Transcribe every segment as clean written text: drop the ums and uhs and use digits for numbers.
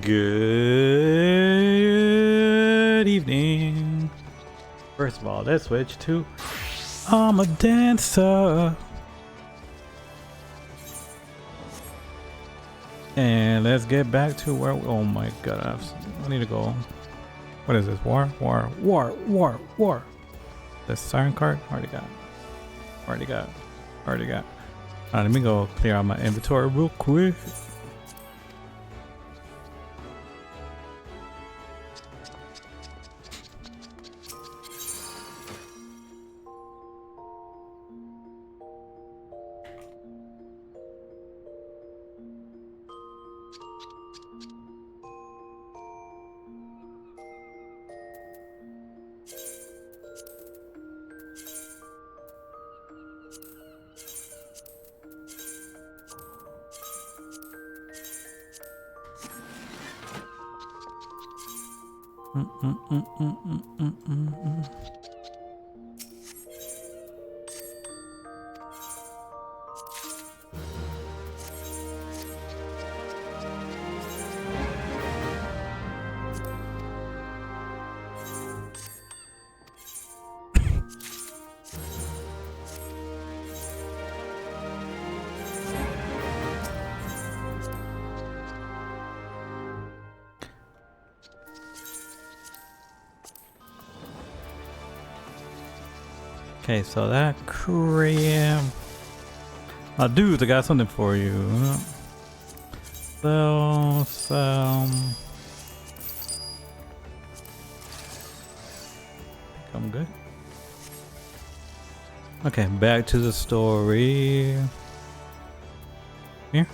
Good evening. First of all, let's switch to I'm a dancer. And let's get back to where oh my god, I need to go. What is this? War. The siren card? Already got. Alright, let me go clear out my inventory real quick. Okay, so that crap. Dudes, I got something for you. So, I'm good. Okay, back to the story. Here.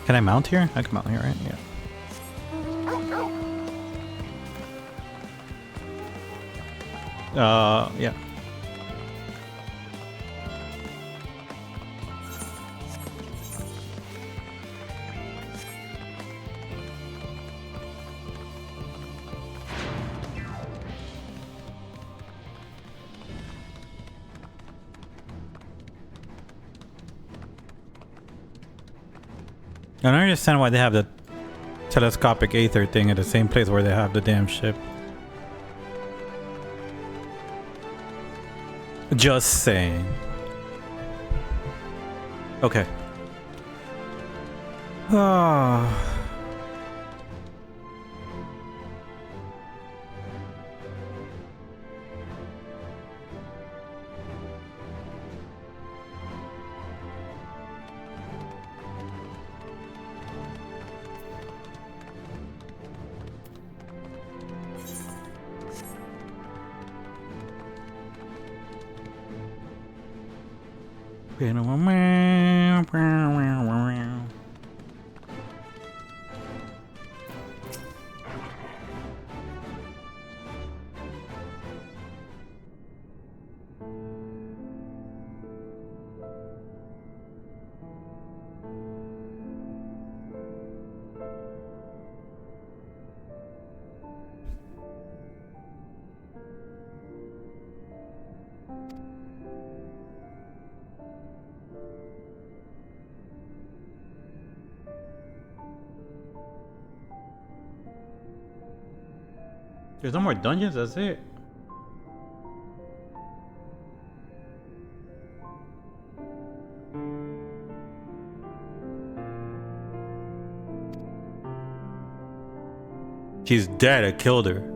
Can I mount here? I can mount here, right? Yeah. Yeah. I don't understand why they have the telescopic aether thing at the same place where they have the damn ship. Just saying. Okay. Ah. There's no more dungeons, that's it. She's dead, I killed her.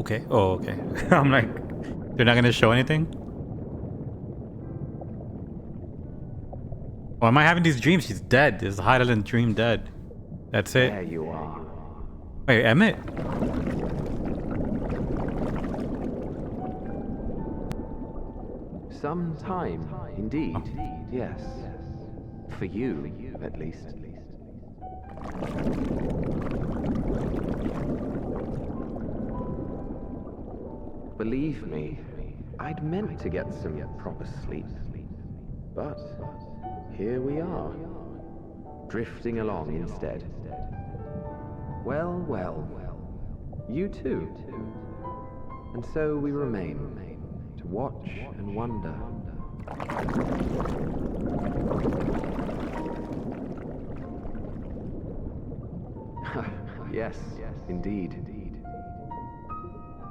Okay. Oh, okay. I'm like, they're not gonna show anything? Why am I having these dreams? She's dead. This is Heidelin dream dead. That's it. There you are. Wait, Emmett? Some time, indeed. Yes. For you, at least. Believe me, I'd meant to get some proper sleep. But here we are, drifting along instead. Well, well, you too. And so we remain, to watch and wonder. Yes, indeed.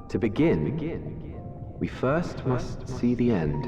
To begin, we first must see the end.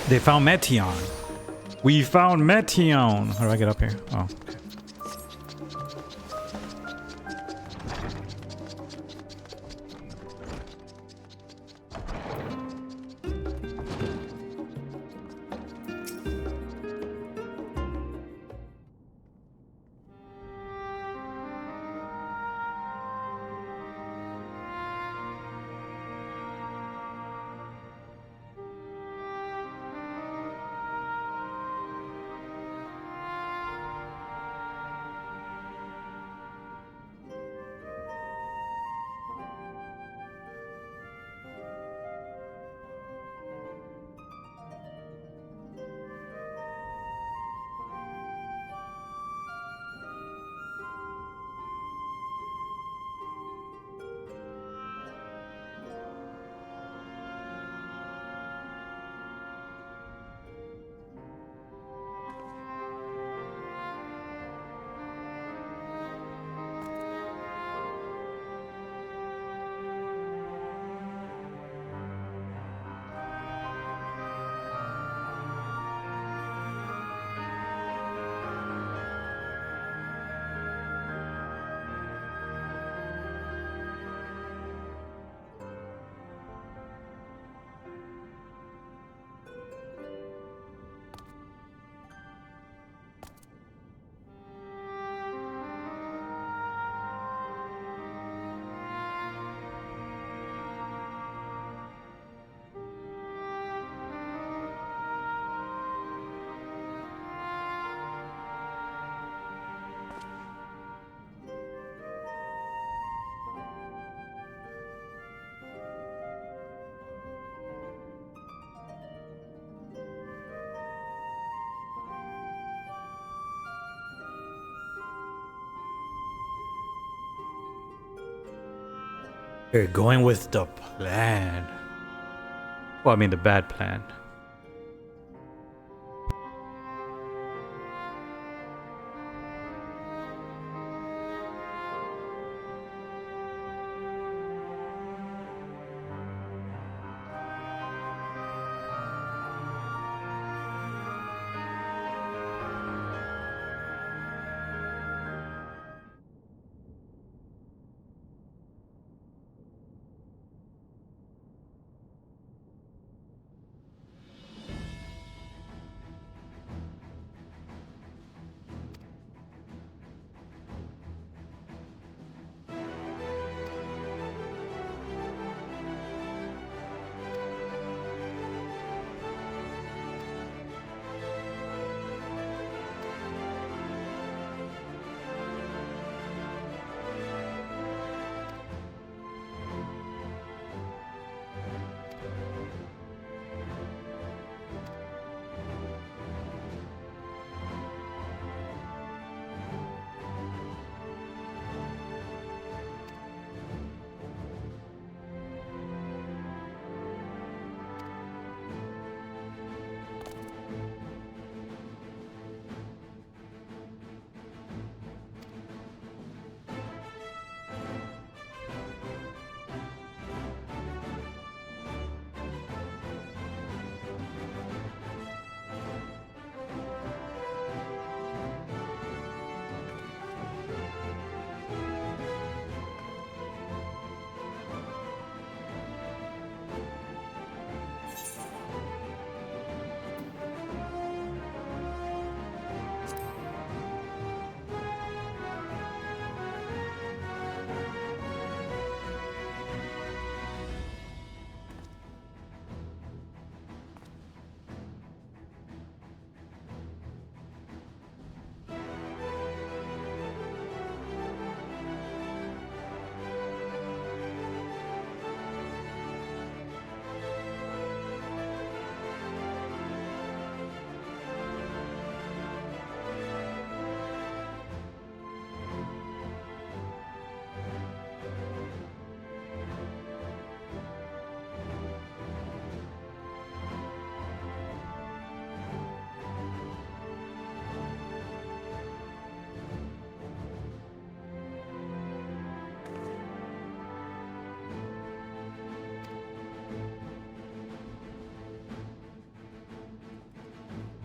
They found Meteon. We found Meteon. How do I get up here? Oh, okay. We're going with the plan. Well, I mean the bad plan.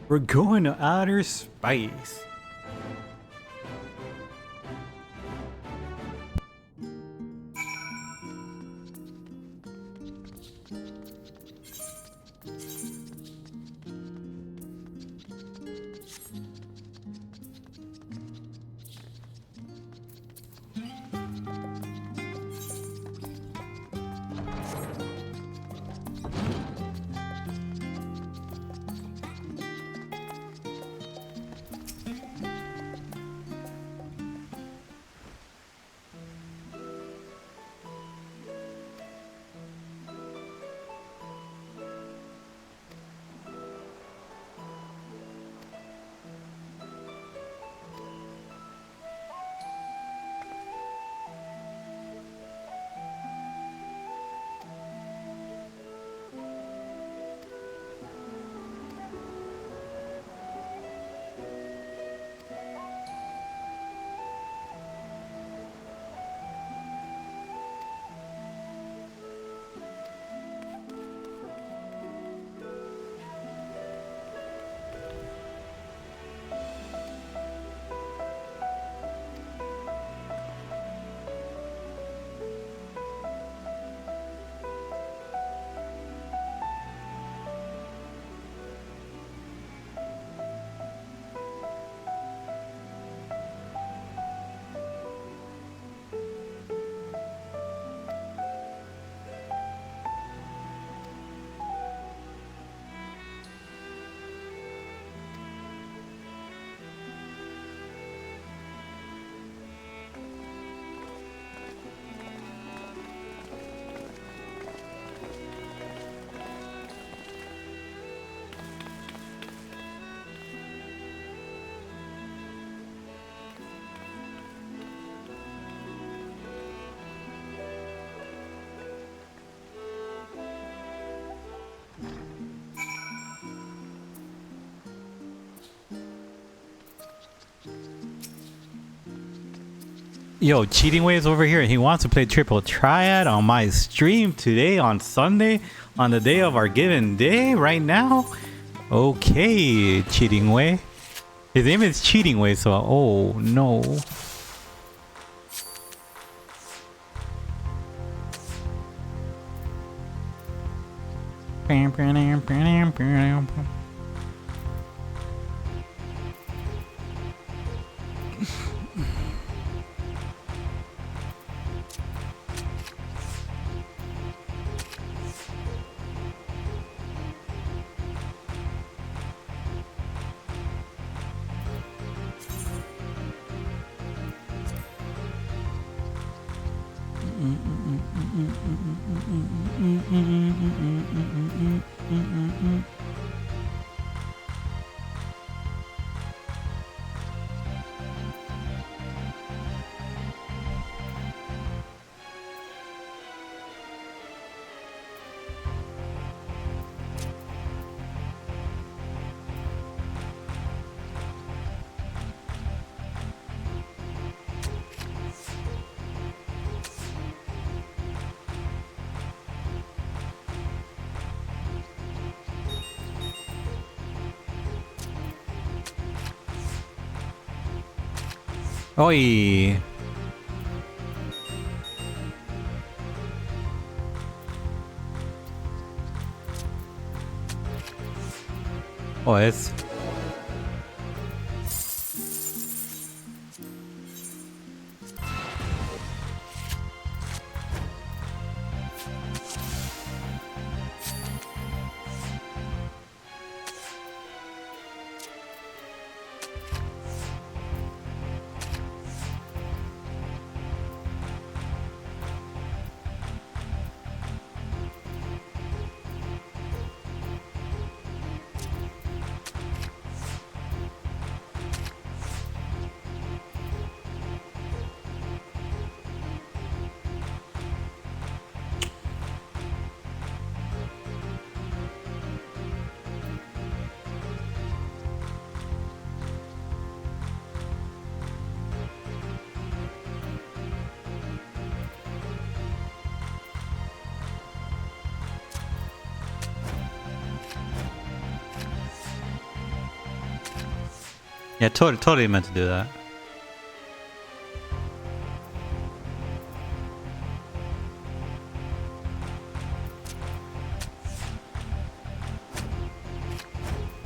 We're going to outer space. Yo, Cheating Waves over here. He wants to play Triple Triad on my stream today on Sunday, on the day of our given day, right now. Okay, Cheating Way. His name is Cheating Way, so oh no. Oi. Oh, it's Yeah, totally meant to do that.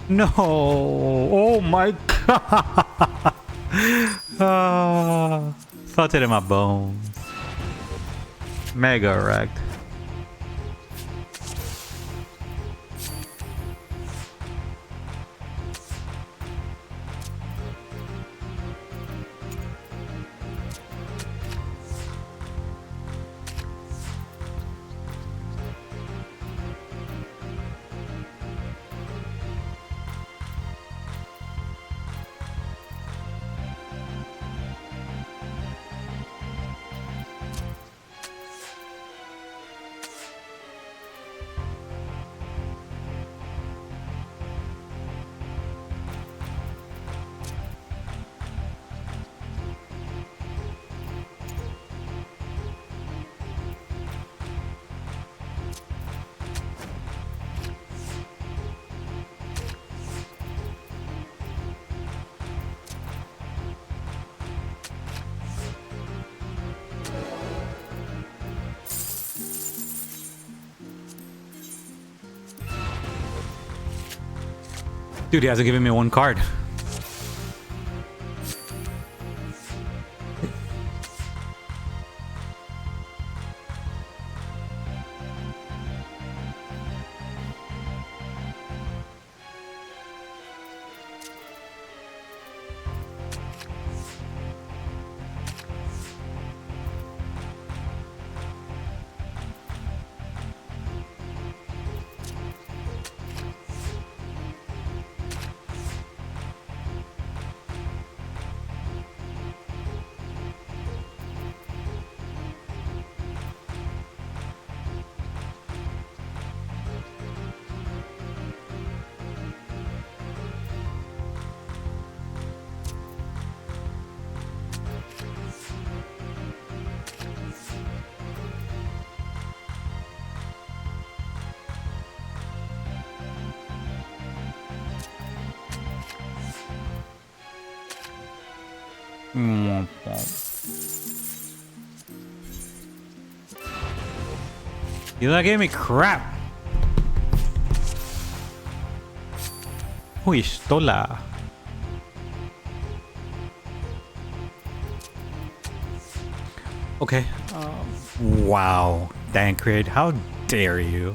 No! Oh my god! Felt it in my bones. Mega wrecked. Dude, he hasn't given me one card. You not gave me crap. Uy, stola. Okay. Wow, Dancred, how dare you?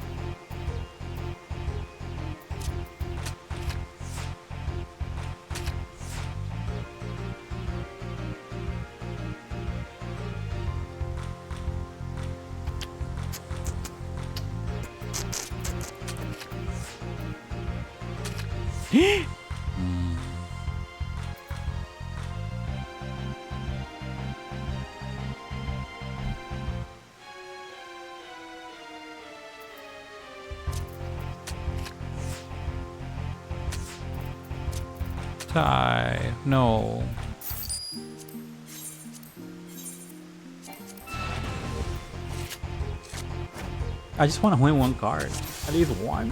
Tie. No. I just want to win one card. At least one.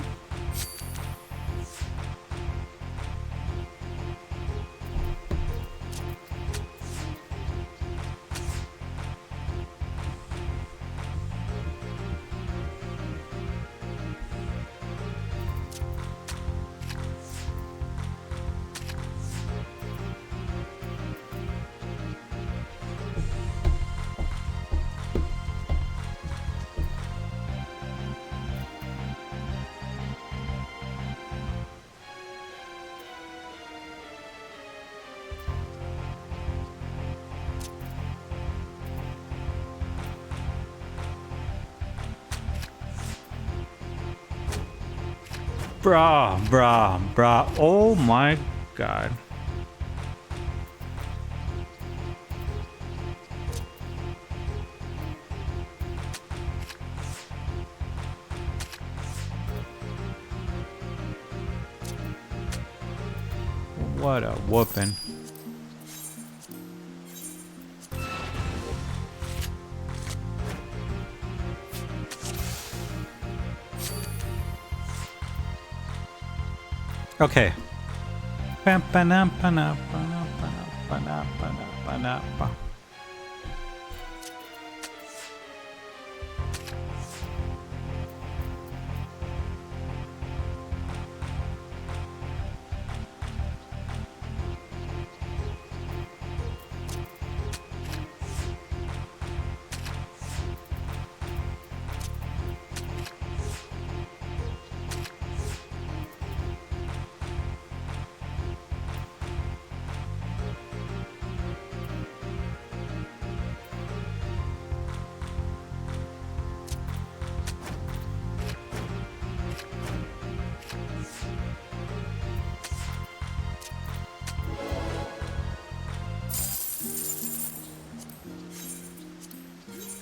Bruh. Oh my god. What a whooping. Okay.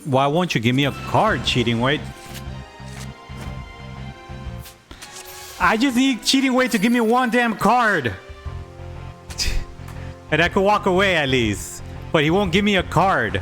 Why won't you give me a card, Cheating Way? I just need Cheating Way to give me one damn card. And I could walk away at least. But he won't give me a card.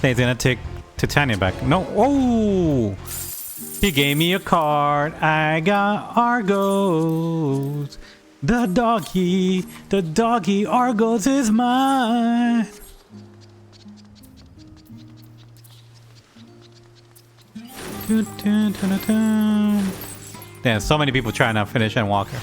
He's gonna take Titania back. No. Oh! He gave me a card. I got Argos. The doggy Argos is mine. Damn, so many people trying to finish Endwalker.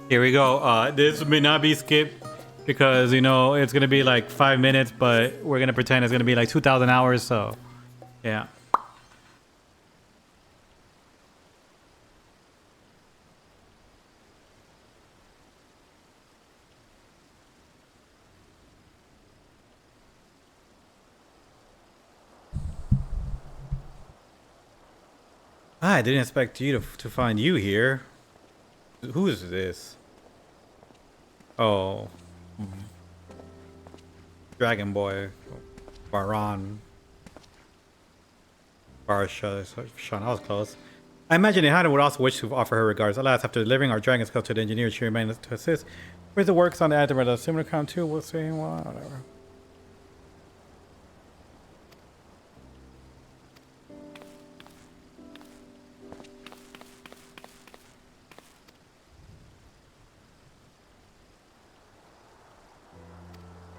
Here we go. This may not be skipped because, you know, it's going to be like 5 minutes, but we're going to pretend it's going to be like 2,000 hours. So, yeah. I didn't expect you to find you here. Who is this? Oh. Dragon Boy. Baron. Barsha. Sean, I was close. I imagine Ihana would also wish to offer her regards. Alas, after delivering our dragon skull to the engineer, she remains to assist. Where's the works on the Admiral? Similar count too, we'll see. Well, whatever.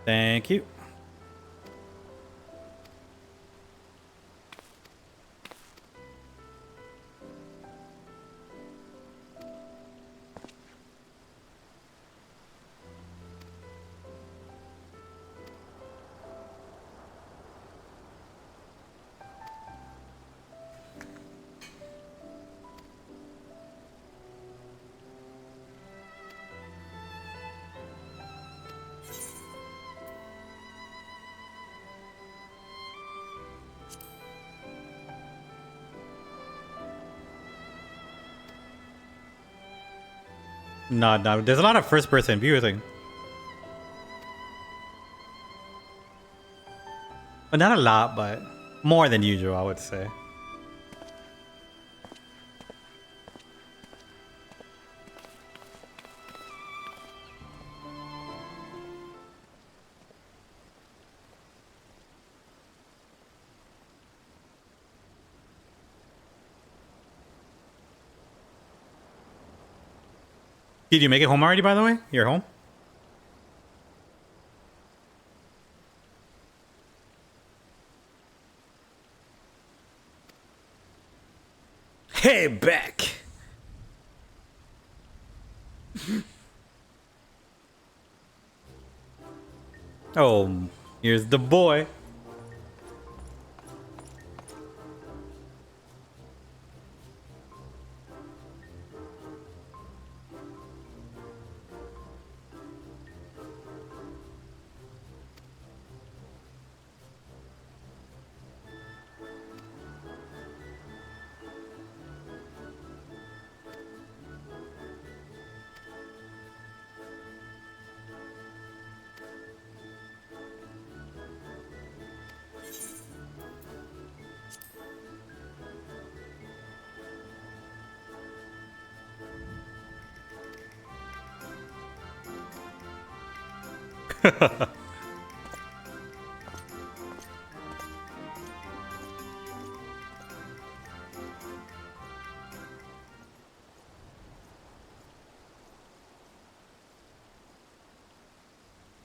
Thank you. No. There's a lot of first-person view thing. But not a lot, but more than usual, I would say. Did you make it home already, by the way? You're home? Hey, back! Oh, here's the boy.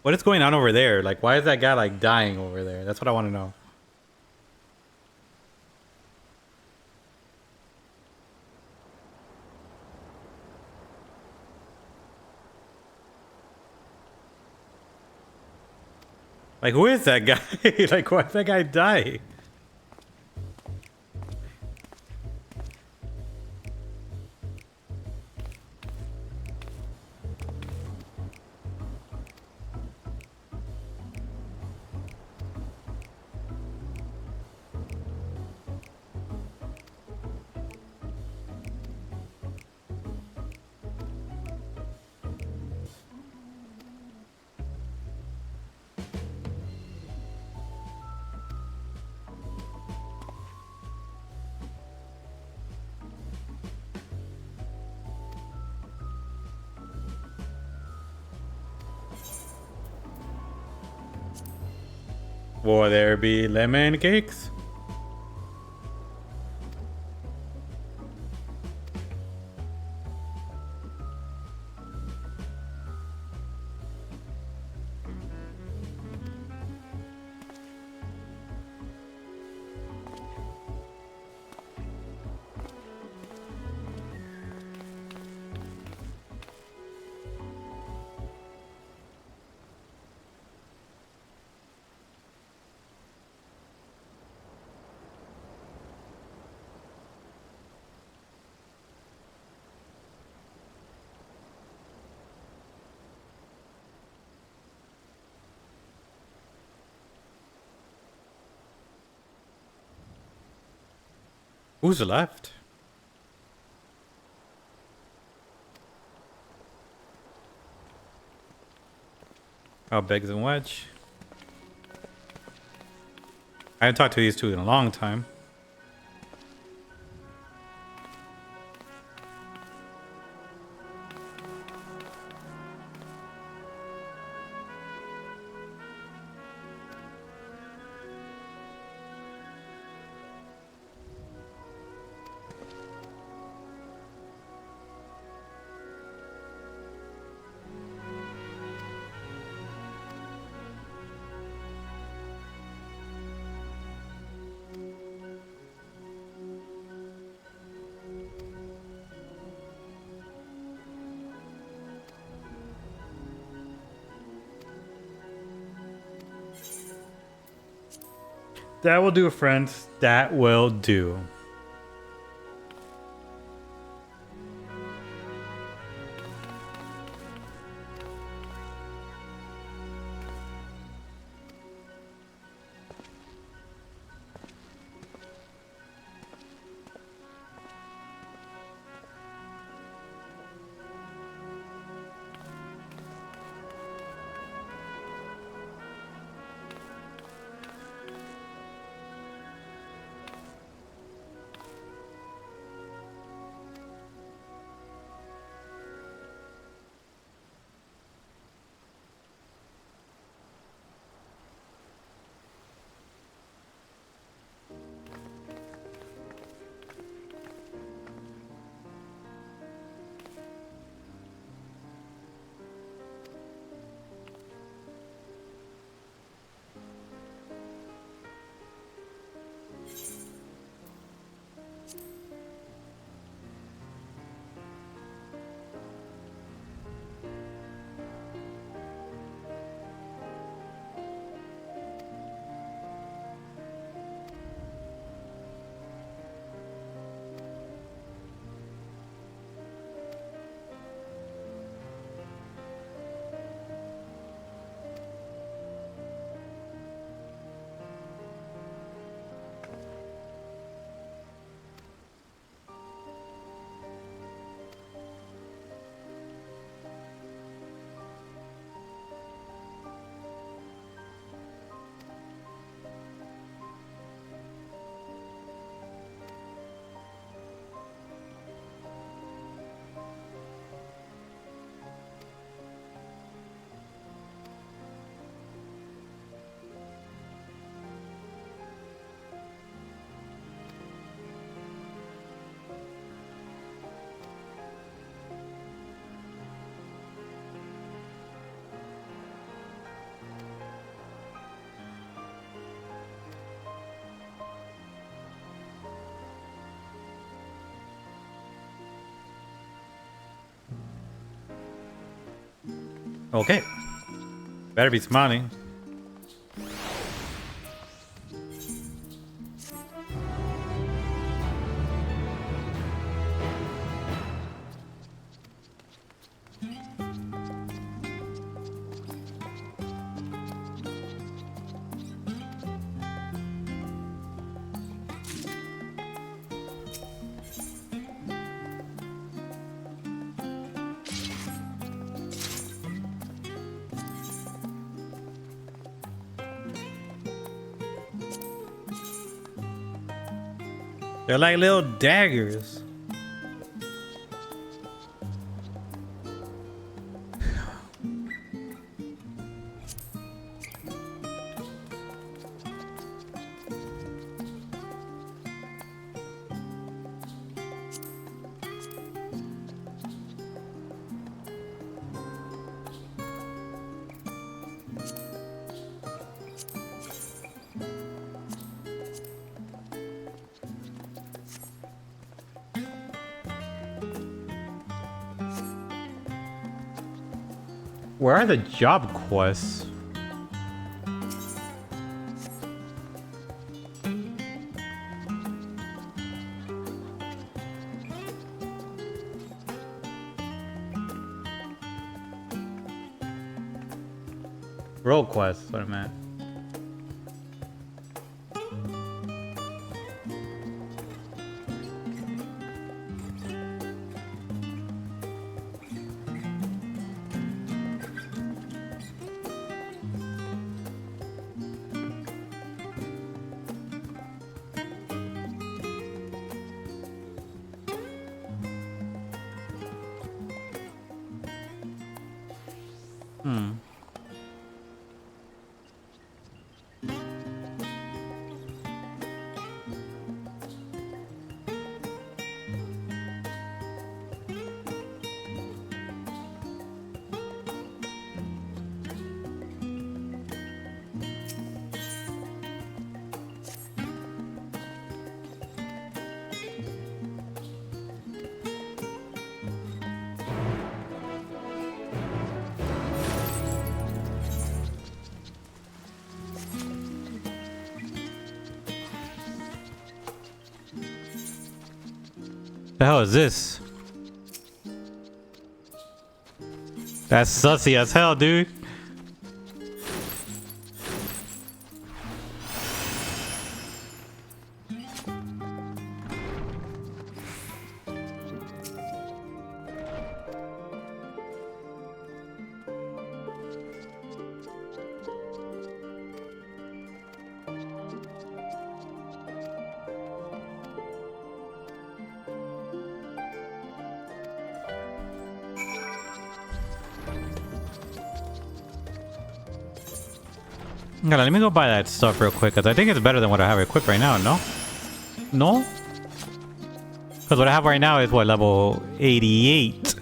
What is going on over there? Like, why is that guy, like, dying over there? That's what I want to know. Like, who is that guy? Like, why did that guy die? Will there be lemon cakes? Who's left? Oh, Beggs and Wedge. I haven't talked to these two in a long time. That will do, friends. That will do. Okay. Better be smiling. They're like little daggers. Where are the job quests? Role quests, what I meant. The hell is this? That's sussy as hell, dude. Hold on, let me go buy that stuff real quick, because I think it's better than what I have equipped right now, no? No? Because what I have right now is, what, level 88?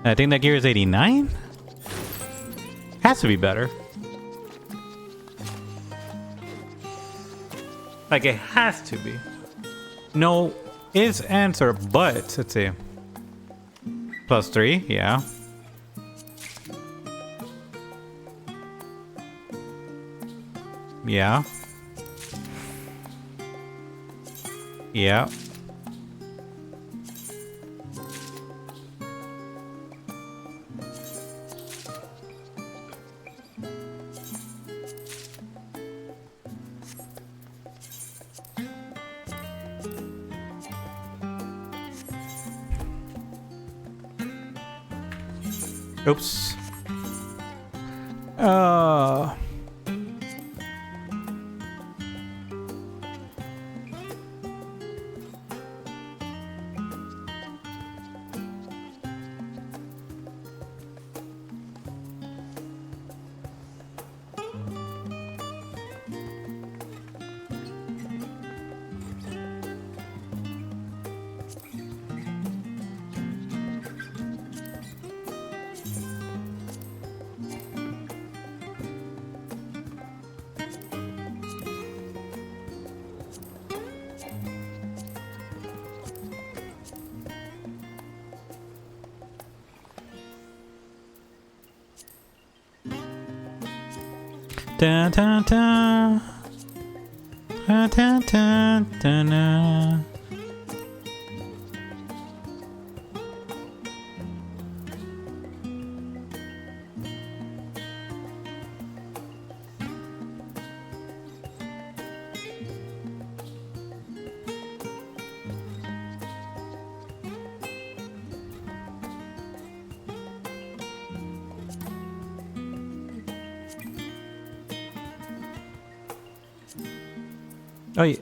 I think that gear is 89? Has to be better. Like, it has to be. No is answer, but, let's see. +3, yeah. Yeah. Yeah. Oops. Dun, dun, dun. Dun, dun, dun, dun, dun. Oh, yeah.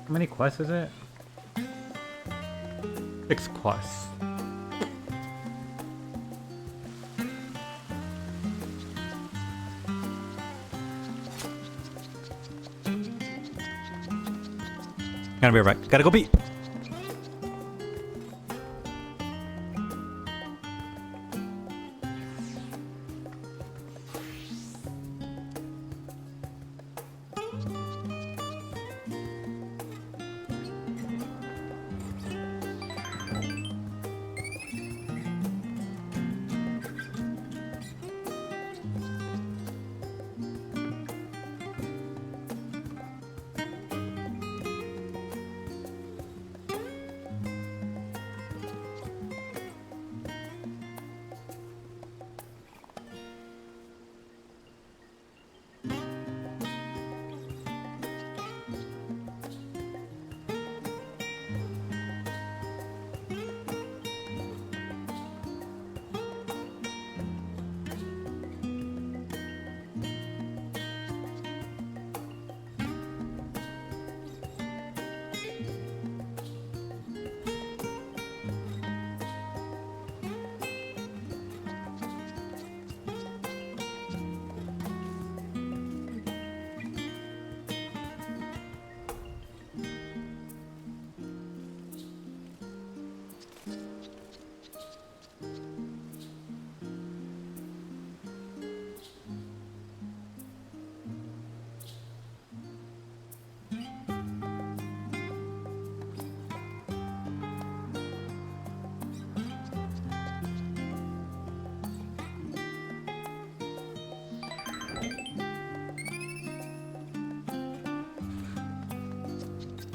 How many quests is it? 6 quests. Gotta be right. Gotta go pee.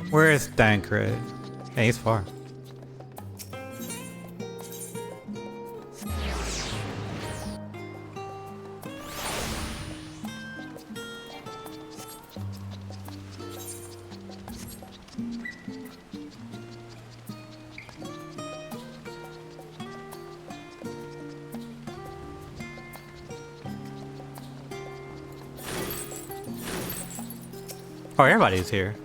Where is Thancred? Hey, he's far. Oh, everybody's here.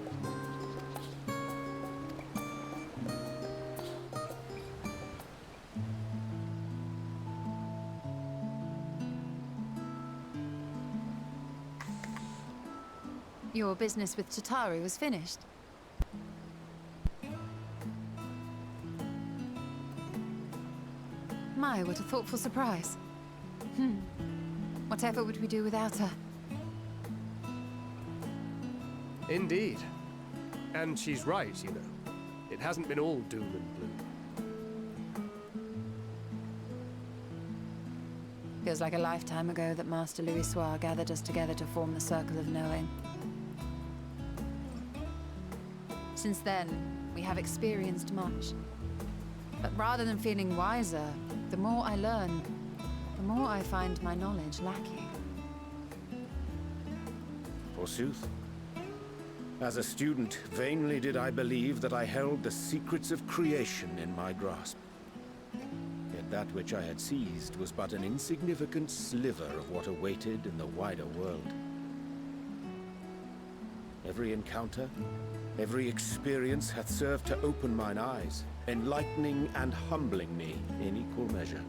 Your business with Chitauri was finished. My, what a thoughtful surprise. Whatever would we do without her? Indeed. And she's right, you know. It hasn't been all doom and gloom. Feels like a lifetime ago that Master Louis Soir gathered us together to form the Circle of Knowing. Since then, we have experienced much. But rather than feeling wiser, the more I learn, the more I find my knowledge lacking. Forsooth. As a student, vainly did I believe that I held the secrets of creation in my grasp. Yet that which I had seized was but an insignificant sliver of what awaited in the wider world. Every encounter, every experience hath served to open mine eyes, enlightening and humbling me in equal measure.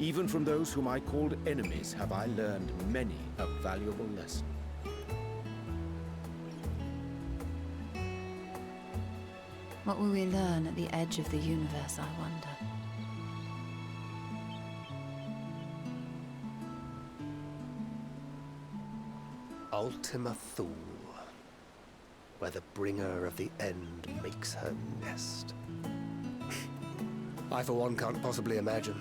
Even from those whom I called enemies have I learned many a valuable lesson. What will we learn at the edge of the universe, I wonder? Ultima Thule, where the bringer of the end makes her nest. I, for one, can't possibly imagine.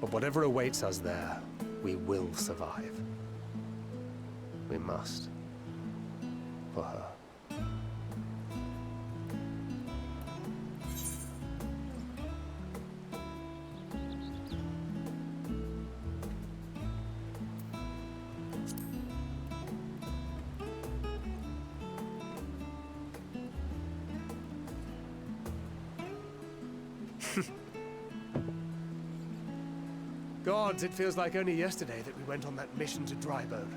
But whatever awaits us there, we will survive. We must. For her. Gods, it feels like only yesterday that we went on that mission to Drybone.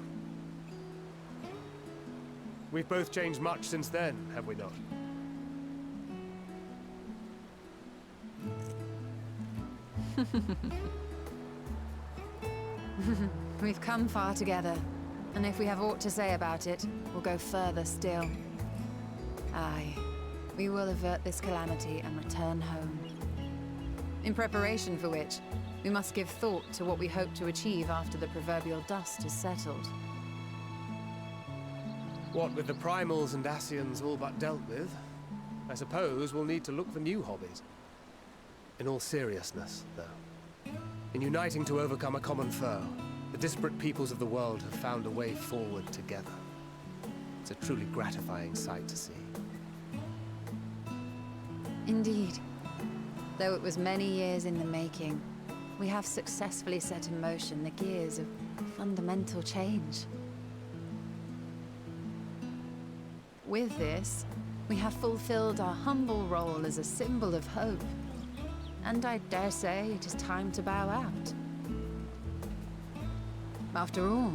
We've both changed much since then, have we not? We've come far together, and if we have aught to say about it, we'll go further still. Aye, we will avert this calamity and return home. In preparation for which, we must give thought to what we hope to achieve after the proverbial dust is settled. What with the primals and Ascians all but dealt with, I suppose we'll need to look for new hobbies. In all seriousness, though, in uniting to overcome a common foe, the disparate peoples of the world have found a way forward together. It's a truly gratifying sight to see. Indeed. Though it was many years in the making, we have successfully set in motion the gears of fundamental change. With this, we have fulfilled our humble role as a symbol of hope. And I dare say it is time to bow out. After all,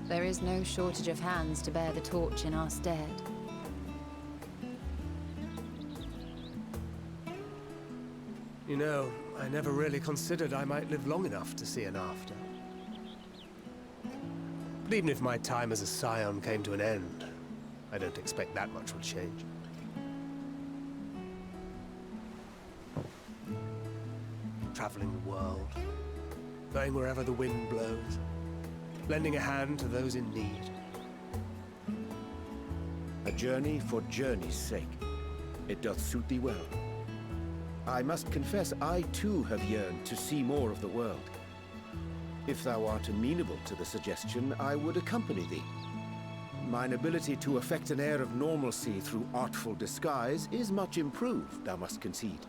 there is no shortage of hands to bear the torch in our stead. You know, I never really considered I might live long enough to see an after. But even if my time as a scion came to an end, I don't expect that much will change. Traveling the world, going wherever the wind blows, lending a hand to those in need. A journey for journey's sake. It doth suit thee well. I must confess I too have yearned to see more of the world. If thou art amenable to the suggestion, I would accompany thee. Mine ability to affect an air of normalcy through artful disguise is much improved, thou must concede.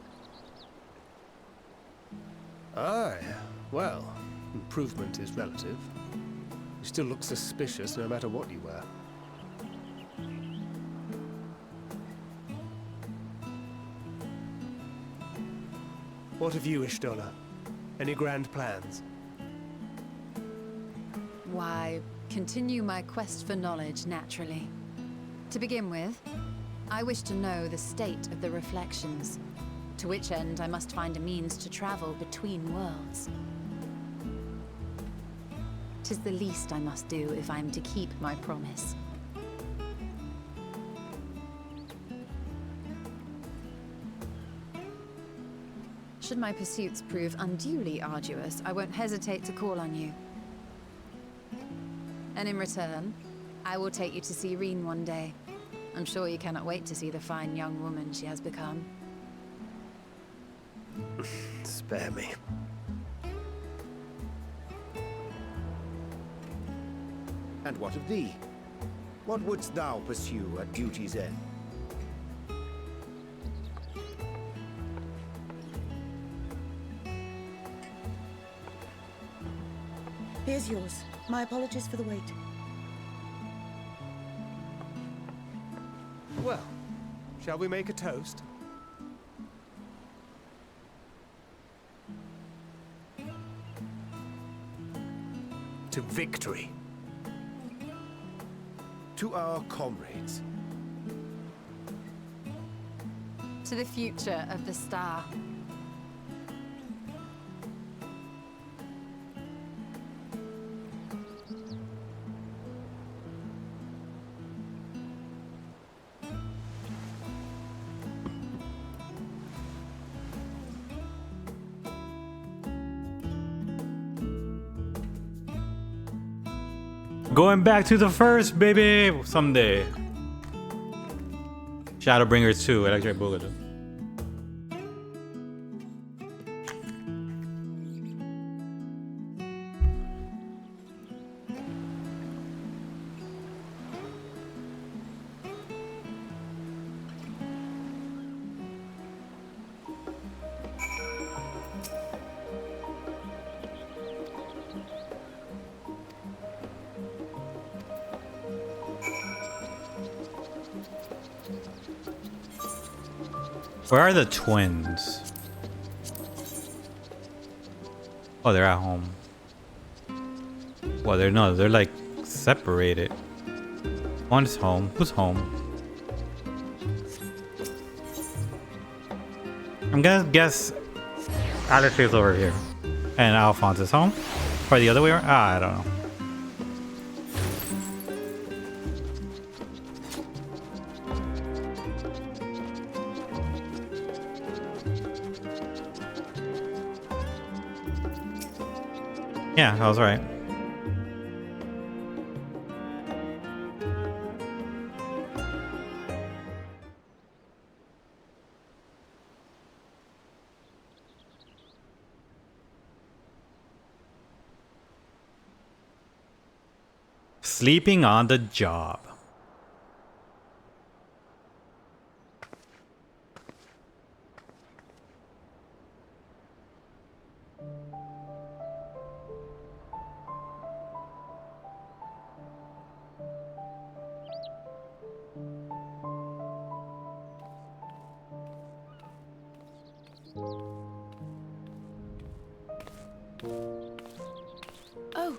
Aye, well, improvement is relative. You still look suspicious no matter what you wear. What of you, Ishtola? Any grand plans? Why, continue my quest for knowledge, naturally. To begin with, I wish to know the state of the reflections, to which end I must find a means to travel between worlds. 'Tis the least I must do if I am to keep my promise. Should my pursuits prove unduly arduous, I won't hesitate to call on you. And in return, I will take you to see Reen one day. I'm sure you cannot wait to see the fine young woman she has become. Spare me. And what of thee? What wouldst thou pursue at duty's end? Here's yours. My apologies for the wait. Well, shall we make a toast? To victory. To our comrades. To the future of the star. Going back to the first, baby, someday. Shadowbringers 2, Electric Boogaloo. Where are the twins? Oh, they're at home. Well, they're like separated. One's home. Who's home? I'm gonna guess Alex is over here. And Alphonse is home? Or the other way around? I don't know. Yeah, I was right. Sleeping on the job. Oh.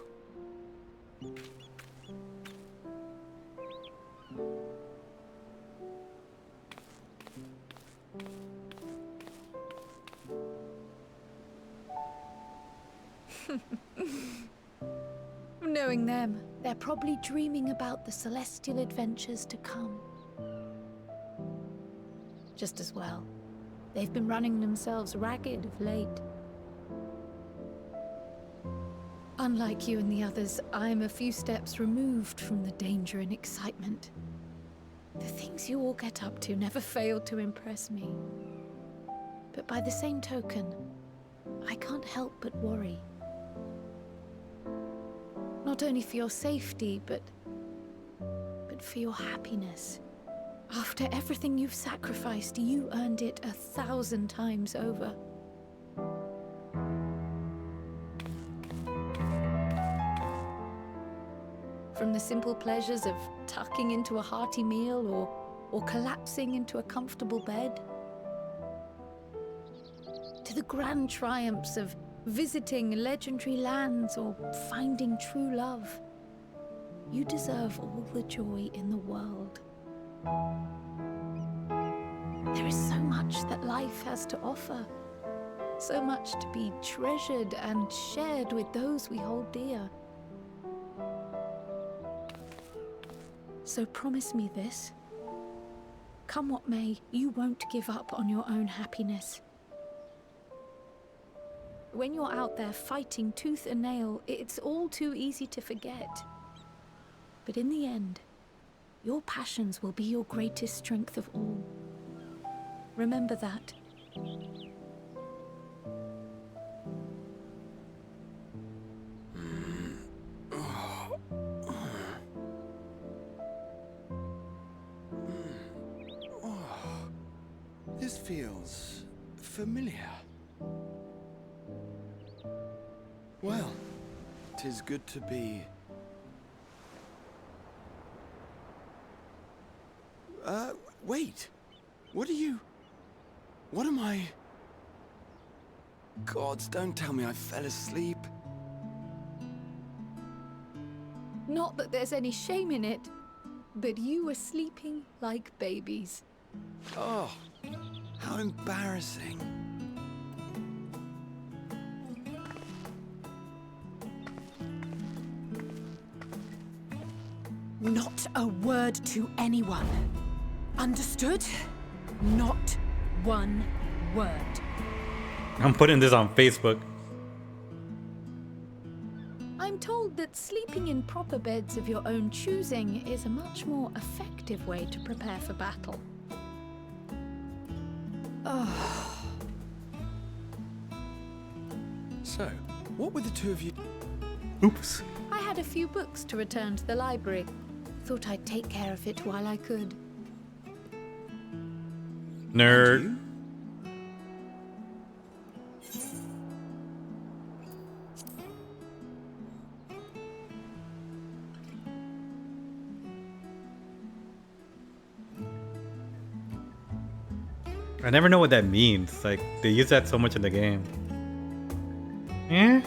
Knowing them, they're probably dreaming about the celestial adventures to come. Just as well. They've been running themselves ragged of late. Unlike you and the others, I'm a few steps removed from the danger and excitement. The things you all get up to never fail to impress me. But by the same token, I can't help but worry. Not only for your safety, but for your happiness. After everything you've sacrificed, you earned it 1,000 times over. From the simple pleasures of tucking into a hearty meal or collapsing into a comfortable bed, to the grand triumphs of visiting legendary lands or finding true love, you deserve all the joy in the world. There is so much that life has to offer, so much to be treasured and shared with those we hold dear. So promise me this. Come what may, you won't give up on your own happiness. When you're out there fighting tooth and nail, it's all too easy to forget. But in the end, your passions will be your greatest strength of all. Remember that. This feels familiar. Well, 'tis good to be... wait. What are you... What am I... Gods, don't tell me I fell asleep. Not that there's any shame in it, but you were sleeping like babies. Oh, how embarrassing. Not a word to anyone. Understood? Not one word. I'm putting this on Facebook. I'm told that sleeping in proper beds of your own choosing is a much more effective way to prepare for battle. So, what were the two of you... Oops. I had a few books to return to the library. Thought I'd take care of it while I could. Nerd. You? I never know what that means. Like, they use that so much in the game. Eh?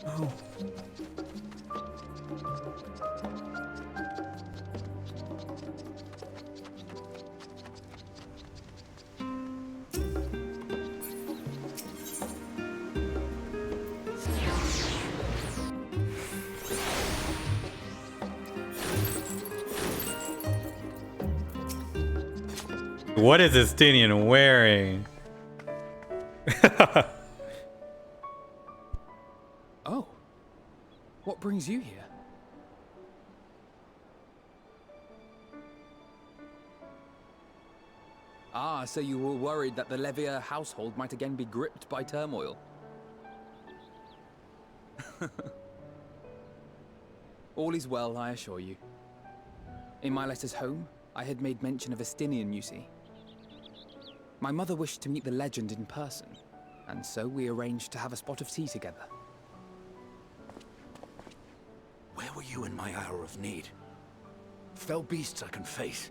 Oh. What is Estinian wearing? Oh. What brings you here? Ah, so you were worried that the Levier household might again be gripped by turmoil. All is well, I assure you. In my letters home, I had made mention of Estinian, you see. My mother wished to meet the legend in person, and so we arranged to have a spot of tea together. Where were you in my hour of need? Fell beasts I can face,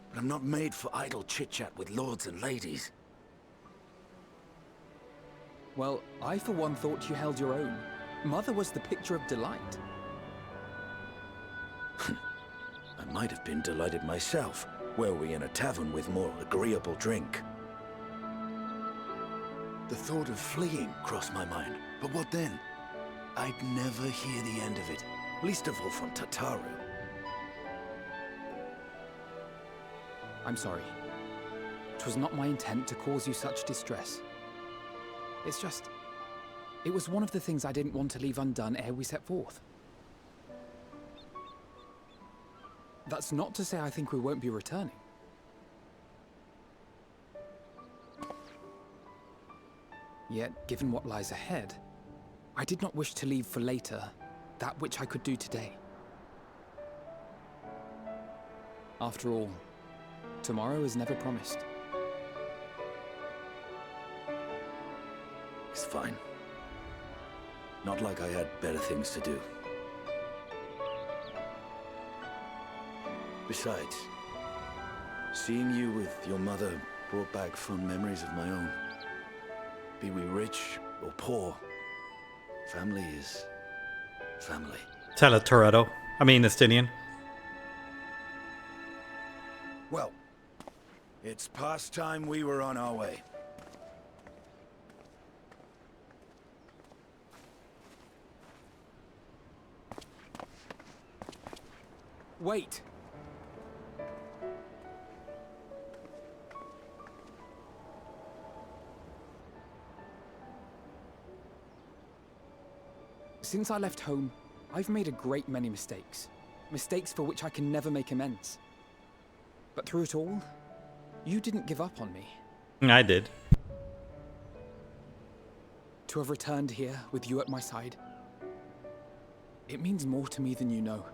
but I'm not made for idle chit-chat with lords and ladies. Well, I for one thought you held your own. Mother was the picture of delight. I might have been delighted myself, were we in a tavern with more agreeable drink. The thought of fleeing crossed my mind, but what then? I'd never hear the end of it, least of all from Tataru. I'm sorry. 'Twas not my intent to cause you such distress. It's just... it was one of the things I didn't want to leave undone ere we set forth. That's not to say I think we won't be returning. Yet, given what lies ahead, I did not wish to leave for later that which I could do today. After all, tomorrow is never promised. It's fine. Not like I had better things to do. Besides, seeing you with your mother brought back fond memories of my own. Be we rich or poor, family is family. Tell it, Toretto. I mean, Estinian. Well, it's past time we were on our way. Wait! Since I left home, I've made a great many mistakes. Mistakes for which I can never make amends. But through it all, You didn't give up on me. I did. To have returned here with you at my side, it means more to me than you know.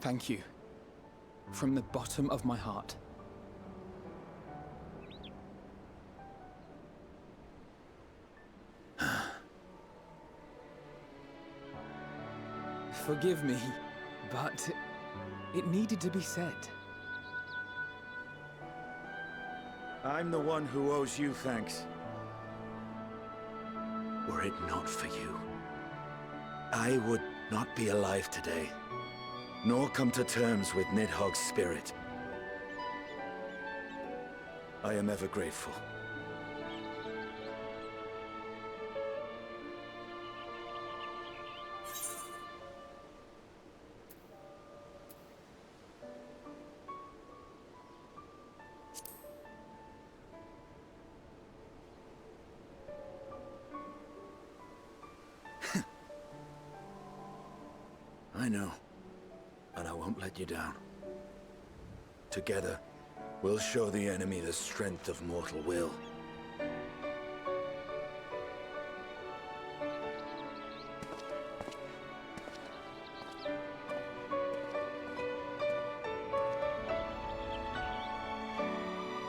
Thank you. From the bottom of my heart. Forgive me, but it needed to be said. I'm the one who owes you thanks. Were it not for you, I would not be alive today, nor come to terms with Nidhogg's spirit. I am ever grateful. I know, and I won't let you down. Together, we'll show the enemy the strength of mortal will.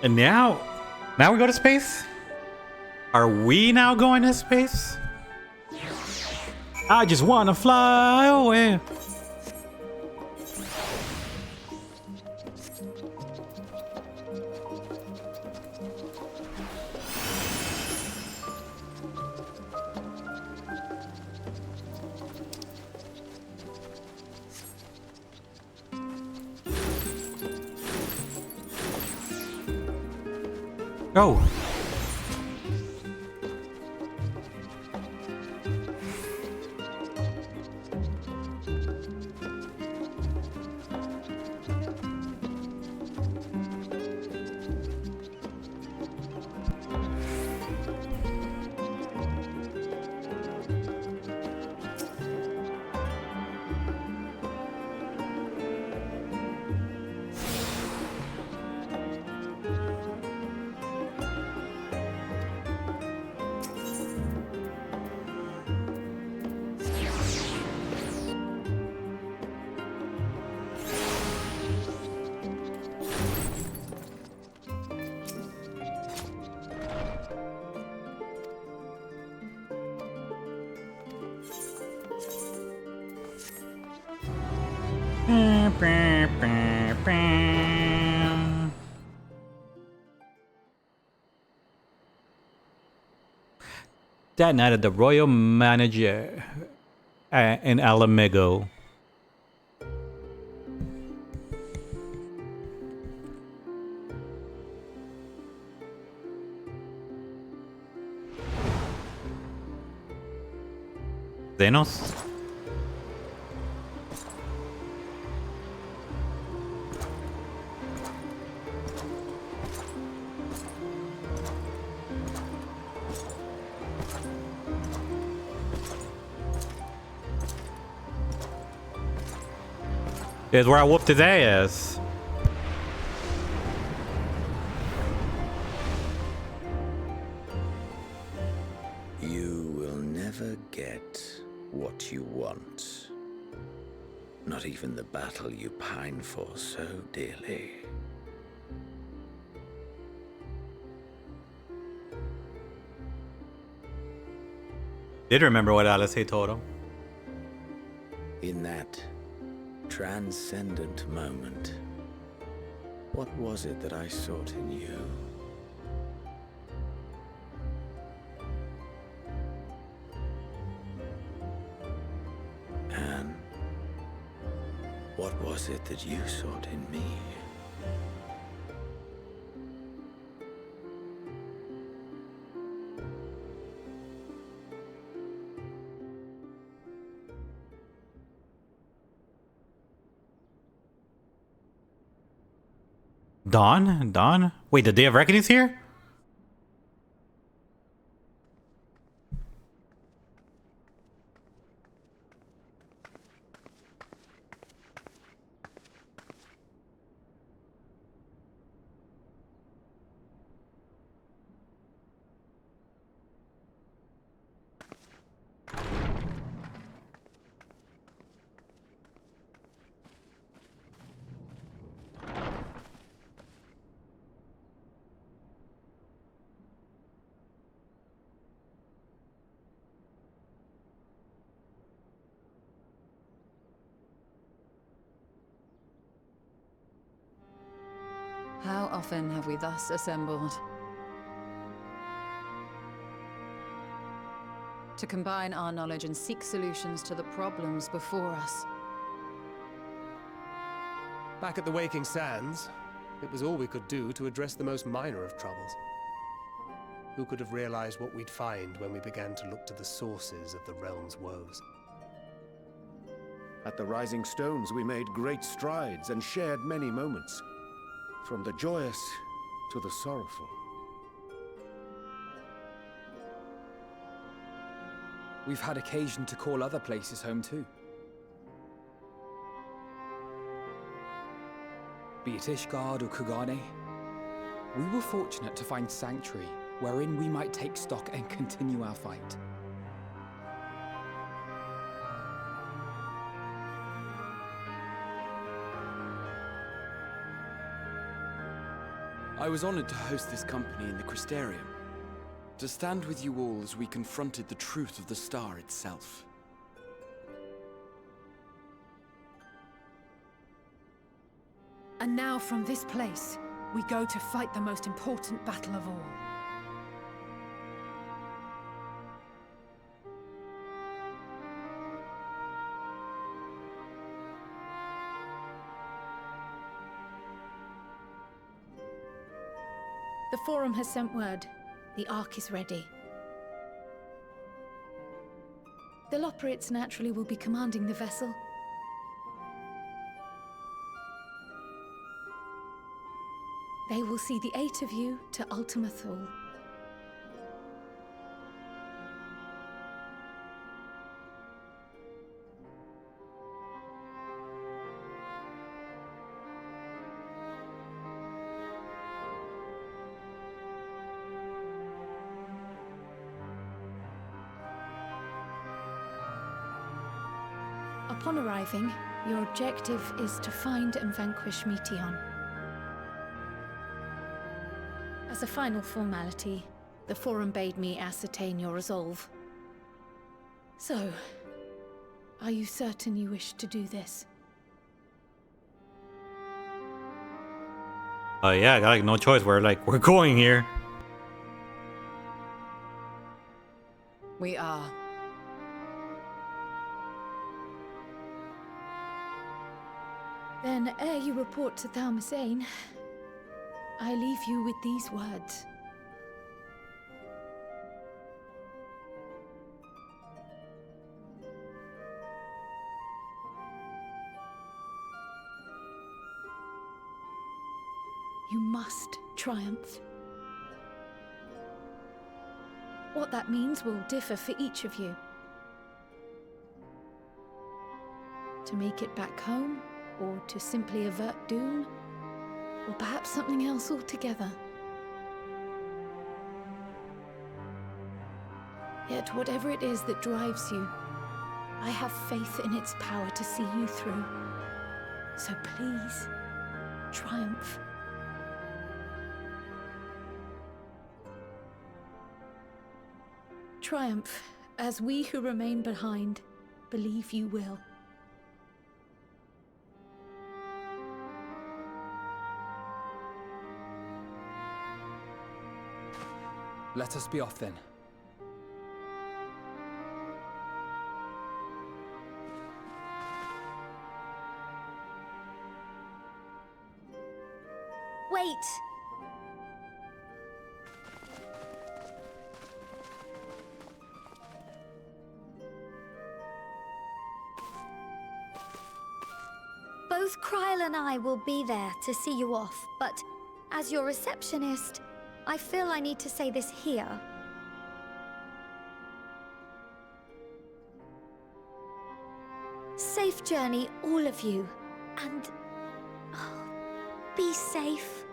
And now we go to space? Are we now going to space? I just wanna fly away. Go. That night at the Royal Manager in Alamego. Zenos? Is where I whooped his ass. You will never get what you want. Not even the battle you pine for so dearly. Did remember what Alice told him. In that transcendent moment, what was it that I sought in you? And what was it that you sought in me? Dawn? Dawn? Wait, the Day of Reckoning's here? How often have we thus assembled? To combine our knowledge and seek solutions to the problems before us. Back at the Waking Sands, it was all we could do to address the most minor of troubles. Who could have realized what we'd find when we began to look to the sources of the realm's woes? At the Rising Stones, we made great strides and shared many moments, from the joyous to the sorrowful. We've had occasion to call other places home too. Be it Ishgard or Kugane, we were fortunate to find sanctuary wherein we might take stock and continue our fight. I was honored to host this company in the Crystarium, to stand with you all as we confronted the truth of the star itself. And now from this place, we go to fight the most important battle of all. The Forum has sent word. The Ark is ready. The Loporrits naturally will be commanding the vessel. They will see the 8 of you to Ultima Thule. Upon arriving, your objective is to find and vanquish Meteon. As a final formality, the Forum bade me ascertain your resolve. So, are you certain you wish to do this? Yeah, I got like no choice. We're going here. We are. Then, ere you report to Thalmasane, I leave you with these words. You must triumph. What that means will differ for each of you. To make it back home, or to simply avert doom, or perhaps something else altogether. Yet whatever it is that drives you, I have faith in its power to see you through. So please, triumph. Triumph, as we who remain behind believe you will. Let us be off then. Wait! Both Kryl and I will be there to see you off, but as your receptionist, I feel I need to say this here. Safe journey, all of you, and be safe.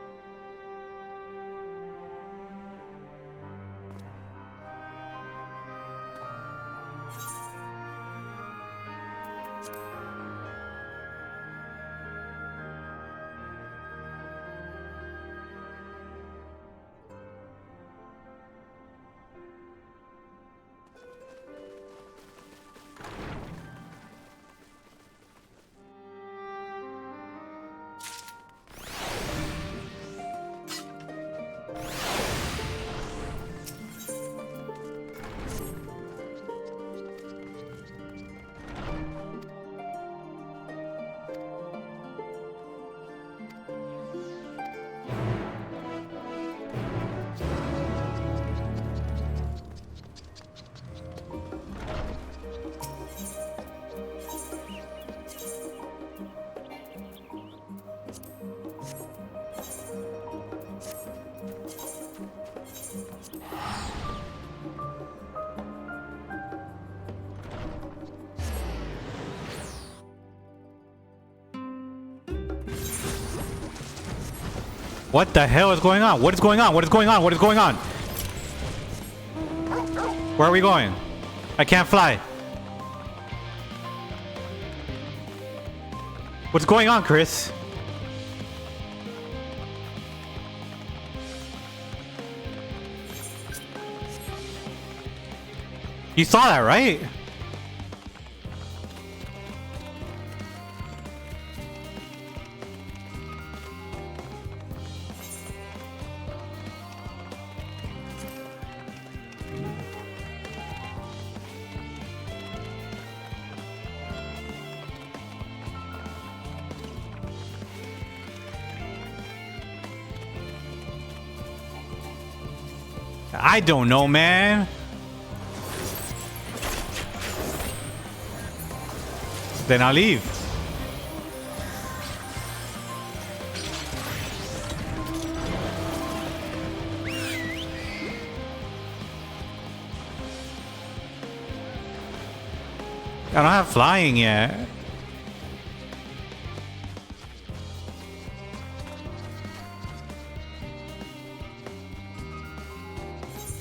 What the hell is going on? What is going on? What is going on? What is going on? Where are we going? I can't fly. What's going on, Chris? You saw that, right? I don't know, man. Then I'll leave. I don't have flying yet.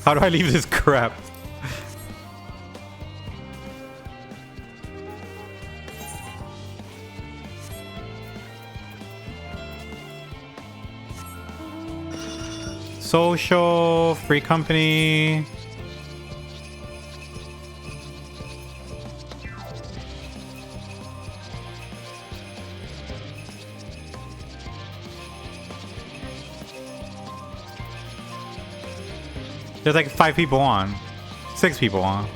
How do I leave this crap? Social, free company. There's like 5 people on. 6 people on.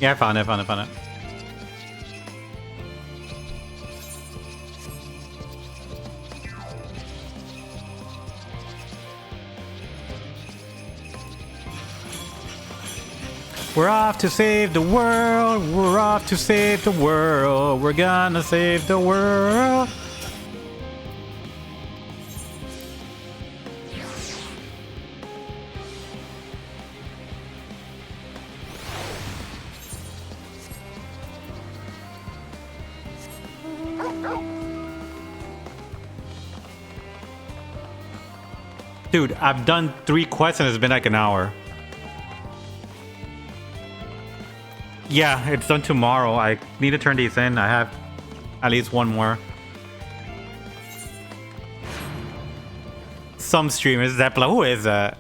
Yeah, I found it. We're off to save the world. We're off to save the world. We're gonna save the world. Dude, I've done 3 quests and it's been like an hour. Yeah, it's done tomorrow. I need to turn these in. I have at least 1 more. Some streamers, Zeppela, who is that?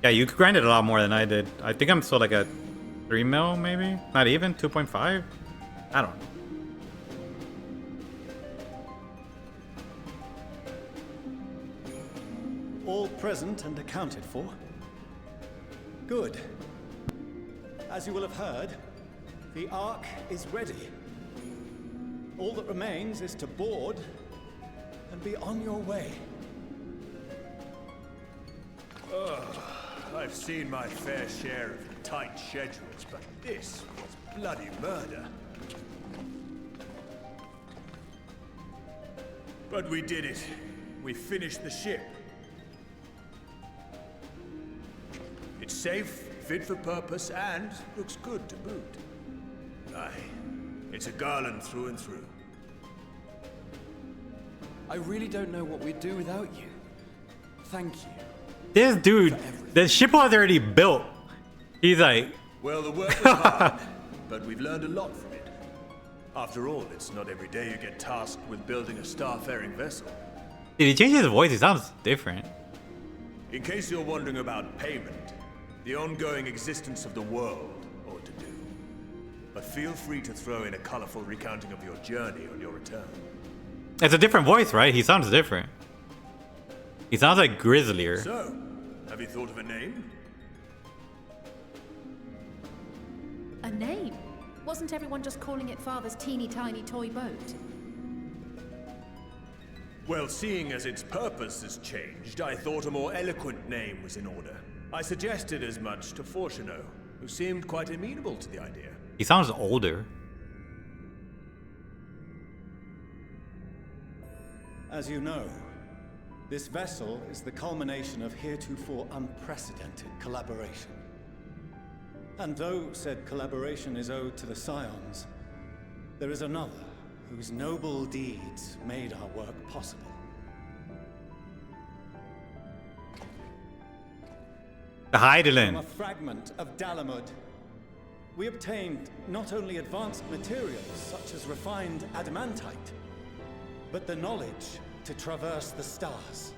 Yeah, you grinded a lot more than I did. I think I'm still like at 3 mil, maybe? Not even? 2.5? I don't know. All present and accounted for? Good. As you will have heard, the Ark is ready. All that remains is to board and be on your way. I've seen my fair share of tight schedules, but this was bloody murder. But we did it. We finished the ship. It's safe, fit for purpose, and looks good to boot. Aye, it's a garland through and through. I really don't know what we'd do without you. Thank you. This dude, the ship was already built. He's like... Well, the work was hard, but we've learned a lot from it. After all, it's not every day you get tasked with building a star-faring vessel. Did he change his voice? He sounds different. In case you're wondering about payment, the ongoing existence of the world ought to do. but feel free to throw in a colorful recounting of your journey on your return. It's a different voice, right? He sounds different. He sounds like grislier. So, have you thought of a name? A name? Wasn't everyone just calling it Father's teeny tiny toy boat? Well, seeing as its purpose has changed, I thought a more eloquent name was in order. I suggested as much to Fortuno, who seemed quite amenable to the idea. He sounds older. As you know, this vessel is the culmination of heretofore unprecedented collaboration. And though said collaboration is owed to the Scions, there is another whose noble deeds made our work possible. The Heidelin. From a fragment of Dalamud, we obtained not only advanced materials such as refined adamantite, but the knowledge to traverse the stars.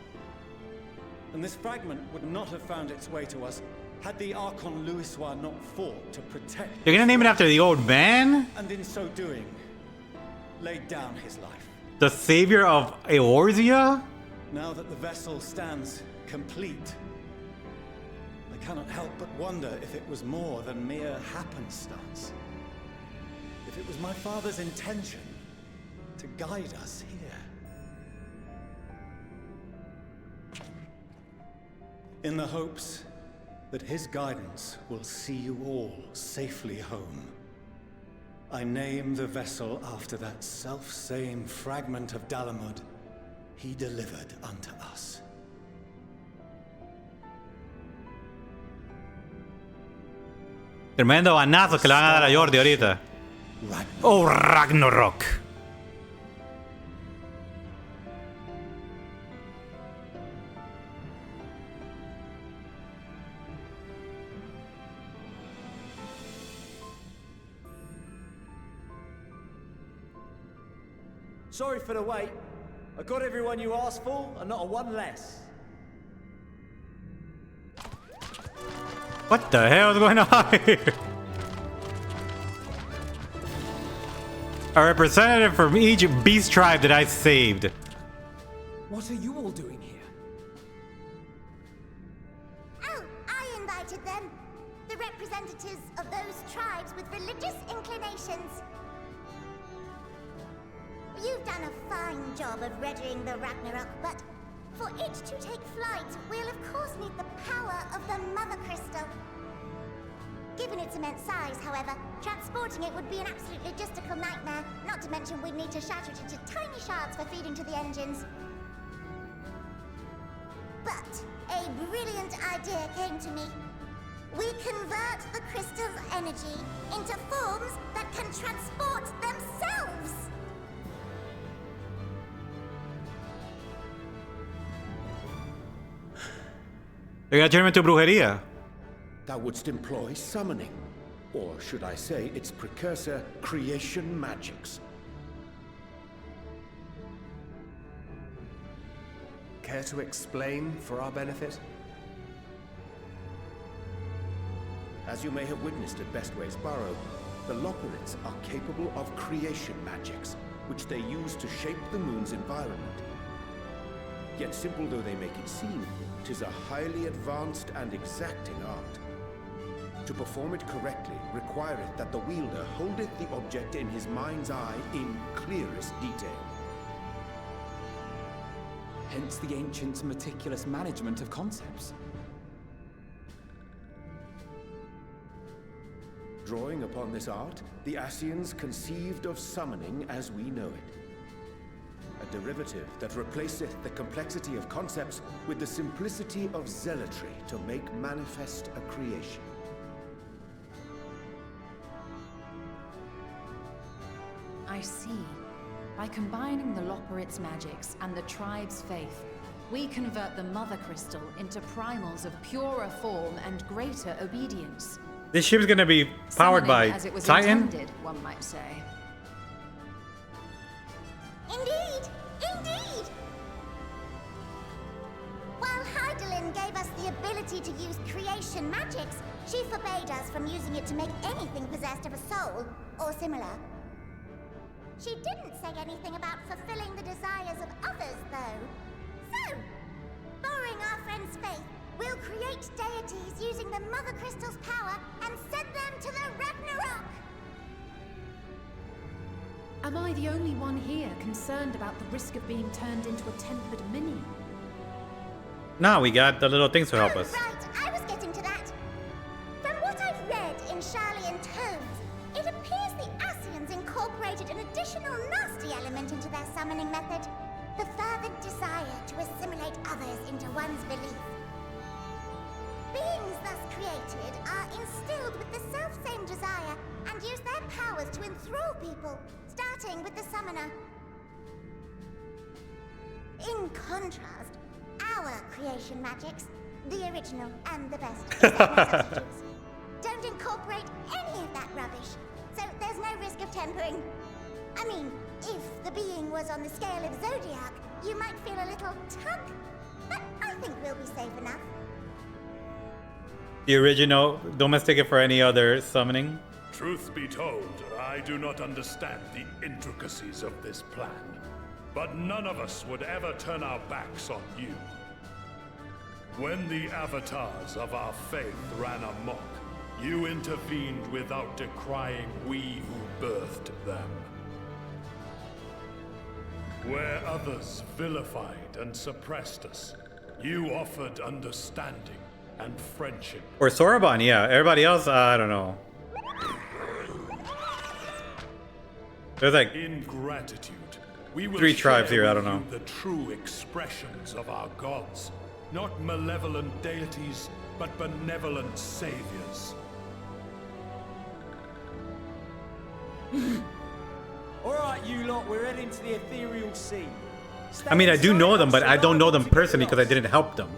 And this fragment would not have found its way to us had the Archon Louisois not fought to protect. You're gonna name it after the old man? And in so doing, laid down his life. The savior of Eorzea? Now that the vessel stands complete, I cannot help but wonder if it was more than mere happenstance. If it was my father's intention to guide us here. In the hopes that his guidance will see you all safely home, I name the vessel after that self-same fragment of Dalamud he delivered unto us. Tremendo banazo que le van a dar a Jordi ahorita. Oh, Ragnarok. Sorry for the wait. I got everyone you asked for, and not a one less. What the hell is going on here? A representative from each beast tribe that I saved. What are you all doing here? Oh, I invited them. The representatives of those tribes with religious inclinations. You've done a fine job of readying the Ragnarok, but for it to take flight, we'll of course need the power of the Mother Crystal. Given its immense size, however, transporting it would be an absolute logistical nightmare, not to mention we'd need to shatter it into tiny shards for feeding to the engines. But a brilliant idea came to me. We convert the crystal's energy into forms that can transport themselves! They're gonna turn him into brujeria. Thou wouldst employ summoning, or should I say its precursor, creation magics. Care to explain for our benefit? As you may have witnessed at Bestway's Burrow, the Loporrits are capable of creation magics, which they use to shape the moon's environment. Yet simple though they make it seem, 'tis a highly advanced and exacting art. To perform it correctly requireth that the wielder holdeth the object in his mind's eye in clearest detail. Hence the ancients' meticulous management of concepts. Drawing upon this art, the Ascians conceived of summoning as we know it. A derivative that replaceth the complexity of concepts with the simplicity of zealotry to make manifest a creation. I see. By combining the Loporrit's magics and the tribe's faith, we convert the Mother Crystal into primals of purer form and greater obedience. This ship's gonna be powered by as it was Titan. intended, one might say. Indeed! Indeed! While Heidelin gave us the ability to use creation magics, She forbade us from using it to make anything possessed of a soul, or similar. She didn't say anything about fulfilling the desires of others, though. So, borrowing our friend's faith, we'll create deities using the Mother Crystal's power and send them to the Ragnarok! Am I the only one here concerned about the risk of being turned into a tempered minion? No, we got the little things to help us. Right, I was getting to that. From what I've read in Sharlayan tomes, it appears the Ascians incorporated an additional nasty element into their summoning method. The fervent desire to assimilate others into one's belief. Beings thus created are instilled with the self-same desire and use their powers to enthrall people, starting with the summoner. In contrast, our creation magics, the original and the best, substitutes, don't incorporate any of that rubbish, so there's no risk of tempering. I mean, if the being was on the scale of Zodiac, you might feel a little tug, but I think we'll be safe enough. The original, don't mistake it for any other summoning. Truth be told, I do not understand the intricacies of this plan. But none of us would ever turn our backs on you. When the avatars of our faith ran amok, you intervened without decrying we who birthed them. Where others vilified and suppressed us, you offered understanding and friendship. Or Soroban, yeah. Everybody else, I don't know. There's like in gratitude, we will 3 tribes share here, I don't with know. you the true expressions of our gods. Not malevolent deities, but benevolent saviors. Alright, you lot, we're heading to the ethereal sea. I mean, I do know them, but I don't know them personally because I didn't help them.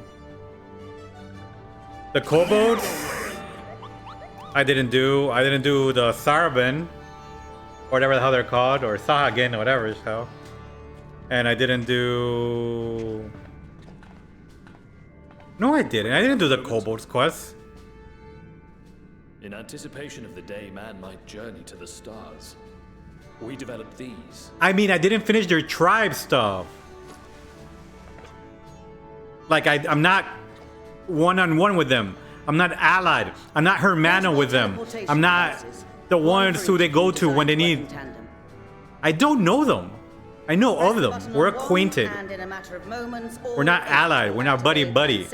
The kobolds, I didn't do the Saraban, or whatever the hell they're called, or Sahagin, or whatever it's called. And I didn't do... No, I didn't. I didn't do the kobolds quest. In anticipation of the day man might journey to the stars, we developed these. I mean, I didn't finish their tribe stuff. Like, I'm not one-on-one with them. I'm not allied. I'm not Hermana with them. I'm not the ones who they go to when they need... I don't know them. I know of them. We're acquainted. We're not allied. We're not buddy-buddy.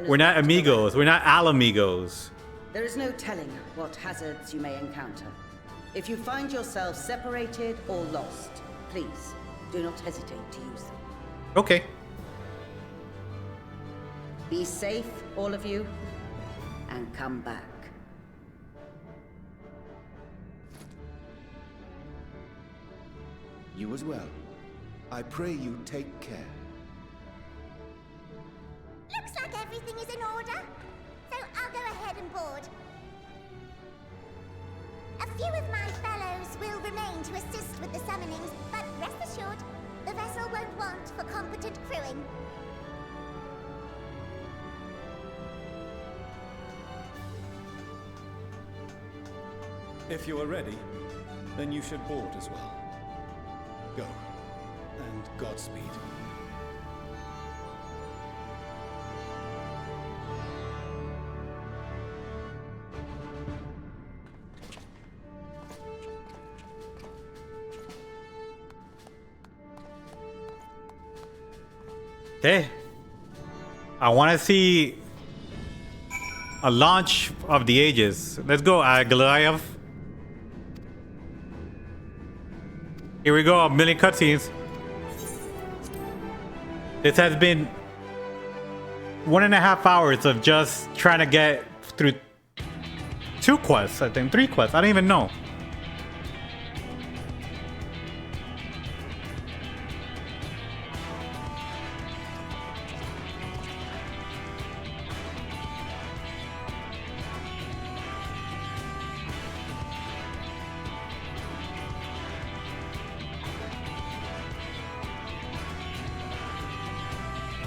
We're not amigos. We're not alamigos. There is no telling what hazards you may encounter. If you find yourself separated or lost, please do not hesitate to use them. Okay. Be safe, all of you, and come back. You as well. I pray you take care. Looks like everything is in order, so I'll go ahead and board. A few of my fellows will remain to assist with the summonings, but rest assured, the vessel won't want for competent crewing. If you are ready, then you should board as well. Go, and Godspeed. Okay. I want to see a launch of the ages. Let's go, Goliath. Here we go, a million cutscenes. This has been 1.5 hours of just trying to get through 2 quests, I think, 3 quests. I don't even know.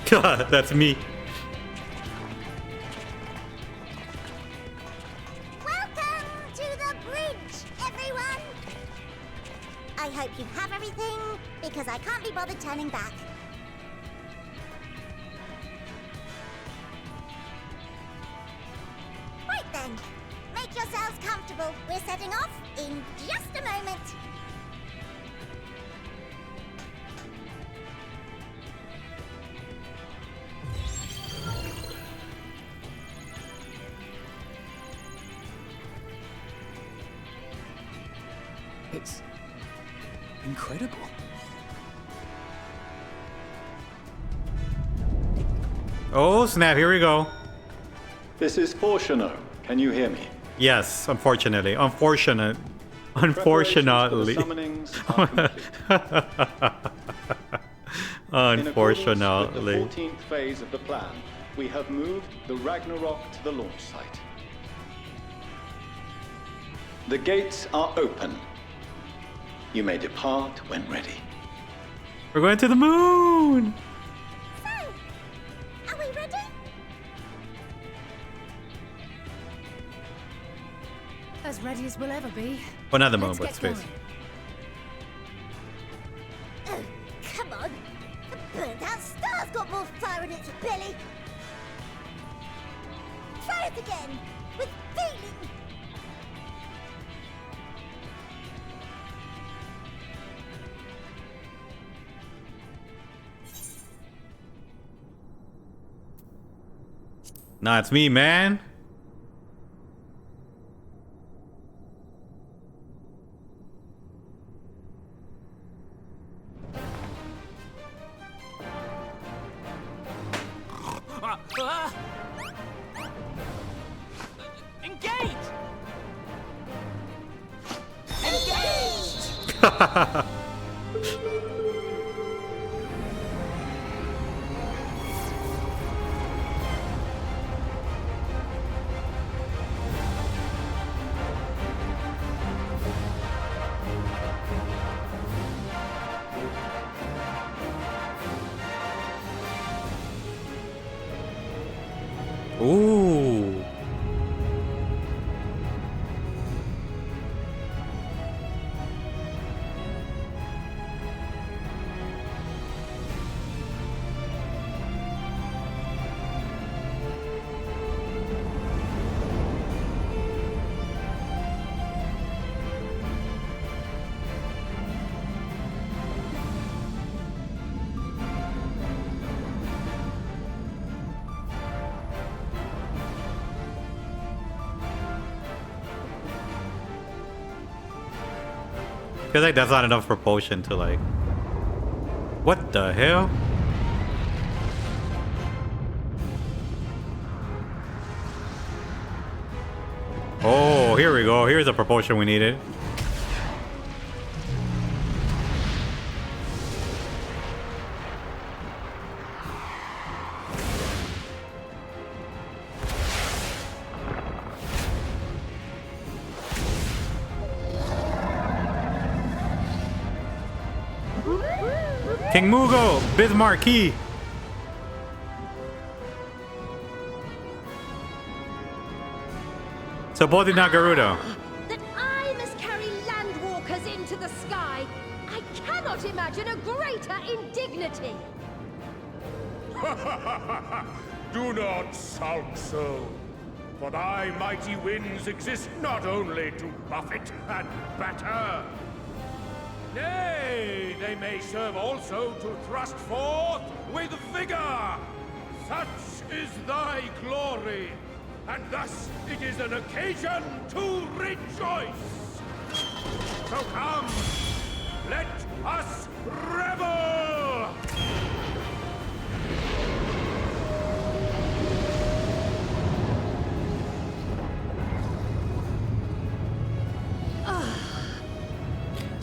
God, that's me. I hope you have everything, because I can't be bothered turning back. Right then, make yourselves comfortable. We're setting off in just a moment. It's incredible. Oh snap! Here we go. This is Fortuno. Can you hear me? Yes, unfortunately. Unfortunately. Unfortunately. Unfortunately. In accordance with the 14th phase of the plan, we have moved the Ragnarok to the launch site. The gates are open. You may depart when ready. We're going to the moon! So, are we ready? As ready as we'll ever be. Well, not the moon, Let's but get space. going. Oh, come on. The burnt-out star's got more fire in its belly. Try it again, with feeling. Nah, it's me, man. Engage! Ooh. Feel like that's not enough propulsion to like. What the hell? Oh, here we go. Here's the propulsion we needed. King Mugo, Bismarcky. So both did not Garuda. That I must carry landwalkers into the sky. I cannot imagine a greater indignity. Do not sulk so. For thy mighty winds exist not only to buffet and batter. Nay, they may serve also to thrust forth with vigor. Such is thy glory, and thus it is an occasion to rejoice. So come, let us revel!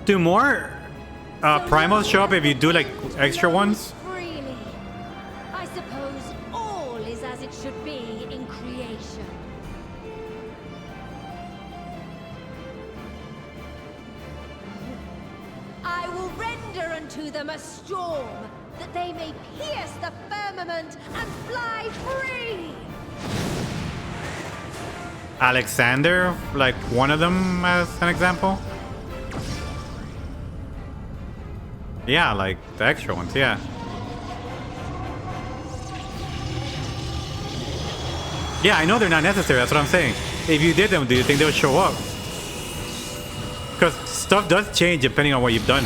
Do more primals show up if you do like extra ones? Freely. I suppose all is as it should be in creation. I will render unto them a storm, that they may pierce the firmament and fly free! Alexander, like one of them as an example? Yeah, like the extra ones, yeah. Yeah, I know they're not necessary, that's what I'm saying. If you did them, do you think they would show up? Because stuff does change depending on what you've done.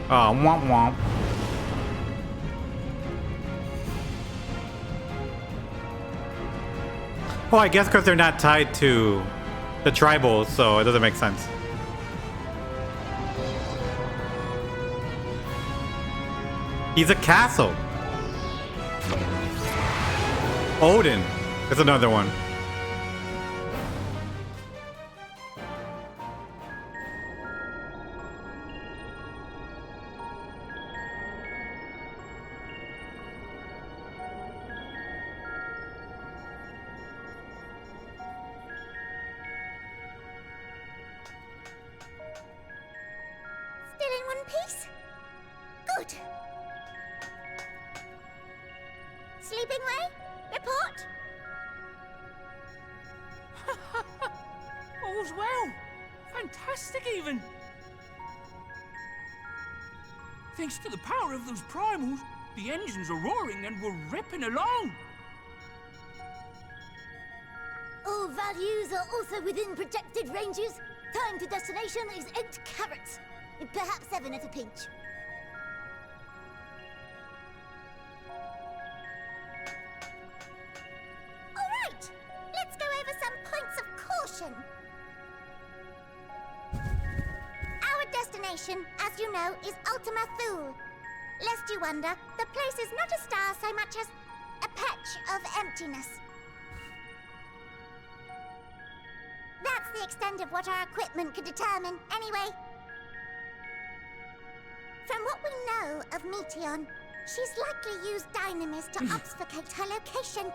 Oh, womp womp. Well, I guess because they're not tied to the tribals, so it doesn't make sense. He's a castle. Odin is another one. Still in one piece? Good. Sleeping way? Report? All's well. Fantastic, even. Thanks to the power of those primals, the engines are roaring and we're ripping along. All values are also within projected ranges. Time to destination is 8 carats. Perhaps 7 at a pinch. Alright, let's go over some points of caution. Our destination, as you know, is Ultima Thule. Lest you wonder, the place is not a star so much as a patch of emptiness. That's the extent of what our equipment could determine, anyway. From what we know of Meteon, she's likely used dynamis to obfuscate her location.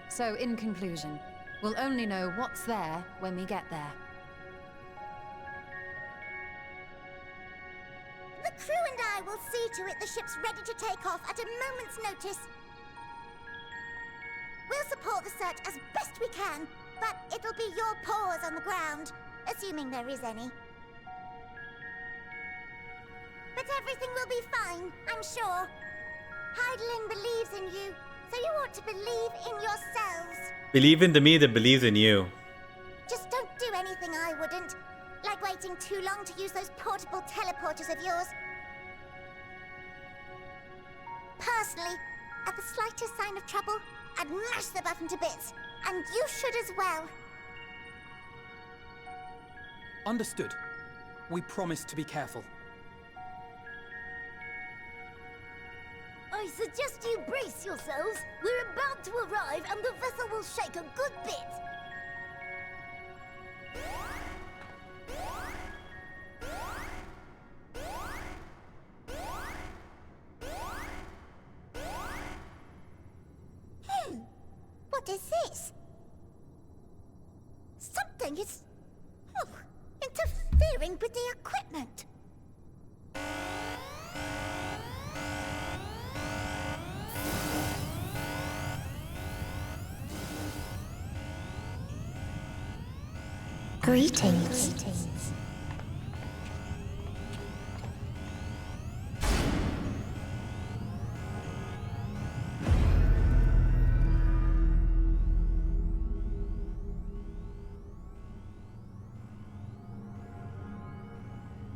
So, in conclusion, we'll only know what's there when we get there. The crew and I will see to it the ship's ready to take off at a moment's notice. We'll support the search as best we can, but it'll be your paws on the ground, assuming there is any. But everything will be fine, I'm sure. Heidelin believes in you, so you ought to believe in yourselves. Believe in the me that believes in you. Just don't do anything I wouldn't. Like waiting too long to use those portable teleporters of yours. Personally, at the slightest sign of trouble, I'd mash the button to bits. And you should as well. Understood. We promise to be careful. I suggest you brace yourselves. We're about to arrive and the vessel will shake a good bit. What is this? Something is interfering with the equipment. Greetings.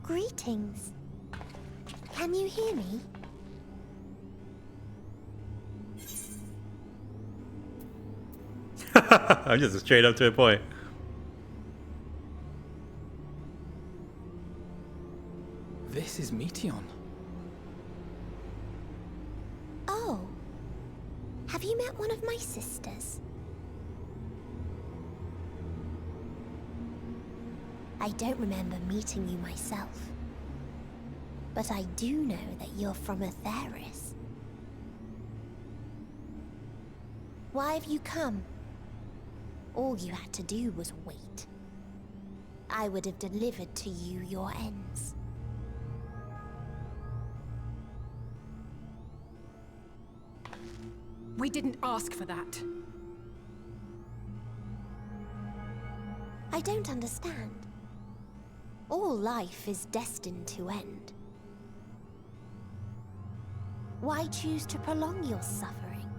Greetings. Can you hear me? I'm just straight up to the point. This is Meteon. Oh. Have you met one of my sisters? I don't remember meeting you myself. But I do know that you're from Atheris. Why have you come? All you had to do was wait. I would have delivered to you your ends. We didn't ask for that. I don't understand. All life is destined to end. Why choose to prolong your suffering?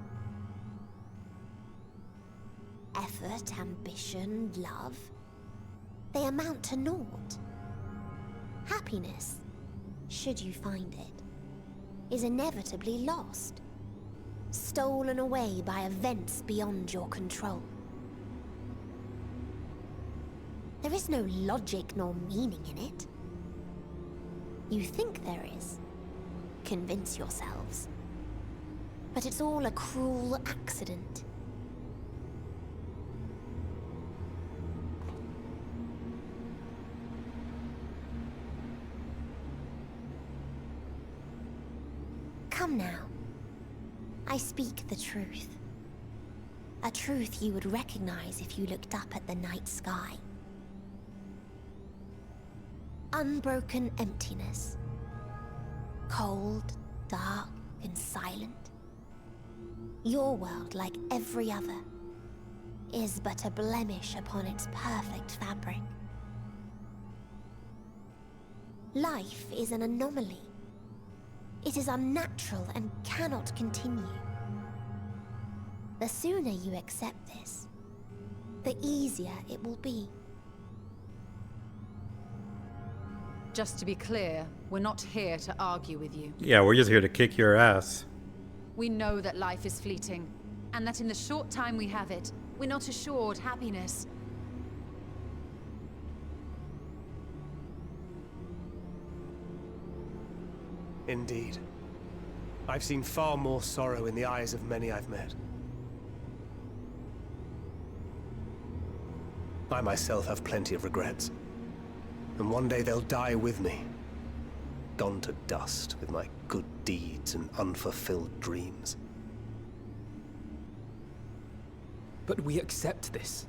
Effort, ambition, love, they amount to naught. Happiness, should you find it, is inevitably lost, stolen away by events beyond your control. There is no logic nor meaning in it. You think there is. Convince yourselves. But it's all a cruel accident. Come now. I speak the truth. A truth you would recognize if you looked up at the night sky. Unbroken emptiness. Cold, dark, and silent. Your world, like every other, is but a blemish upon its perfect fabric. Life is an anomaly. It is unnatural and cannot continue. The sooner you accept this, the easier it will be. Just to be clear, we're not here to argue with you. Yeah, we're just here to kick your ass. We know that life is fleeting, and that in the short time we have it, we're not assured happiness. Indeed. I've seen far more sorrow in the eyes of many I've met. I myself have plenty of regrets. And one day they'll die with me. Gone to dust with my good deeds and unfulfilled dreams. But we accept this.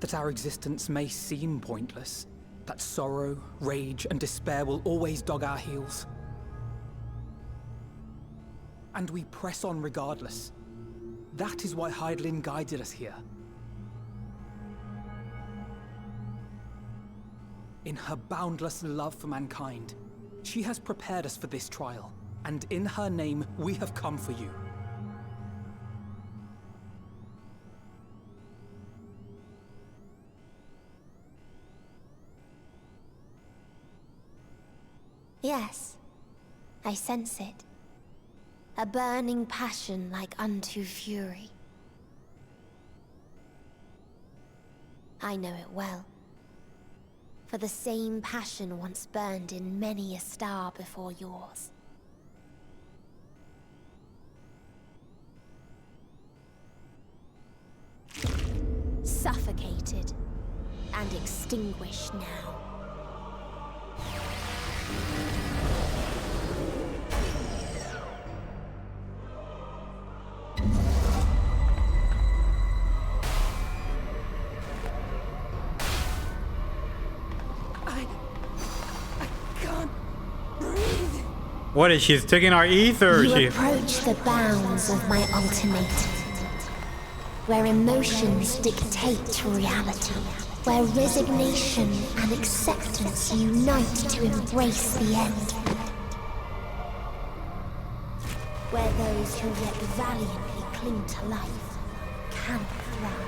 That our existence may seem pointless. That sorrow, rage, and despair will always dog our heels. And we press on regardless. That is why Hydaelyn guided us here. In her boundless love for mankind, she has prepared us for this trial, and in her name, we have come for you. Yes, I sense it. A burning passion like unto fury. I know it well. For the same passion once burned in many a star before yours. Suffocated and extinguished now. What is she's taking our ether? You approach the bounds of my ultimatum, where emotions dictate reality, where resignation and acceptance unite to embrace the end, where those who yet valiantly cling to life cannot thrive.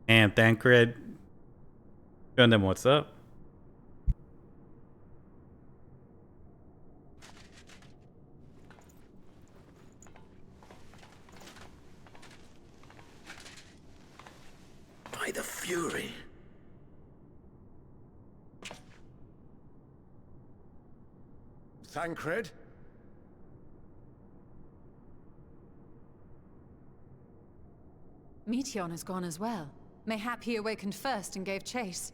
And Thancred, showing them what's up. By the Fury. Thancred? Meteon has gone as well. Mayhap he awakened first and gave chase.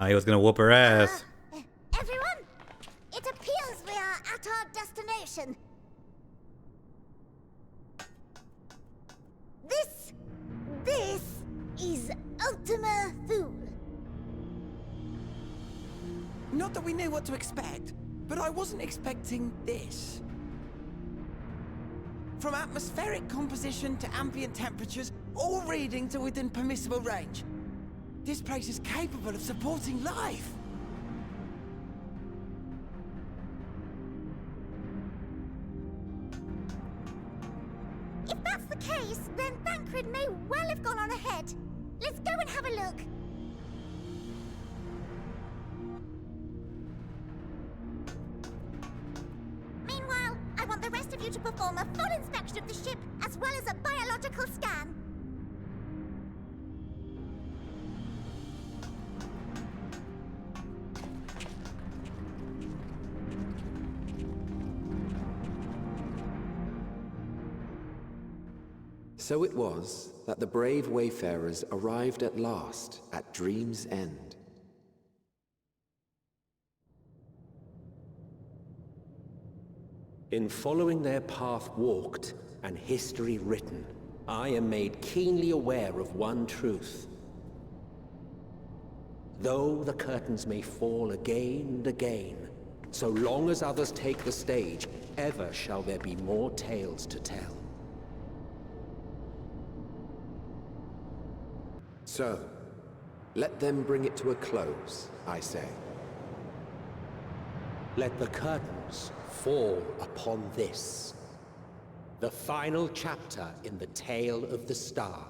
He was gonna whoop her ass. Everyone, it appears we are at our destination. This Ultima Thule. Not that we knew what to expect, but I wasn't expecting this. From atmospheric composition to ambient temperatures, all reading to within permissible range. This place is capable of supporting life. If that's the case, then Thancred may well have gone on ahead. Let's go and have a look. Meanwhile, I want the rest of you to perform a full inspection of the ship, as well as a biological scan. So it was that the brave wayfarers arrived at last at Dream's End. In following their path walked and history written, I am made keenly aware of one truth. Though the curtains may fall again and again, so long as others take the stage, ever shall there be more tales to tell. So, let them bring it to a close, I say. Let the curtains fall upon this, the final chapter in the tale of the star.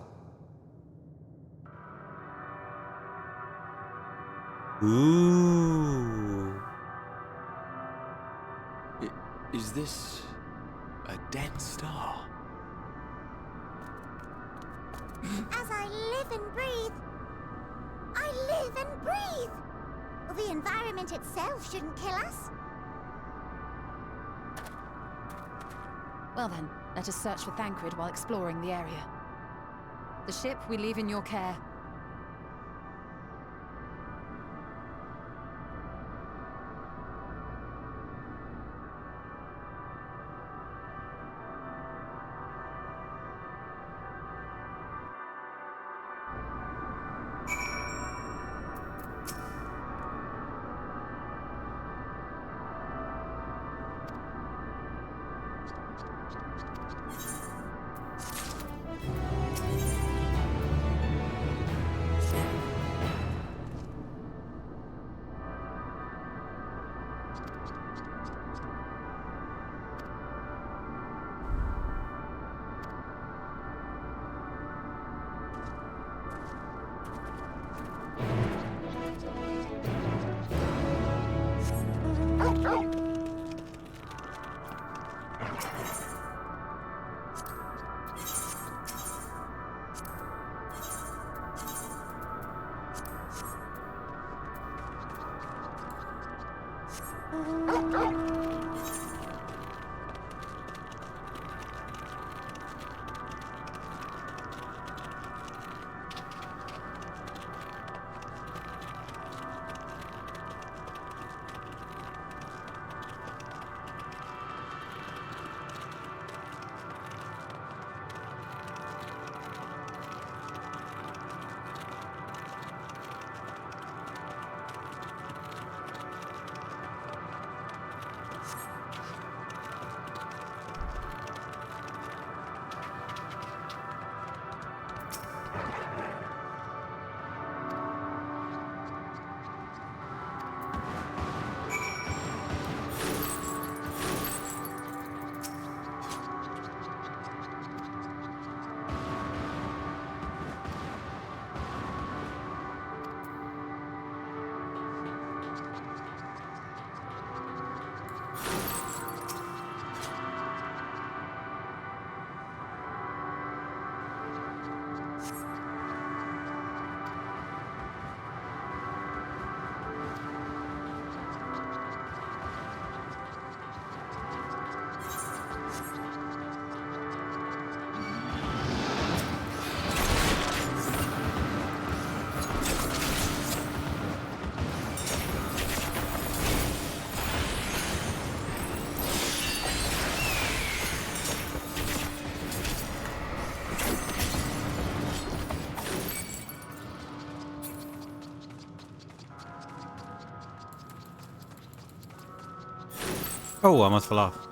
Ooh. Is this a dead star? As I live and breathe, I live and breathe. The environment itself shouldn't kill us. Well then, let us search for Thancred while exploring the area. The ship we leave in your care. Oh, I almost fell off.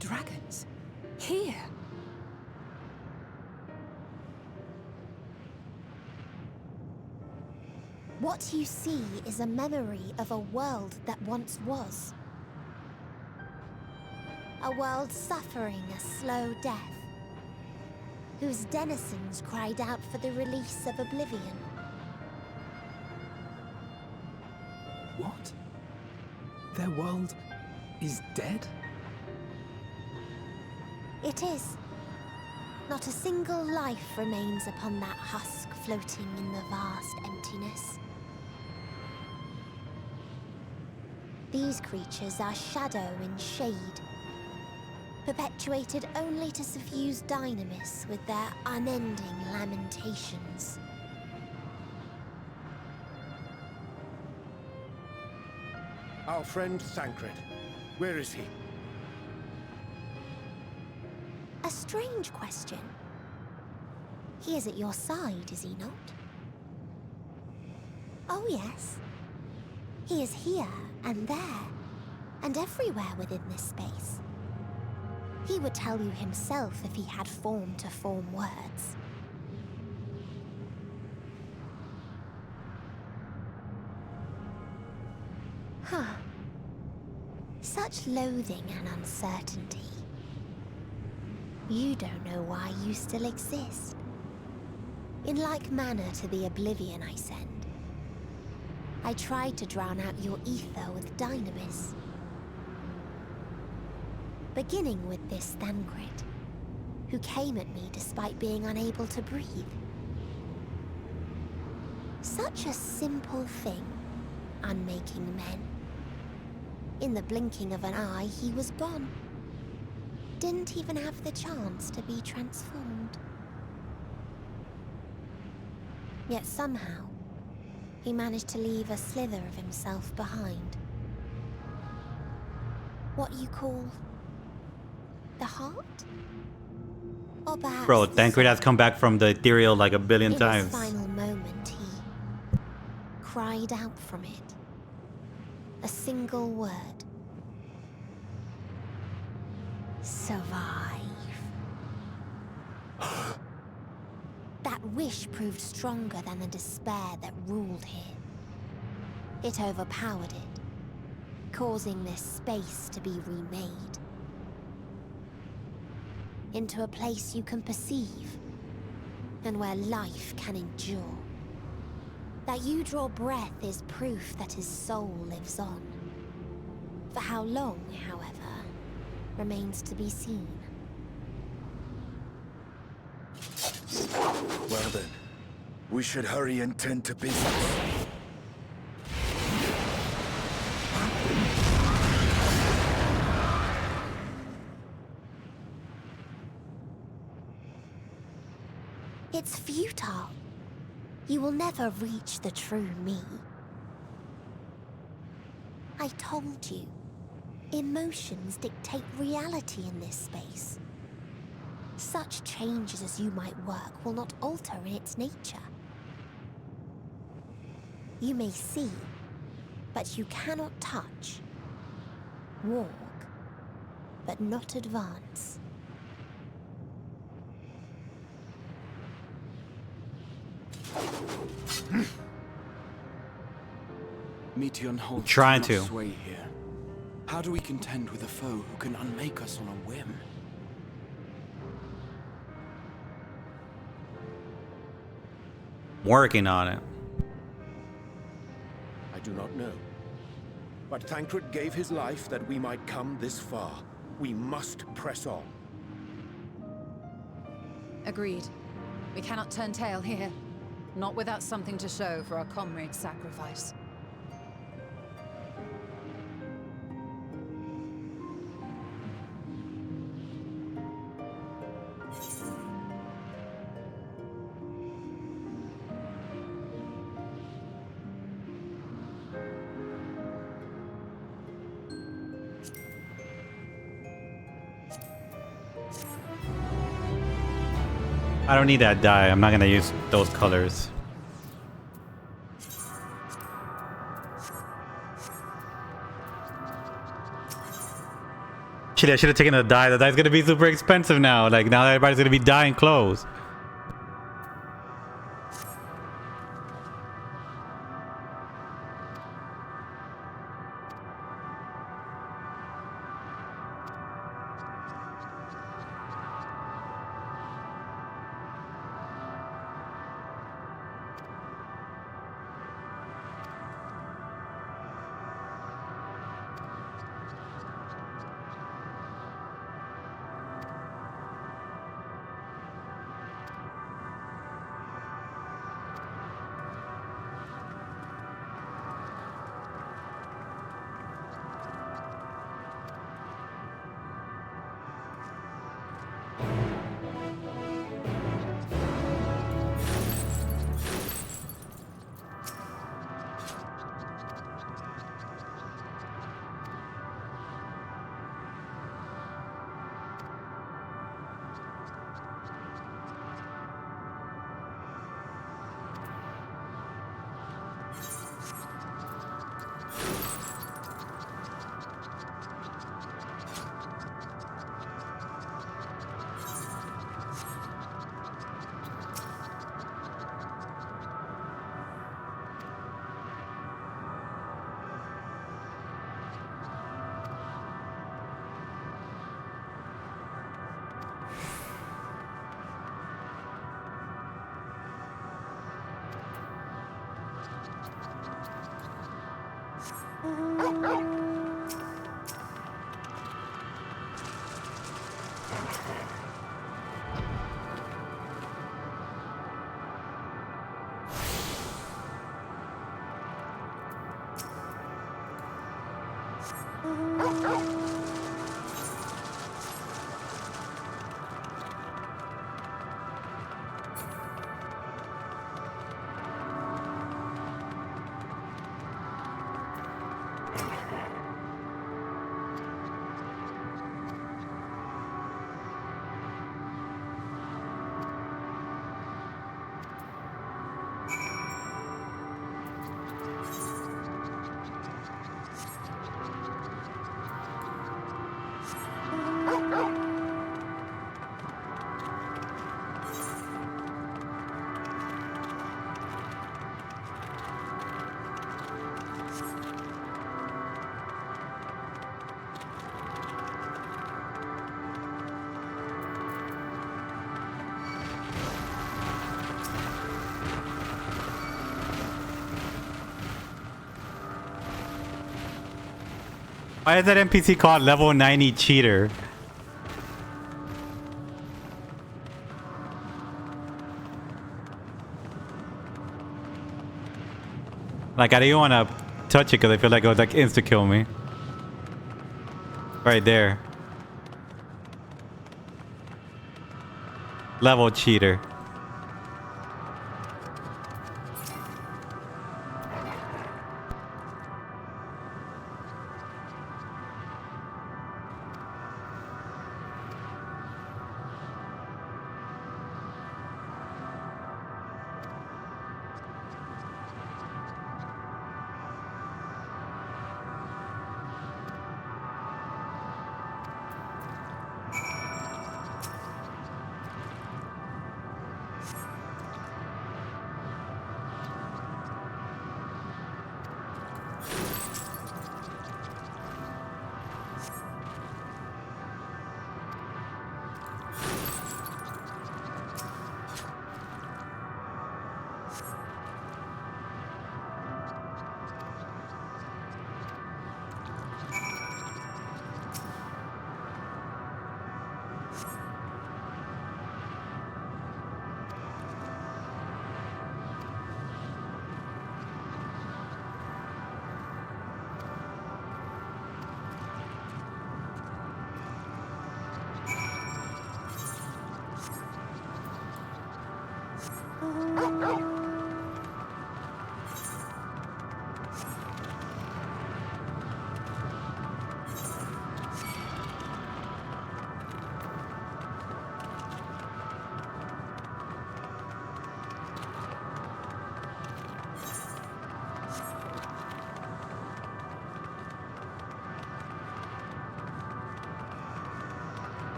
Dragons? Here? What you see is a memory of a world that once was. A world suffering a slow death, whose denizens cried out for the release of oblivion. What? Their world is dead? It is. Not a single life remains upon that husk floating in the vast emptiness. These creatures are shadow and shade, perpetuated only to suffuse dynamis with their unending lamentations. Our friend Thancred, where is he? A strange question. He is at your side, is he not? Oh yes. He is here and there, and everywhere within this space. He would tell you himself if he had form to form words. Huh. Such loathing and uncertainty. You don't know why you still exist. In like manner to the oblivion I send, I tried to drown out your ether with dynamis. Beginning with this Thancred, who came at me despite being unable to breathe. Such a simple thing, unmaking men. In the blinking of an eye, he was gone. Didn't even have the chance to be transformed. Yet somehow, he managed to leave a slither of himself behind. What you call the heart? Or perhaps Bro, the Thancred has soul? come back from the ethereal like a billion In times. his final moment, he cried out from it. A single word. Survive. That wish proved stronger than the despair that ruled here. It overpowered it, causing this space to be remade. Into a place you can perceive, and where life can endure. That you draw breath is proof that his soul lives on. For how long, however, remains to be seen. Well then, we should hurry and tend to business. It's futile. You will never reach the true me. I told you, emotions dictate reality in this space. Such changes as you might work will not alter in its nature. You may see, but you cannot touch. Walk, but not advance. Meteon holds Trying too to. much sway here. How do we contend with a foe who can unmake us on a whim? Working on it. I do not know. But Thancred gave his life that we might come this far. We must press on. Agreed. We cannot turn tail here. Not without something to show for our comrade's sacrifice. I don't need that dye. I'm not gonna use those colors. Shit, I should have taken the dye. The dye's gonna be super expensive now. Like, now everybody's gonna be dyeing clothes. Why is that NPC called level 90 cheater? Like, I didn't want to touch it because I feel like it would like insta kill me. Right there. Level cheater.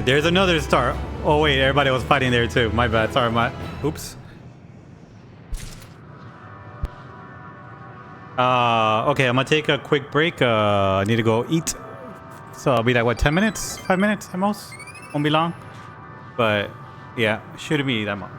There's another star. Oh wait, everybody was fighting there too. My bad. Sorry, oops. Okay, I'm gonna take a quick break. I need to go eat. So I'll be like, what, 10 minutes? 5 minutes at most? Won't be long. But yeah, shouldn't be that much.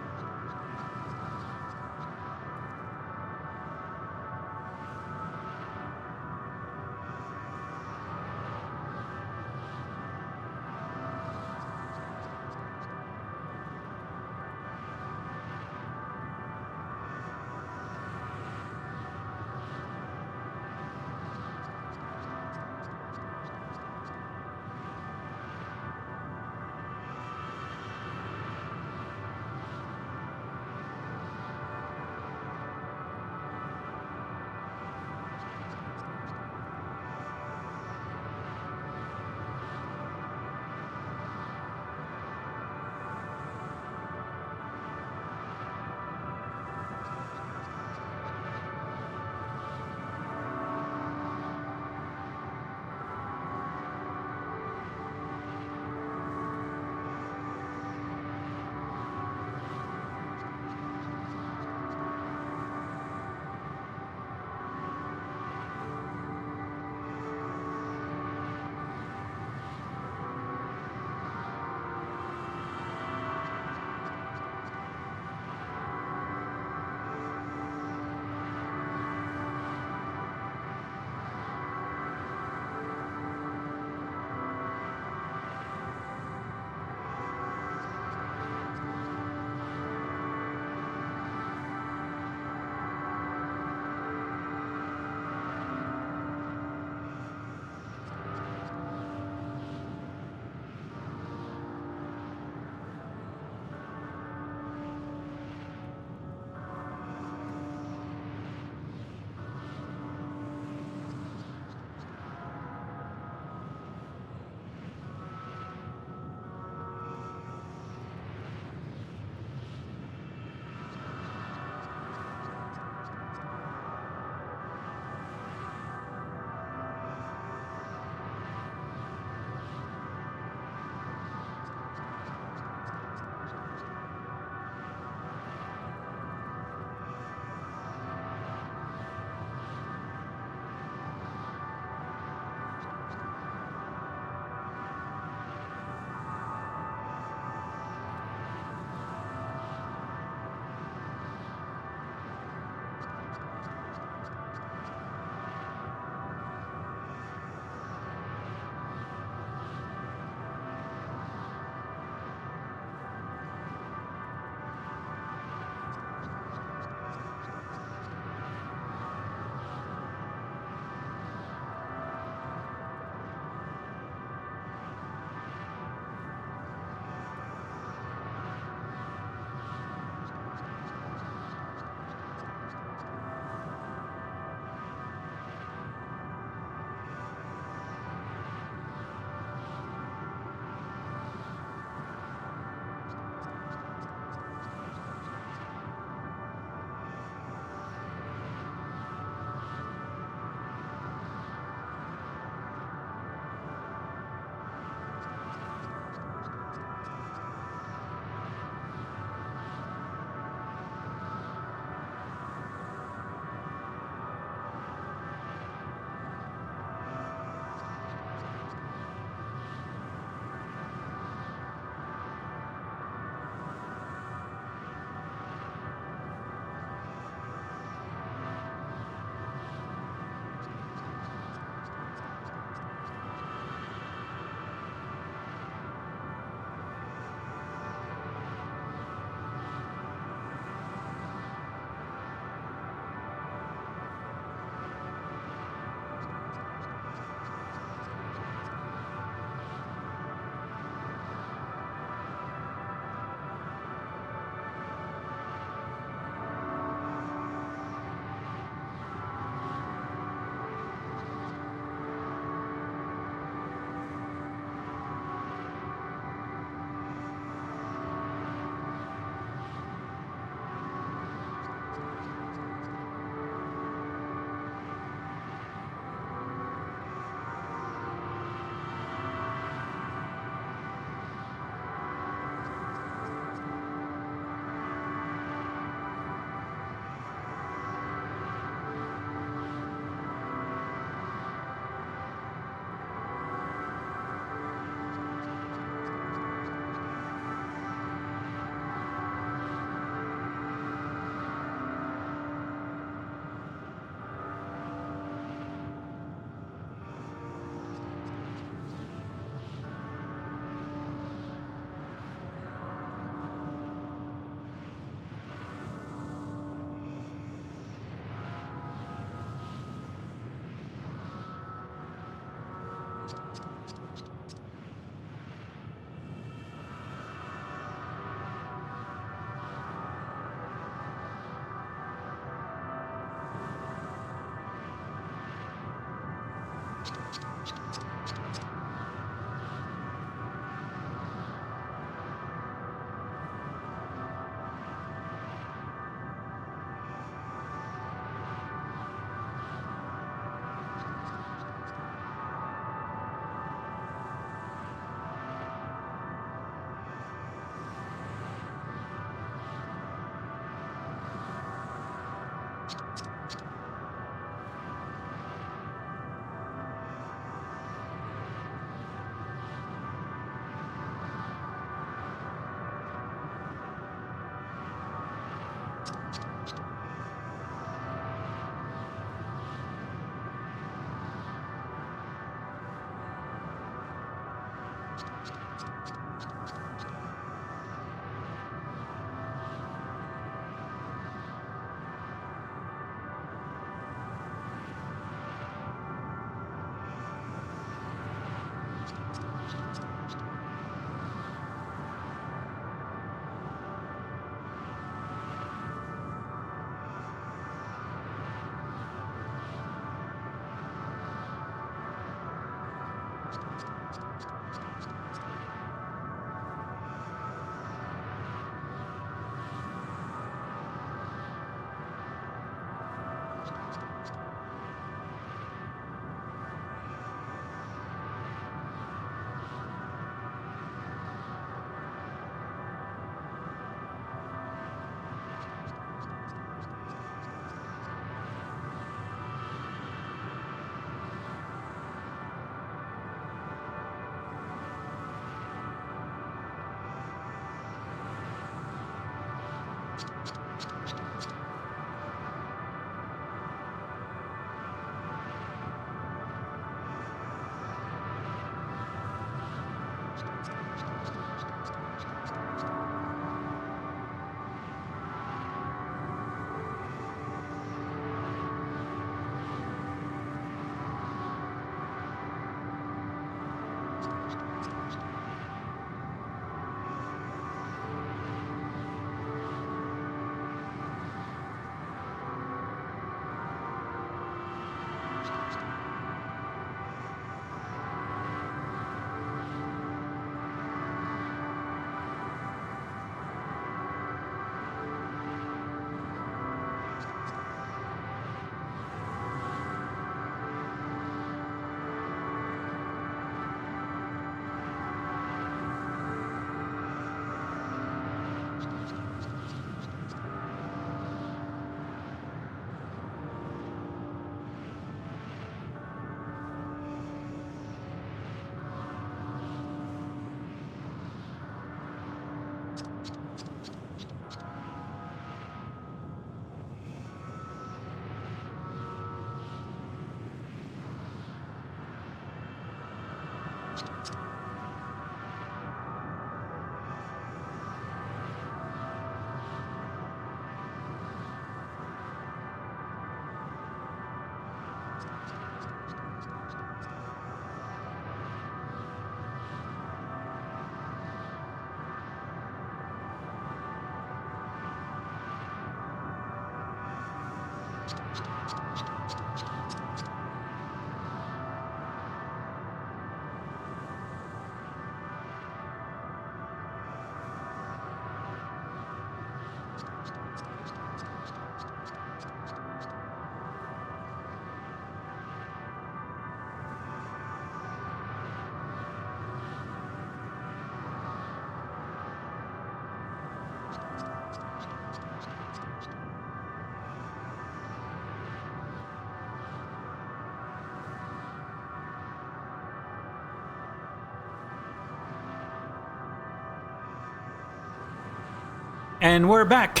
And we're back.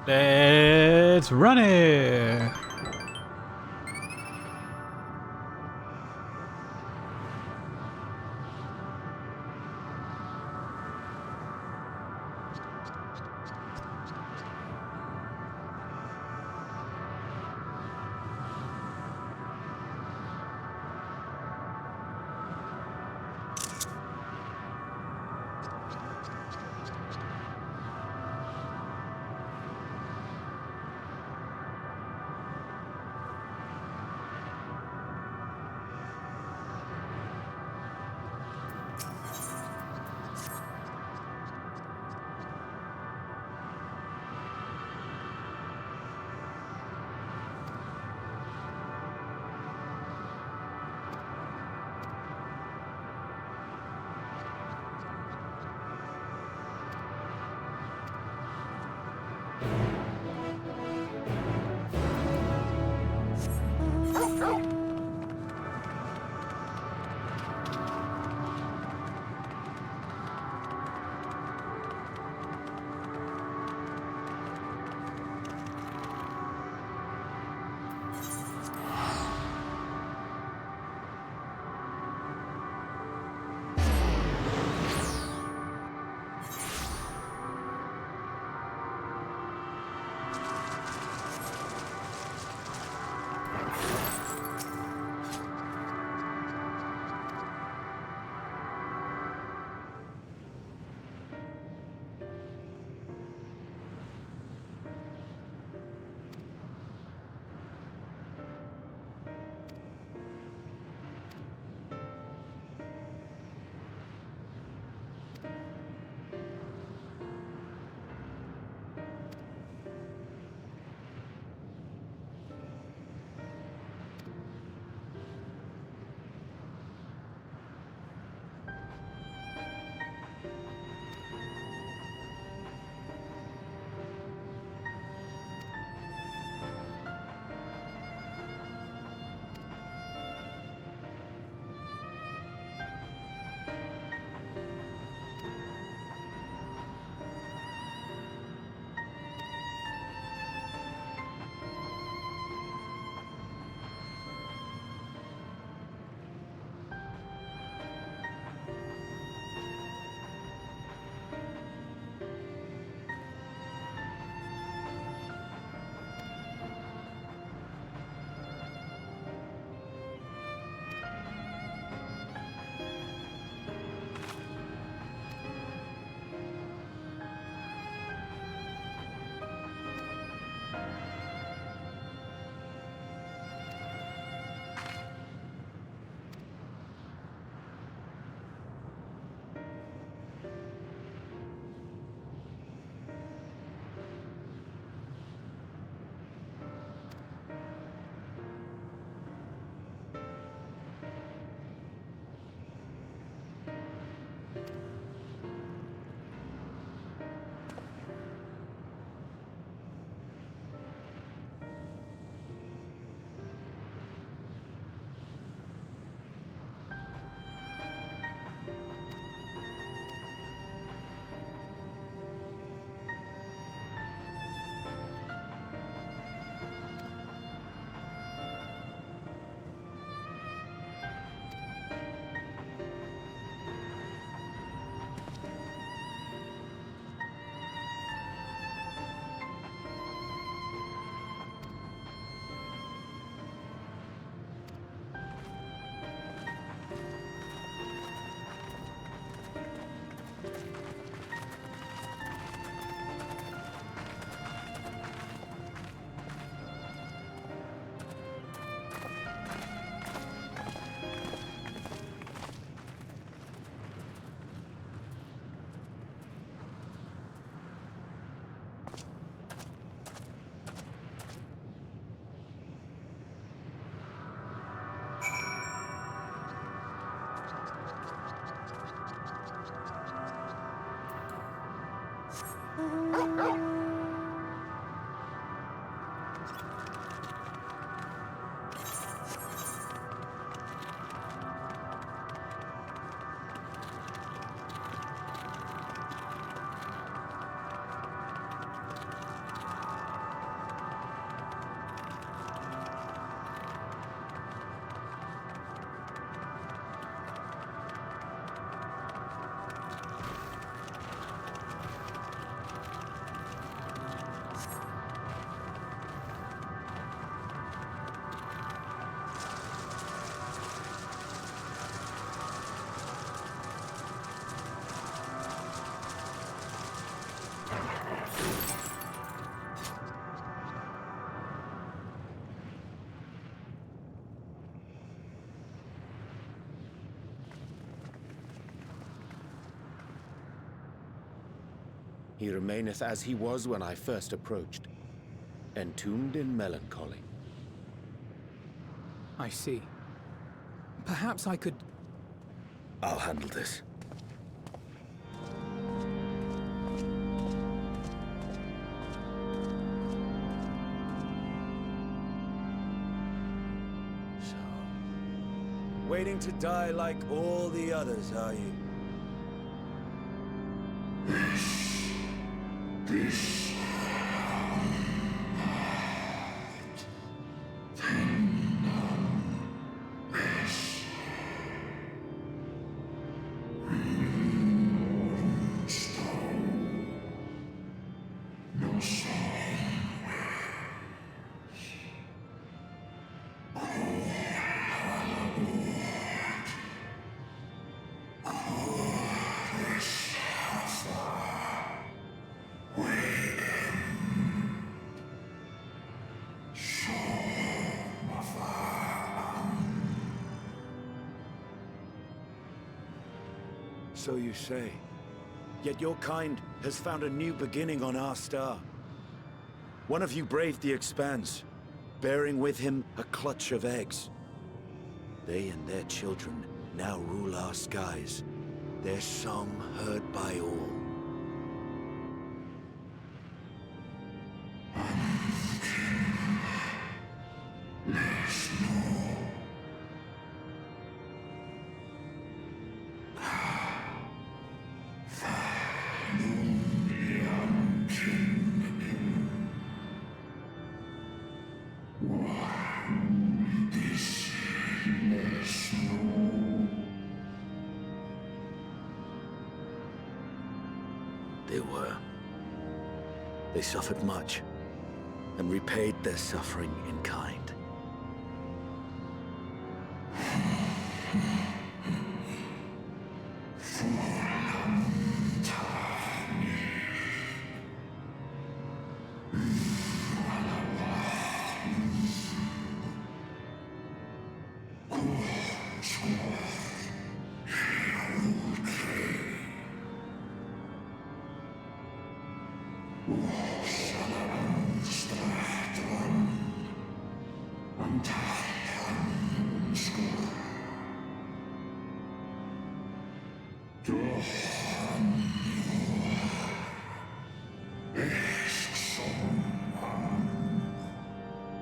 Let's run it. He remaineth as he was when I first approached, entombed in melancholy. I see. Perhaps I could... I'll handle this. waiting to die like all the others, are you? So you say. Yet your kind has found a new beginning on our star. One of you braved the Expanse, bearing with him a clutch of eggs. They and their children now rule our skies, their song heard by all. They suffered much, and repaid their suffering in kind.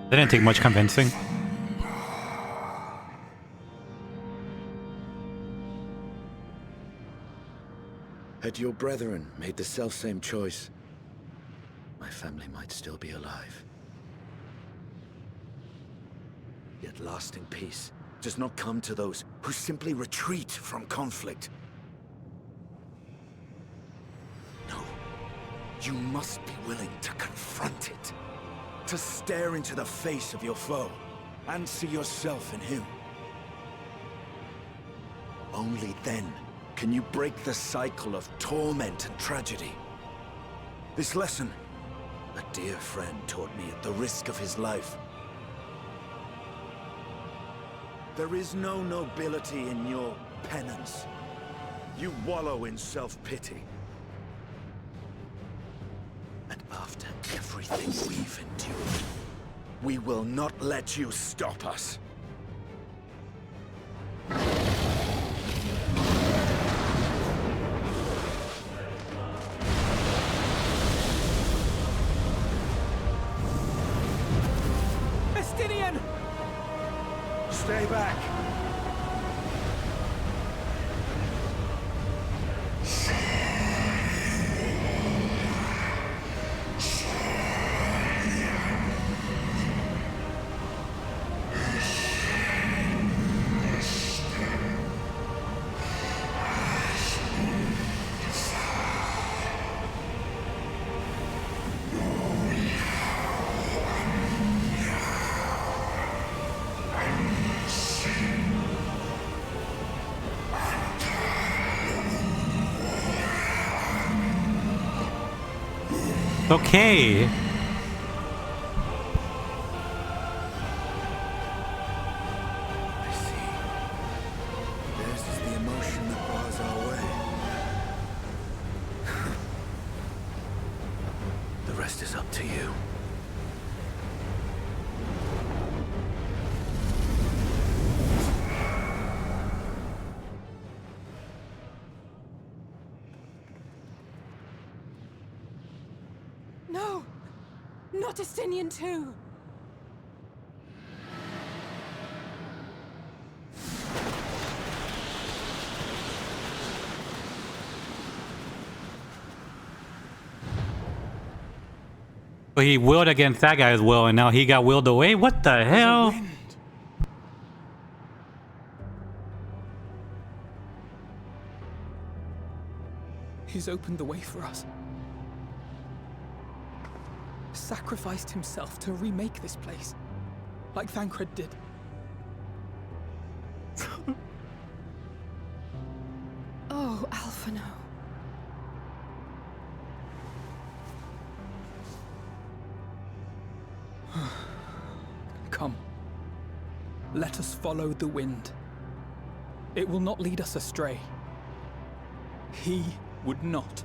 That didn't take much convincing. Had your brethren made the selfsame choice, my family might still be alive. Yet lasting peace does not come to those who simply retreat from conflict. No, you must be willing to confront it. To stare into the face of your foe, and see yourself in him. Only then can you break the cycle of torment and tragedy. This lesson, a dear friend taught me at the risk of his life. There is no nobility in your penance. You wallow in self-pity. And after everything we've endured, we will not let you stop us. Estinian! Stay back. Okay. I see. Theirs is the emotion that bars our way. The rest is up to you. No! Not Estinian too! But he willed against that guy's will, and now he got willed away? What the hell? He's opened the way for us. Sacrificed himself to remake this place, like Thancred did. Oh, Alphino. Come. Let us follow the wind. It will not lead us astray. He would not.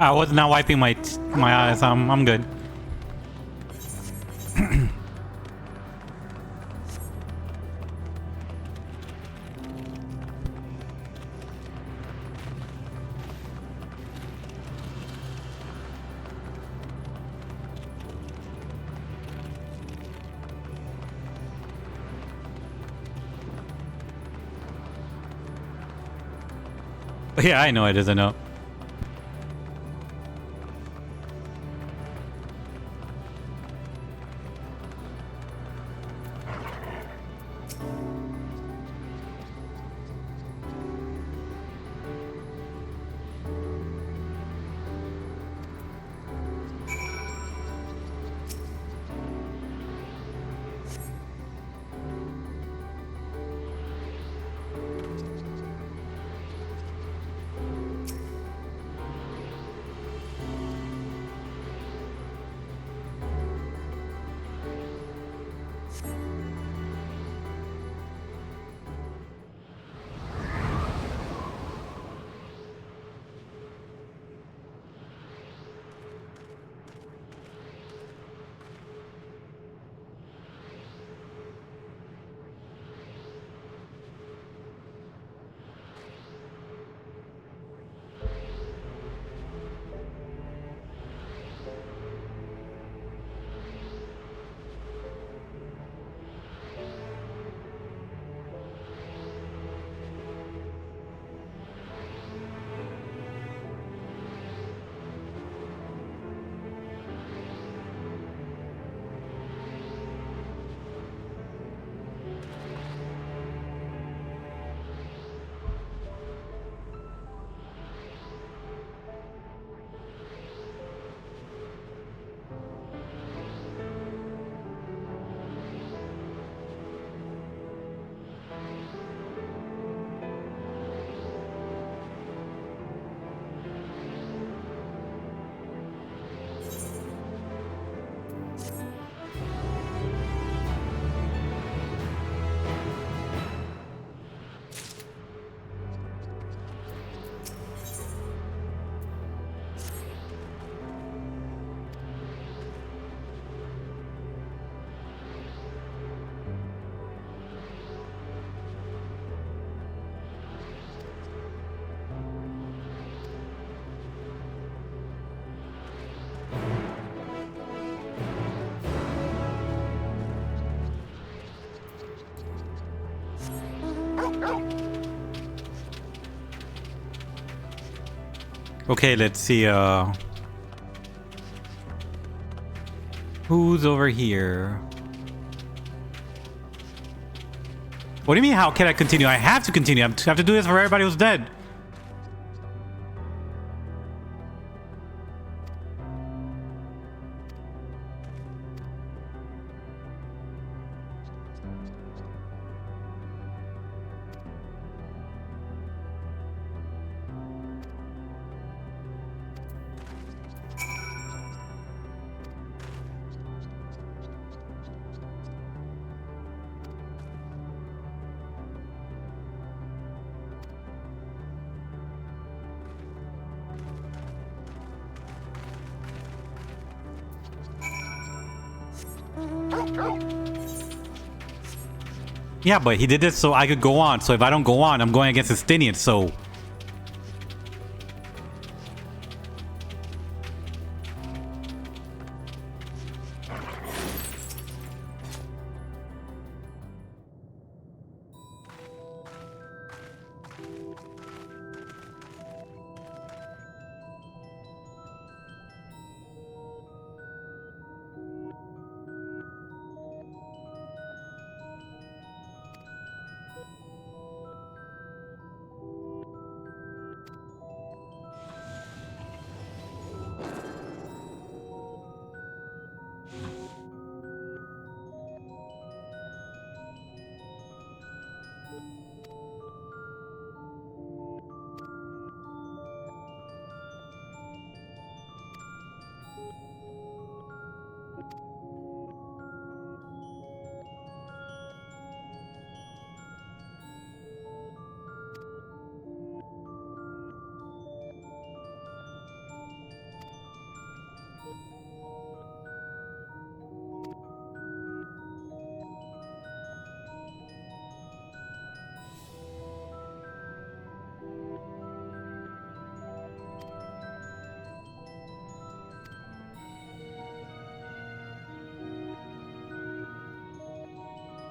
I was not wiping my eyes. I'm good. Yeah, I know it isn't up. Okay, let's see. Who's over here? What do you mean, how can I continue? I have to continue. I have to do this for everybody who's dead. Yeah, but he did this so I could go on. So if I don't go on, I'm going against Estinian, so...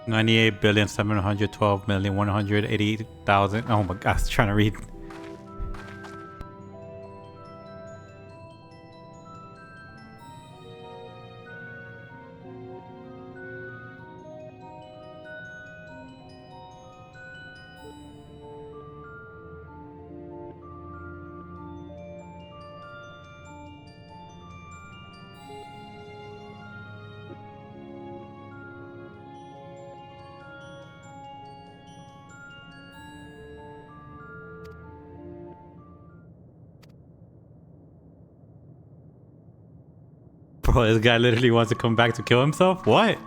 $98,712,180,000. Oh my god, I was trying to read. Bro, this guy literally wants to come back to kill himself? What?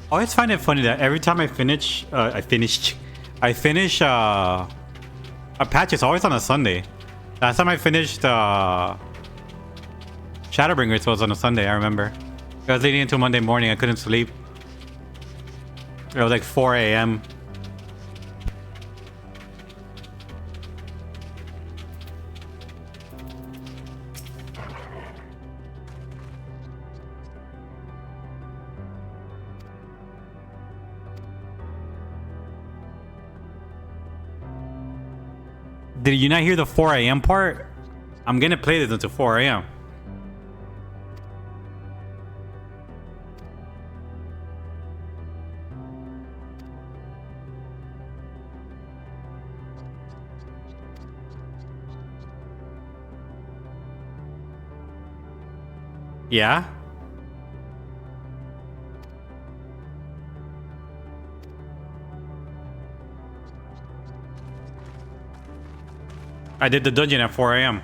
I always find it funny that every time I finish a patch, it's always on a Sunday. Last time I finished Shadowbringers was on a Sunday, I remember. It was leading into Monday morning, I couldn't sleep. It was like 4 a.m. Did you not hear the 4 a.m. part? I'm gonna play this until 4 a.m. Yeah? I did the dungeon at 4 a.m.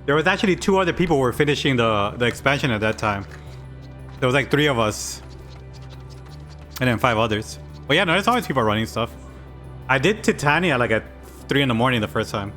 There was actually 2 other people who were finishing the expansion at that time. There was like 3 of us. And then 5 others. But yeah, no, there's always people running stuff. I did Titania like at 3 in the morning the first time.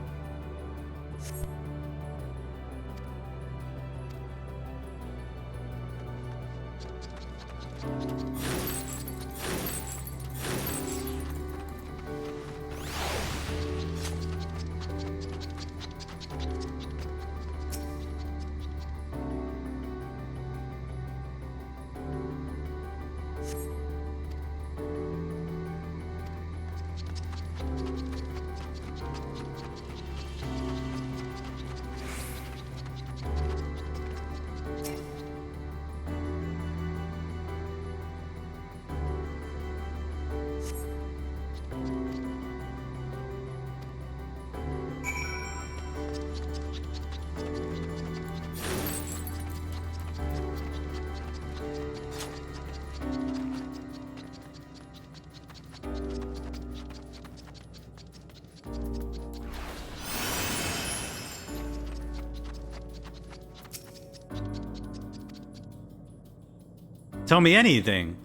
Tell me anything.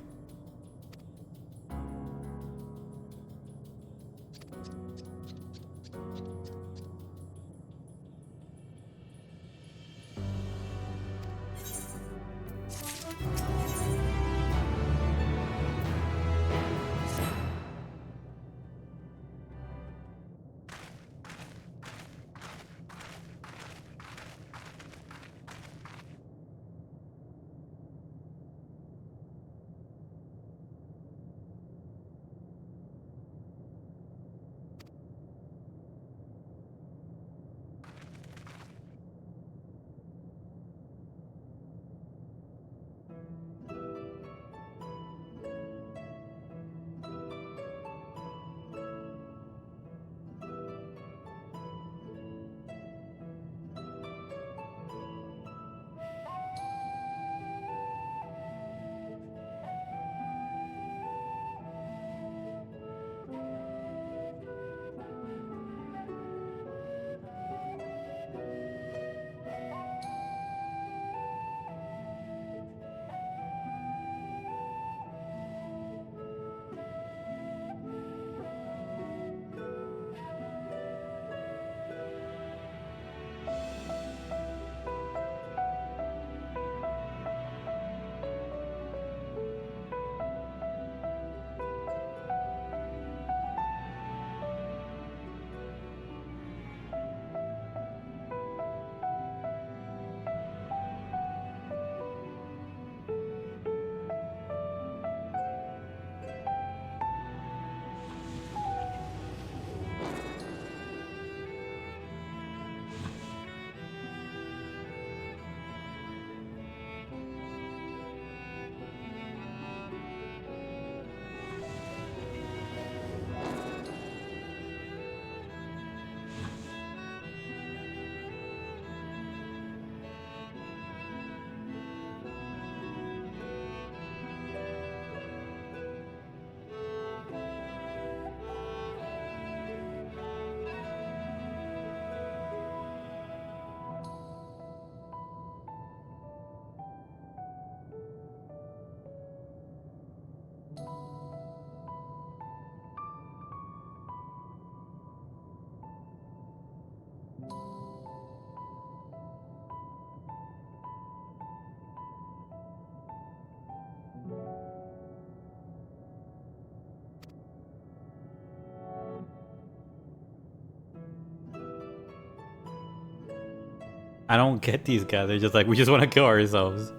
I don't get these guys. They're just like, we just want to kill ourselves.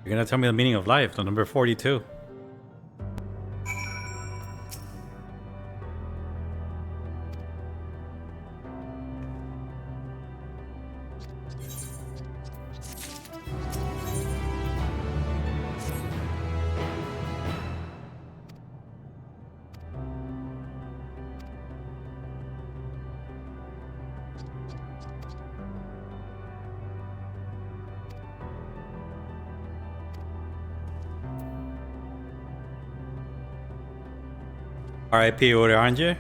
You're gonna tell me the meaning of life, the number 42. R.I.P. Oranje.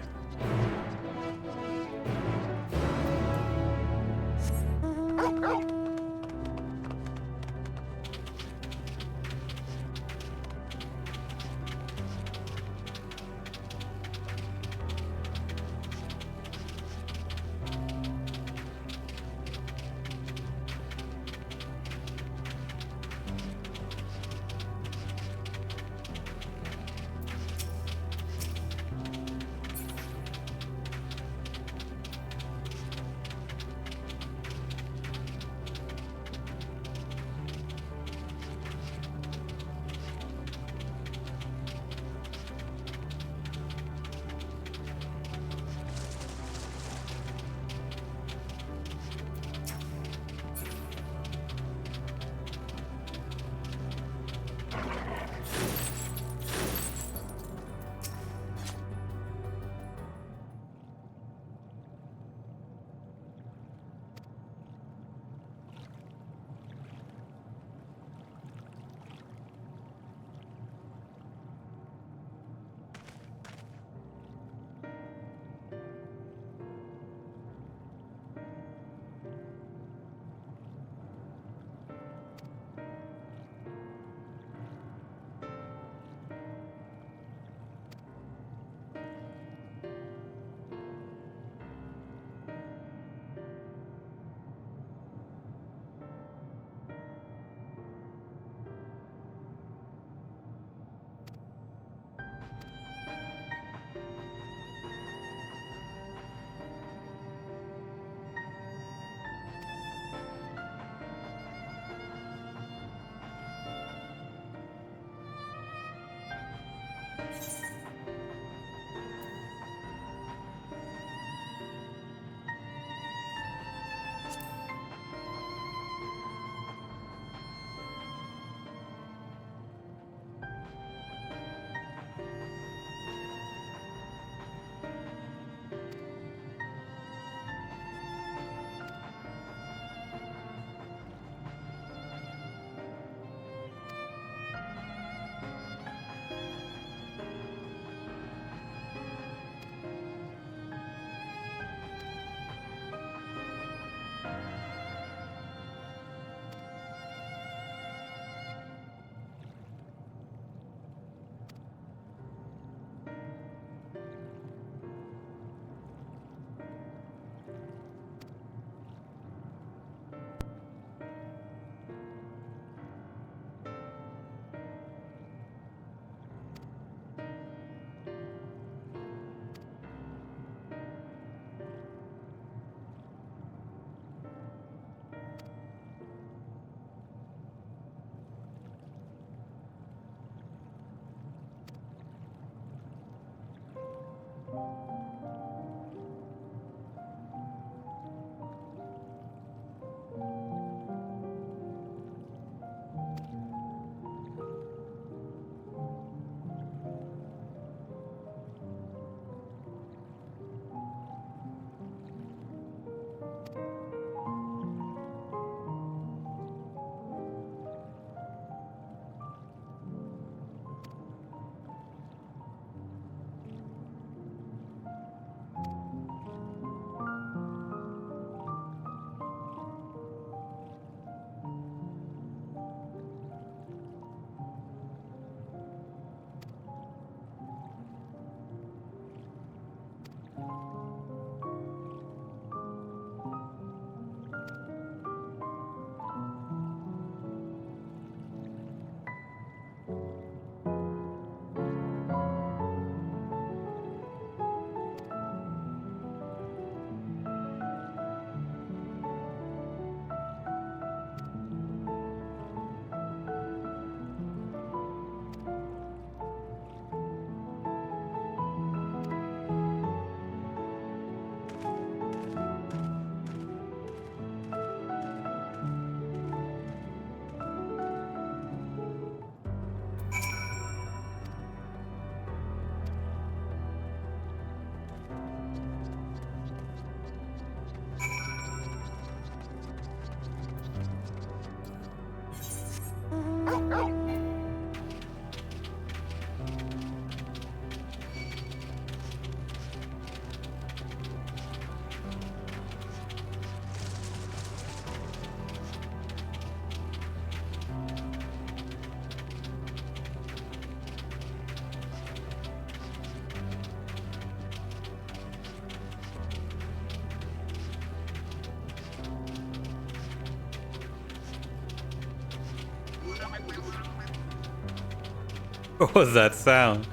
What was that sound?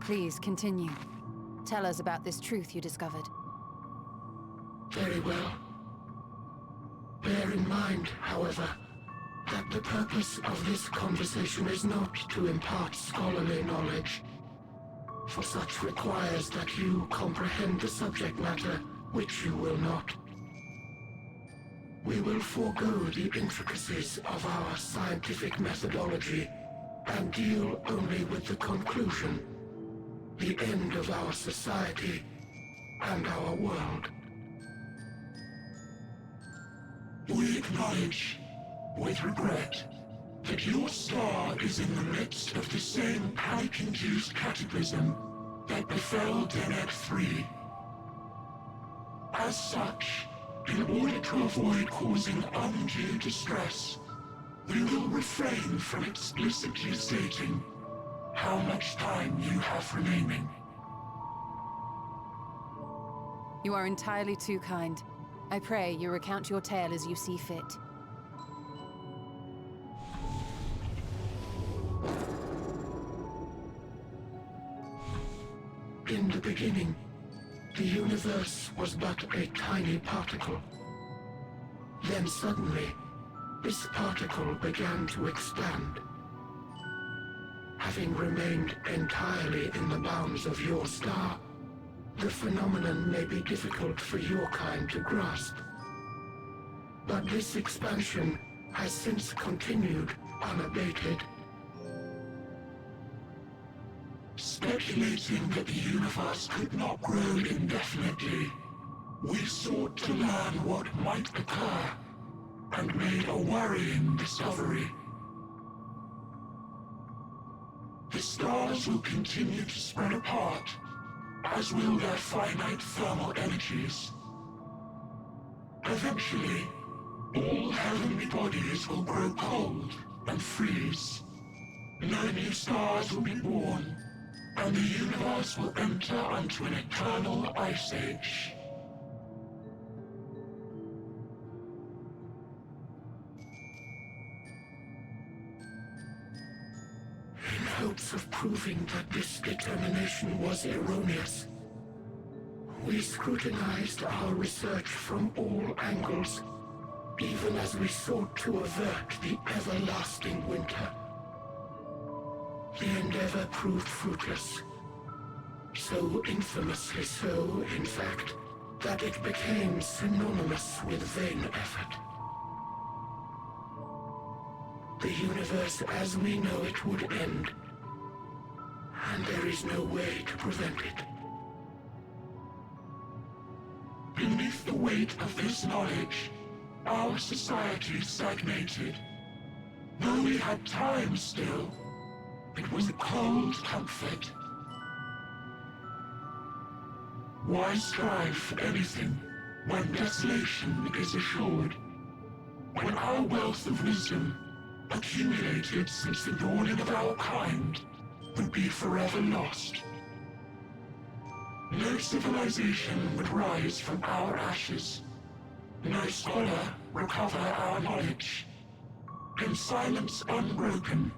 Please continue. Tell us about this truth you discovered. Very well. Bear in mind, however, that the purpose of this conversation is not to impart scholarly knowledge, for such requires that you comprehend the subject matter, which you will not. We will forego the intricacies of our scientific methodology and deal only with the conclusion, the end of our society and our world. We acknowledge, with regret, that your star is in the midst of the same panic-induced cataclysm that befell Deneb 3. As such, in order to avoid causing undue distress, we will refrain from explicitly stating how much time you have remaining. You are entirely too kind. I pray you recount your tale as you see fit. In the beginning, the universe was but a tiny particle. Then suddenly, this particle began to expand. Having remained entirely in the bounds of your star, the phenomenon may be difficult for your kind to grasp. But this expansion has since continued unabated. Speculating that the universe could not grow indefinitely, we sought to learn what might occur, and made a worrying discovery. The stars will continue to spread apart, as will their finite thermal energies. Eventually, all heavenly bodies will grow cold and freeze. No new stars will be born, and the universe will enter onto an eternal ice age. In hopes of proving that this determination was erroneous, we scrutinized our research from all angles, even as we sought to avert the everlasting winter. The endeavor proved fruitless. So infamously so, in fact, that it became synonymous with vain effort. The universe as we know it would end, and there is no way to prevent it. Beneath the weight of this knowledge, our society stagnated. Though we had time still, it was a cold comfort. Why strive for anything when desolation is assured? When our wealth of wisdom, accumulated since the dawning of our kind, would be forever lost. No civilization would rise from our ashes. No scholar recover our knowledge. In silence unbroken,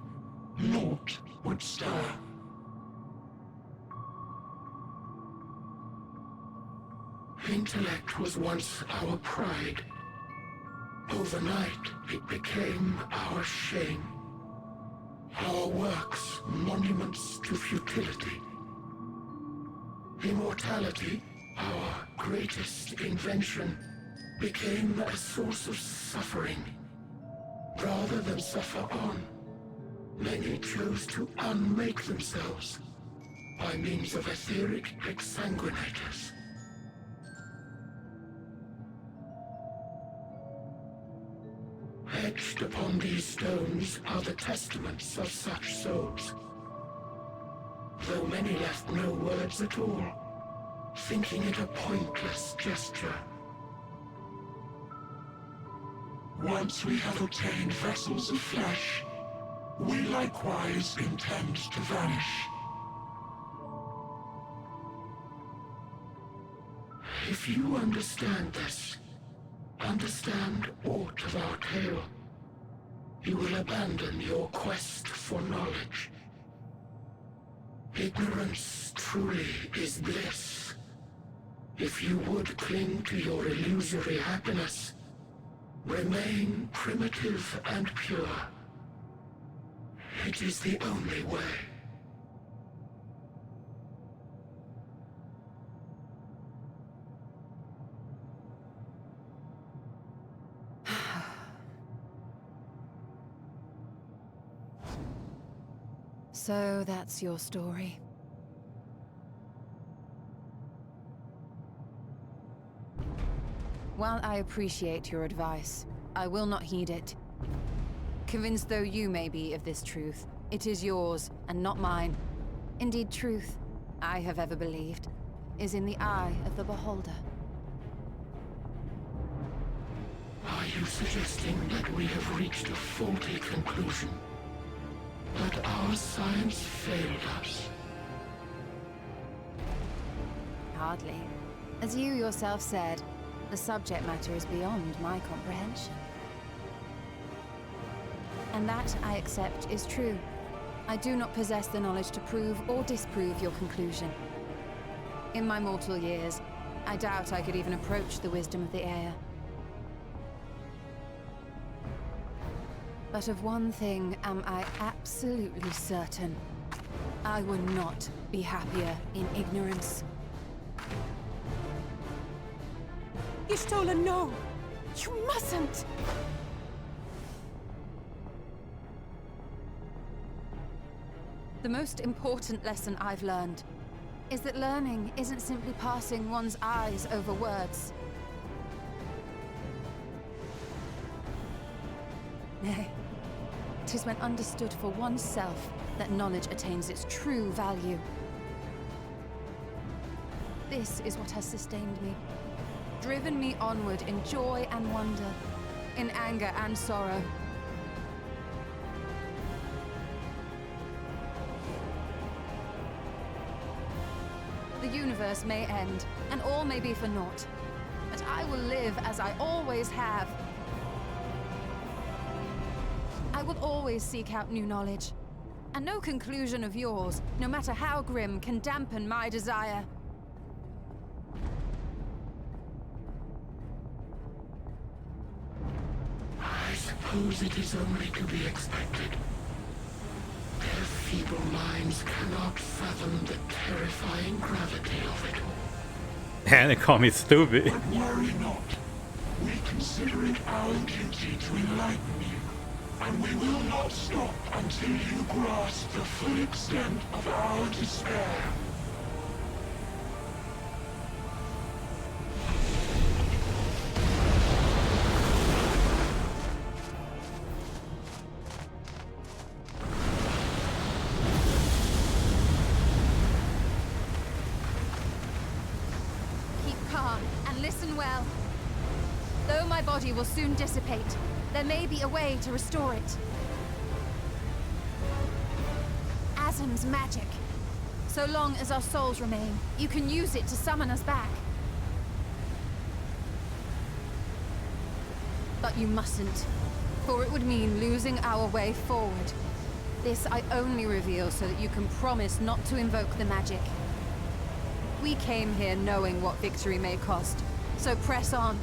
naught would stir. Intellect was once our pride. Overnight, it became our shame. Our works, monuments to futility. Immortality, our greatest invention, became a source of suffering. Rather than suffer on, many chose to unmake themselves by means of etheric exsanguinators. Etched upon these stones are the testaments of such souls. Though many left no words at all, thinking it a pointless gesture. Once we have obtained vessels of flesh, we likewise intend to vanish. If you understand this, understand aught of our tale, you will abandon your quest for knowledge. Ignorance truly is bliss. If you would cling to your illusory happiness, remain primitive and pure. It is the only way. So that's your story. While I appreciate your advice, I will not heed it. Convinced though you may be of this truth, it is yours and not mine. Indeed, truth, I have ever believed, is in the eye of the beholder. Are you suggesting that we have reached a faulty conclusion? That our science failed us? Hardly. As you yourself said, the subject matter is beyond my comprehension. And that, I accept, is true. I do not possess the knowledge to prove or disprove your conclusion. In my mortal years, I doubt I could even approach the wisdom of the air. But of one thing am I absolutely certain. I would not be happier in ignorance. Y'shtola, no! You mustn't! The most important lesson I've learned is that learning isn't simply passing one's eyes over words. Nay, to is when understood for oneself that knowledge attains its true value. This is what has sustained me, driven me onward in joy and wonder, in anger and sorrow. The universe may end, and all may be for naught. But I will live as I always have. I will always seek out new knowledge. And no conclusion of yours, no matter how grim, can dampen my desire. I suppose it is only to be expected. Their feeble minds cannot fathom the terrifying gravity of it all. And they call me stupid. But worry not. We consider it our duty to enlighten you. And we will not stop until you grasp the full extent of our despair. Keep calm and listen well. Though my body will soon dissipate, there may be a way to restore it. Asm's magic. So long as our souls remain, you can use it to summon us back. But you mustn't, for it would mean losing our way forward. This I only reveal so that you can promise not to invoke the magic. We came here knowing what victory may cost, so press on.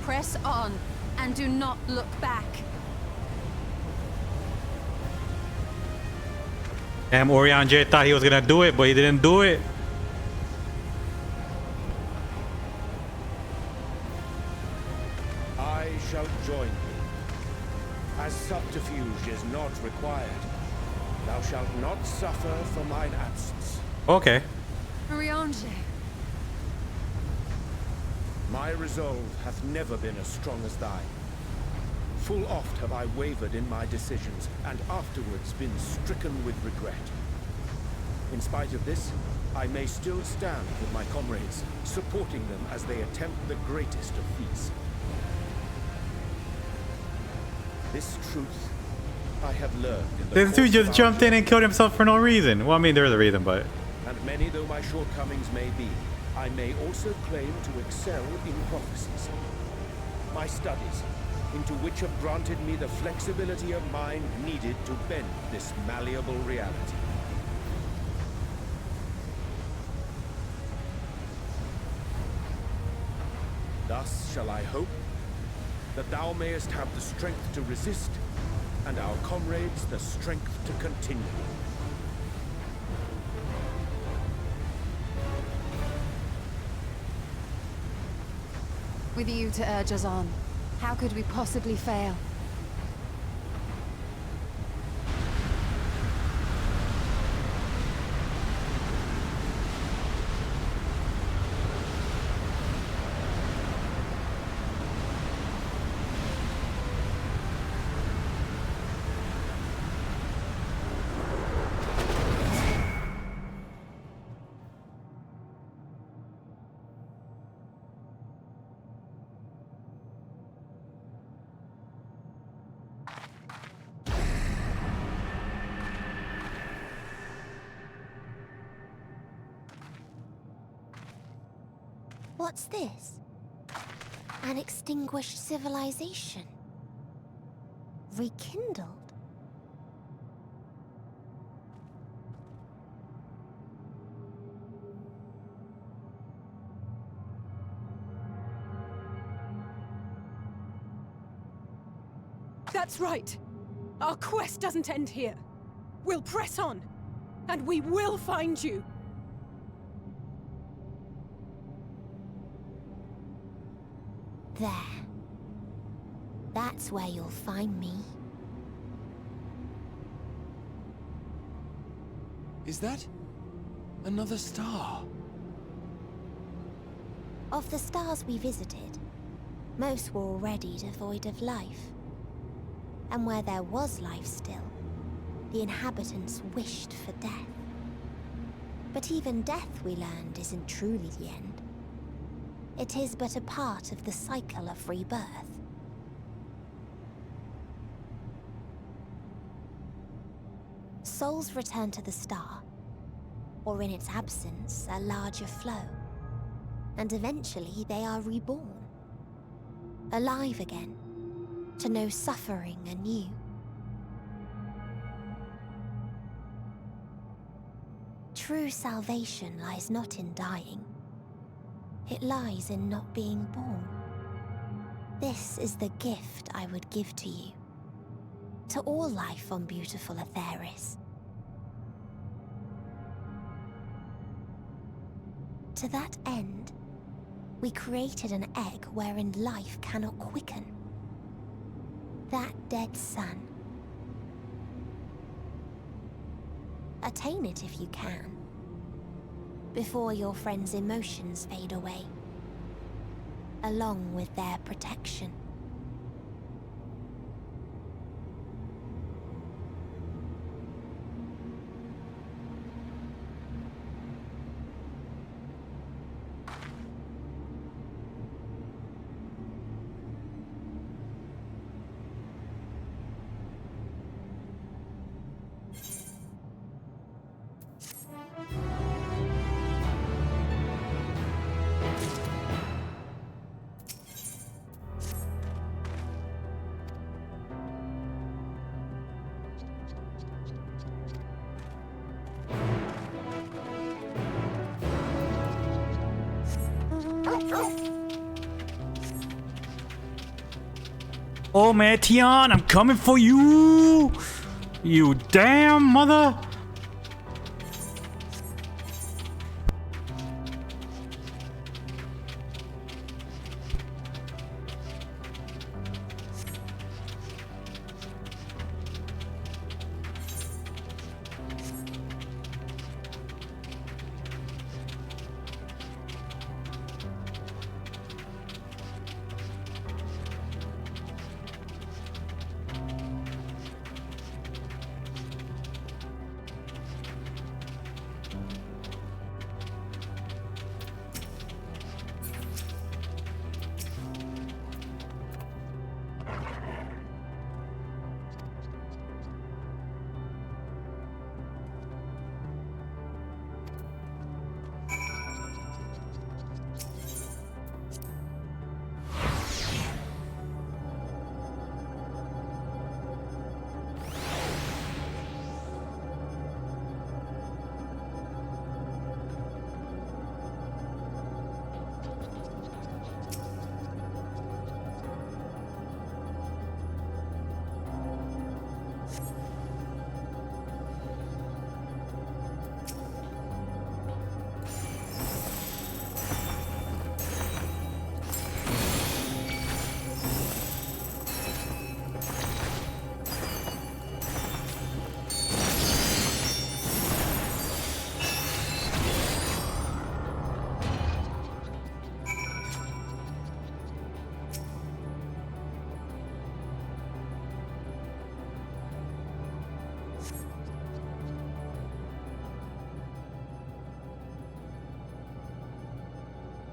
Press on. And do not look back. Damn, Orion J thought he was gonna do it, but he didn't do it. I shall join thee. As subterfuge is not required, thou shalt not suffer for mine absence. Okay. Oriange. My resolve hath never been as strong as thine. Full oft have I wavered in my decisions, and afterwards been stricken with regret. In spite of this, I may still stand with my comrades, supporting them as they attempt the greatest of feats. This truth I have learned in the This dude course just of jumped our in and killed himself for no reason. Well, I mean, there's a reason, but... And many though my shortcomings may be, I may also claim to excel in prophecies. My studies, into which have granted me the flexibility of mind needed to bend this malleable reality. Thus shall I hope that thou mayest have the strength to resist, and our comrades the strength to continue. With you to urge us on, how could we possibly fail? What's this? An extinguished civilization. Rekindled. That's right. Our quest doesn't end here. We'll press on, and we will find you. There. That's where you'll find me. Is that another star? Of the stars we visited, most were already devoid of life. And where there was life still, the inhabitants wished for death. But even death, we learned, isn't truly the end. It is but a part of the cycle of rebirth. Souls return to the star, or in its absence, a larger flow. And eventually they are reborn. Alive again, to know suffering anew. True salvation lies not in dying. It lies in not being born. This is the gift I would give to you. To all life on beautiful Atheris. To that end, we created an egg wherein life cannot quicken. That dead sun. Attain it if you can, before your friends' emotions fade away, along with their protection. Oh man, Tian, I'm coming for you! You damn mother!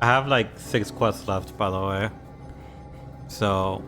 I have like 6 quests left, by the way. So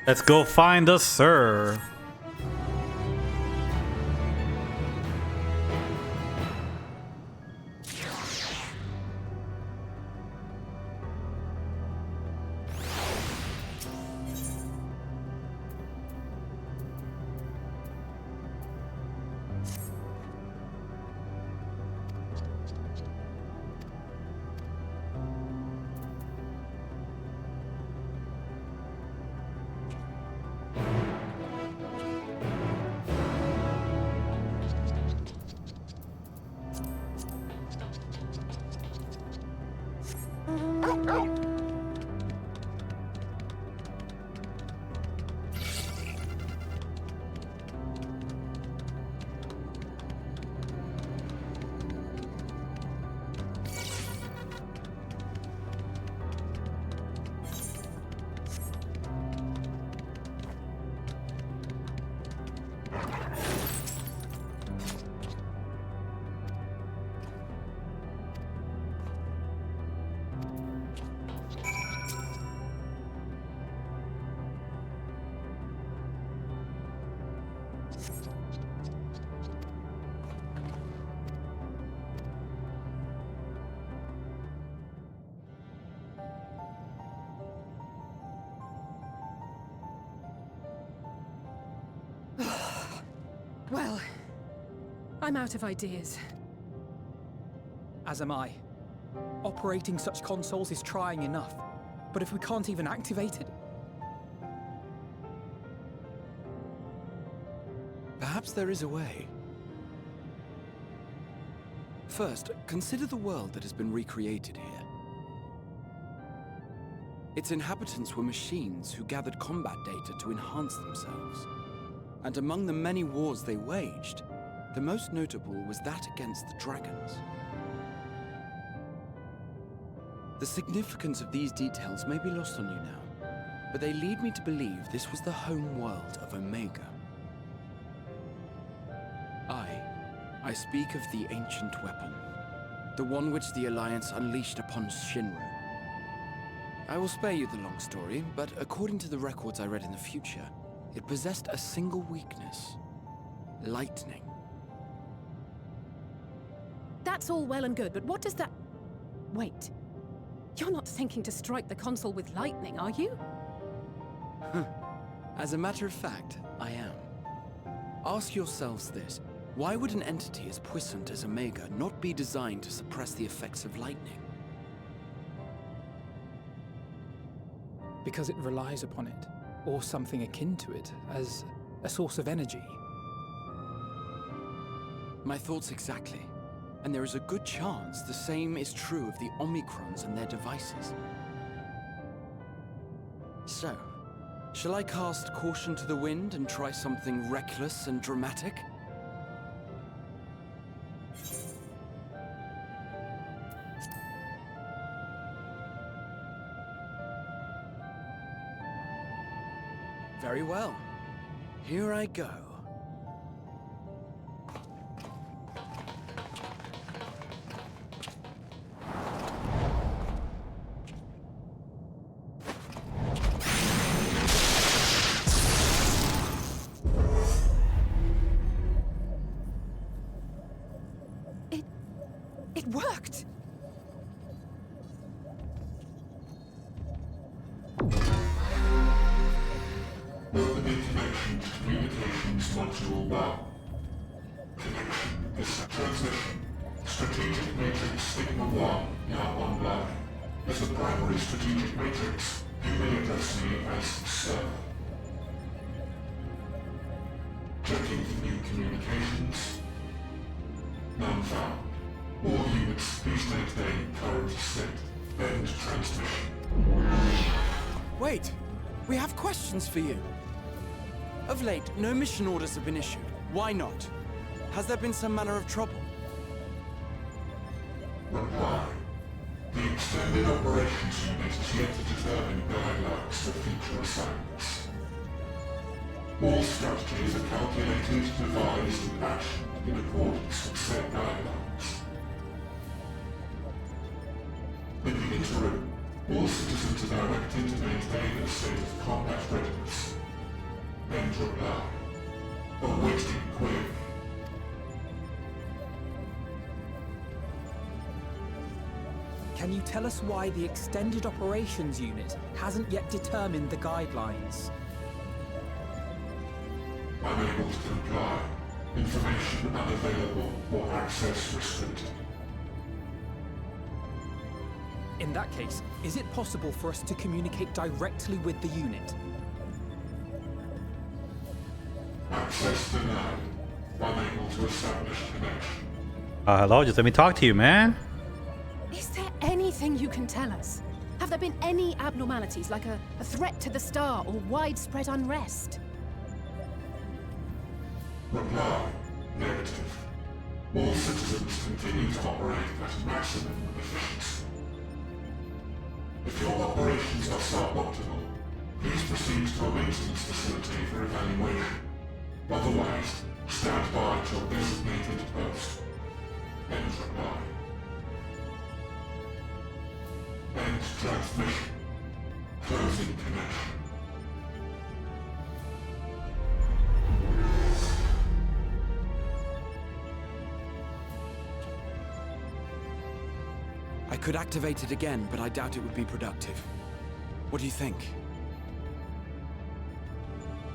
Let's go find the sir. Well, I'm out of ideas. As am I. Operating such consoles is trying enough. But if we can't even activate it... Perhaps there is a way. First, consider the world that has been recreated here. Its inhabitants were machines who gathered combat data to enhance themselves. And among the many wars they waged, the most notable was that against the dragons. The significance of these details may be lost on you now, but they lead me to believe this was the home world of Omega. I speak of the ancient weapon, the one which the Alliance unleashed upon Shinru. I will spare you the long story, but according to the records I read in the future, it possessed a single weakness: lightning. That's all well and good, but what does that... Wait. You're not thinking to strike the console with lightning, are you? As a matter of fact, I am. Ask yourselves this. Why would an entity as puissant as Omega not be designed to suppress the effects of lightning? Because it relies upon it, or something akin to it, as a source of energy. My thoughts exactly. And there is a good chance the same is true of the Omicrons and their devices. So, shall I cast caution to the wind and try something reckless and dramatic? Very well. Here I go. It worked! Open information to Communications Module 1. Connection is transmission. Strategic Matrix Signal 1 now online. As the primary strategic matrix, you may address me as Sir. Checking for new communications. None found. All units, please maintain current state. End transmission. Wait! We have questions for you. Of late, no mission orders have been issued. Why not? Has there been some manner of trouble? Reply. The Extended Operations Unit is yet to determine guidelines for future assignments. All strategies are calculated, devised, and actioned in accordance with said guidelines. In the interim, all citizens are directed to maintain a state of combat readiness. End reply. Awaiting query. Can you tell us why the Extended Operations Unit hasn't yet determined the guidelines? Unable to comply. Information unavailable or access restricted. In that case, is it possible for us to communicate directly with the unit? Access denied. Unable to establish connection. Hello, just let me talk to you, man. Is there anything you can tell us? Have there been any abnormalities, like a threat to the star or widespread unrest? Reply. Negative. All citizens continue to operate at maximum efficiency. If your operations are suboptimal, please proceed to a maintenance facility for evaluation. Otherwise, stand by at your designated post. End reply. End transmission. Closing connection. I could activate it again, but I doubt it would be productive. What do you think?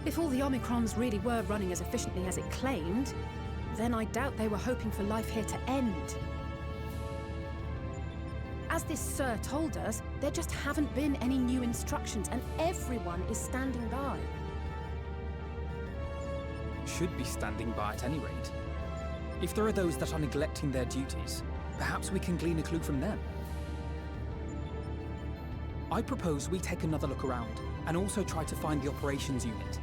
If all the Omicrons really were running as efficiently as it claimed, then I doubt they were hoping for life here to end. As this Sir told us, there just haven't been any new instructions, and everyone is standing by. Should be standing by at any rate. If there are those that are neglecting their duties, perhaps we can glean a clue from them. I propose we take another look around, and also try to find the operations unit.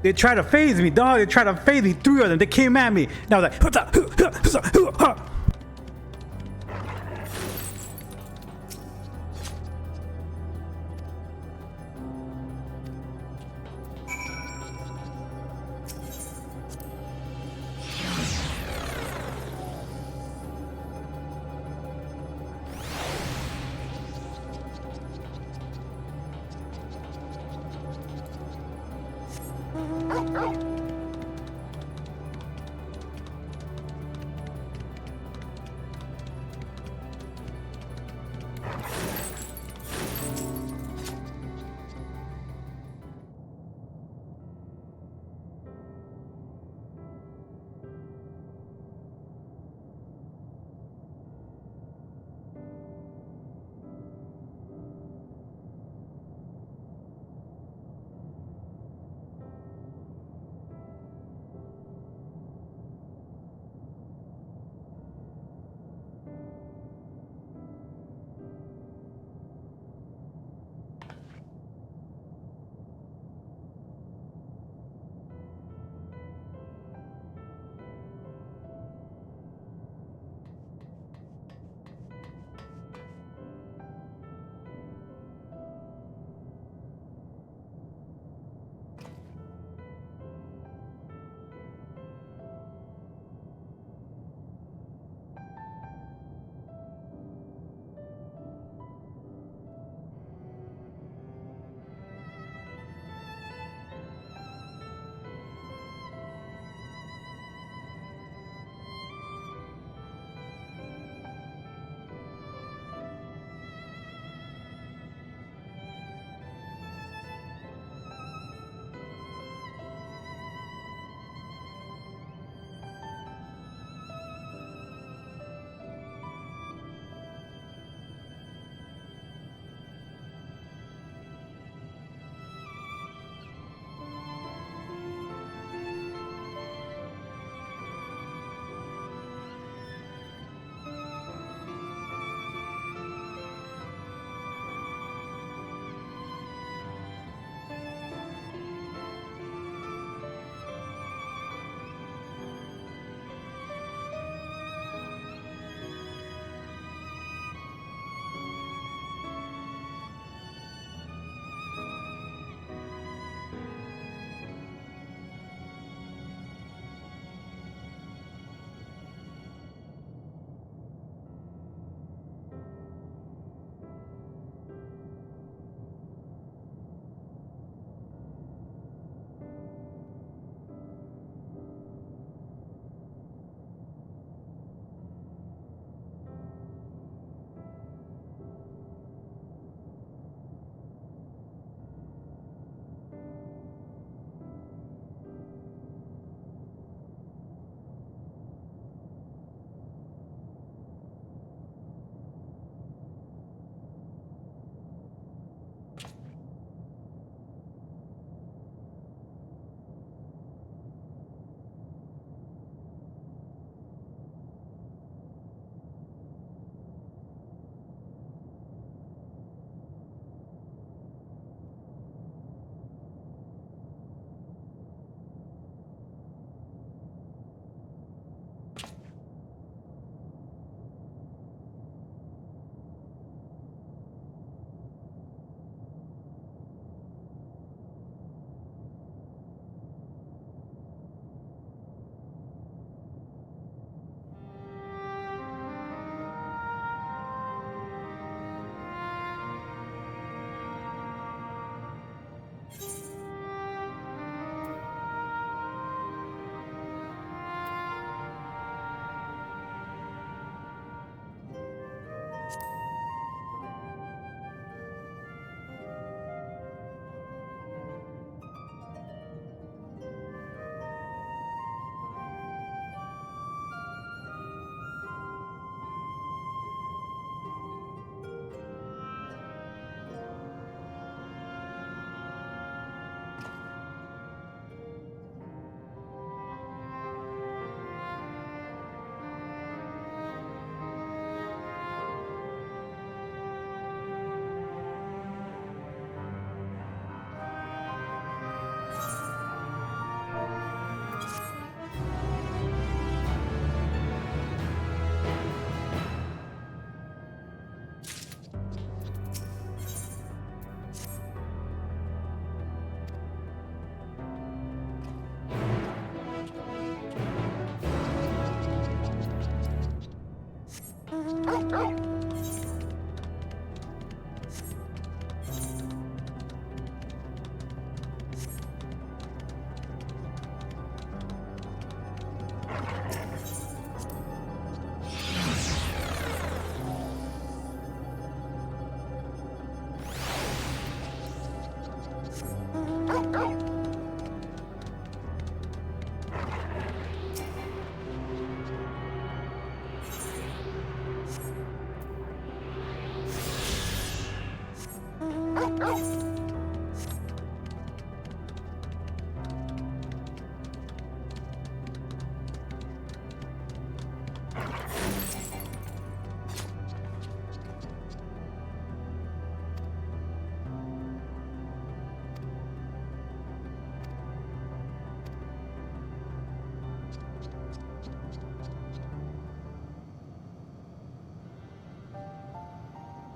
They tried to phase me, dog. They tried to phase me. 3 of them. They came at me. And I was like,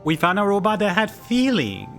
We found a robot that had feelings.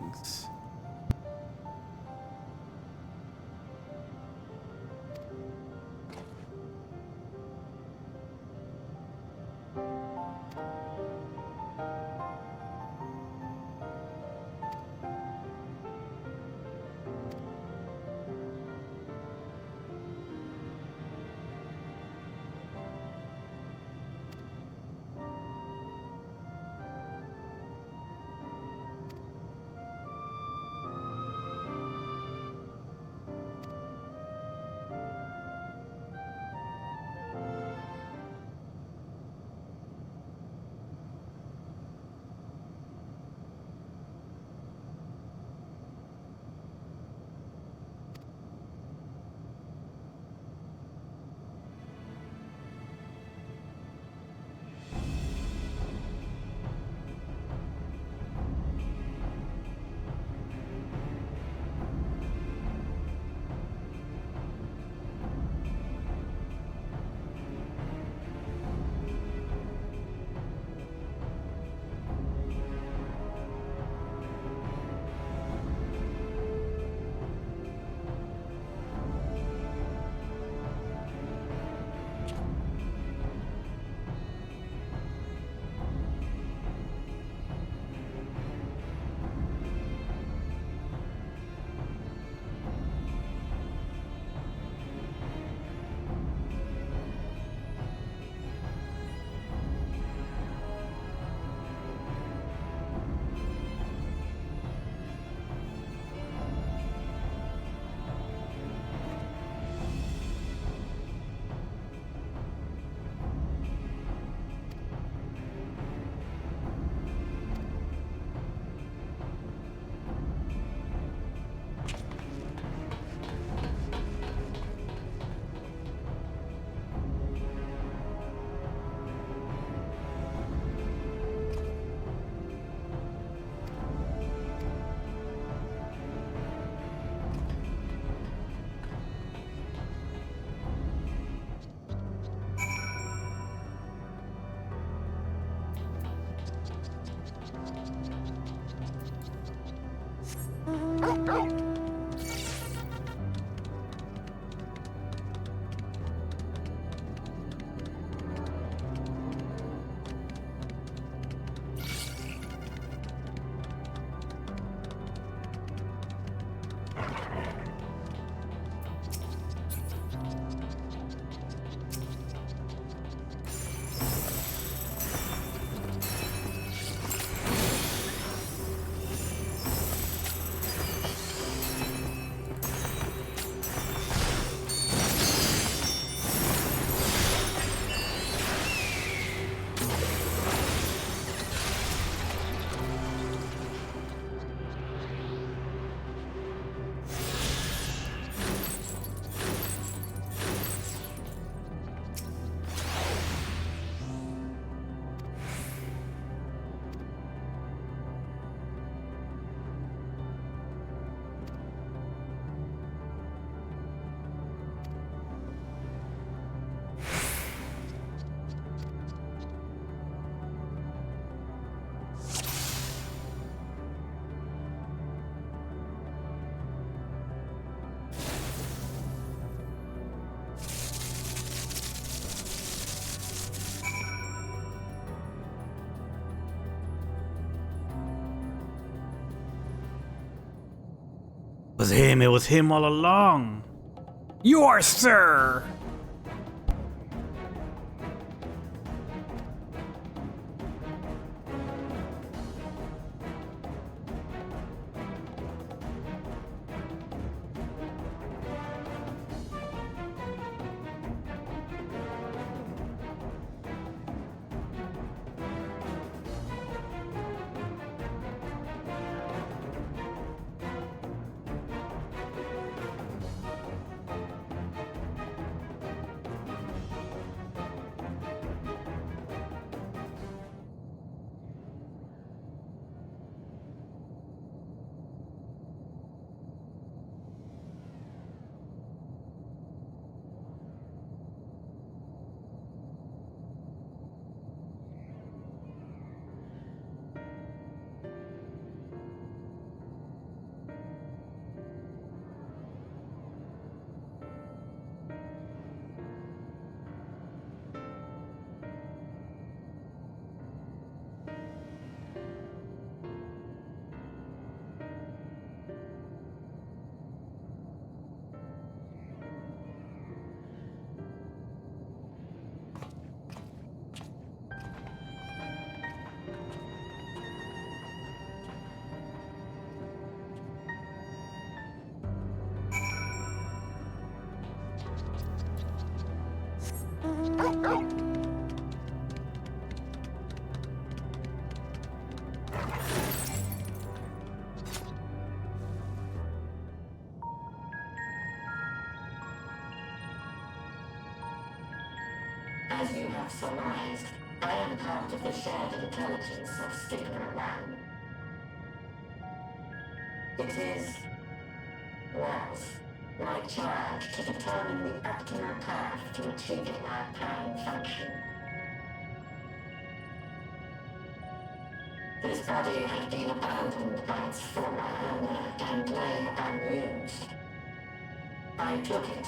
It was him all along. Yours, sir. As you have surmised, I am part of the shared intelligence of Stigma 1. It was my charge to determine the optimal path to achieving our prime function. This body had been abandoned by its former owner and lay unused. I took it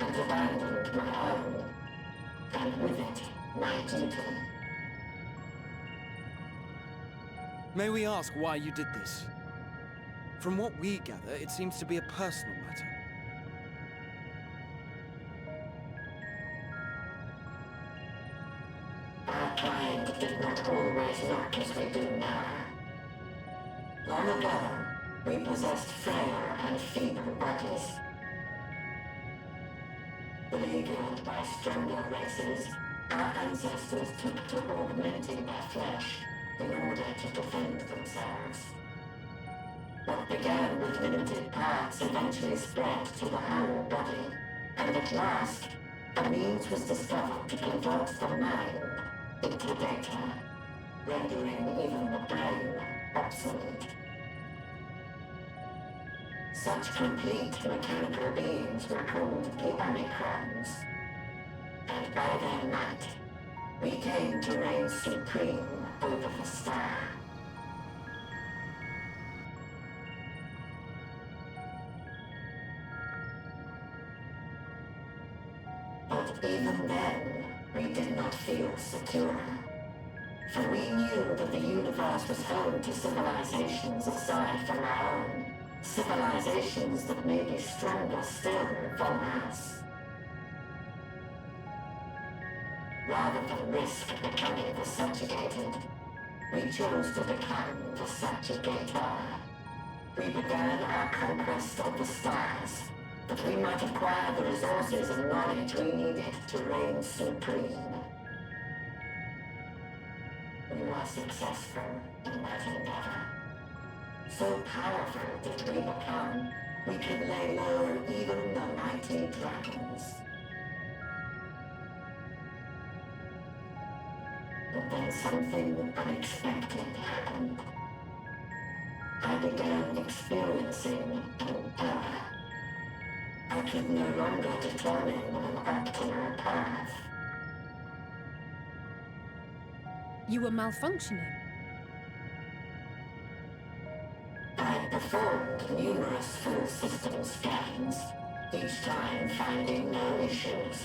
and abandoned my own, and with it, my duty. May we ask why you did this? From what we gather, it seems to be a personal matter. Our kind did not always look as we do now. Long ago, we possessed frail and feeble bodies. Beleaguered by stronger races, our ancestors took to augmenting their flesh in order to defend themselves. What began with limited parts eventually spread to the whole body, and at last, a means was discovered to convert the mind into data, rendering even the brain obsolete. Such complete mechanical beings were called the Omicrons, and by their might, we came to reign supreme over the star. But even then, we did not feel secure. For we knew that the universe was home to civilizations aside from our own. Civilizations that may be stronger still than us. Rather than risk becoming the subjugated, we chose to become the subjugator. We began our conquest of the stars, that we might acquire the resources and knowledge we needed to reign supreme. We were successful in that endeavor. So powerful did we become, we could lay low even the mighty dragons. But then something unexpected happened. I began experiencing an error. I could no longer determine an optimal path. You were malfunctioning. I performed numerous full system scans, each time finding no issues.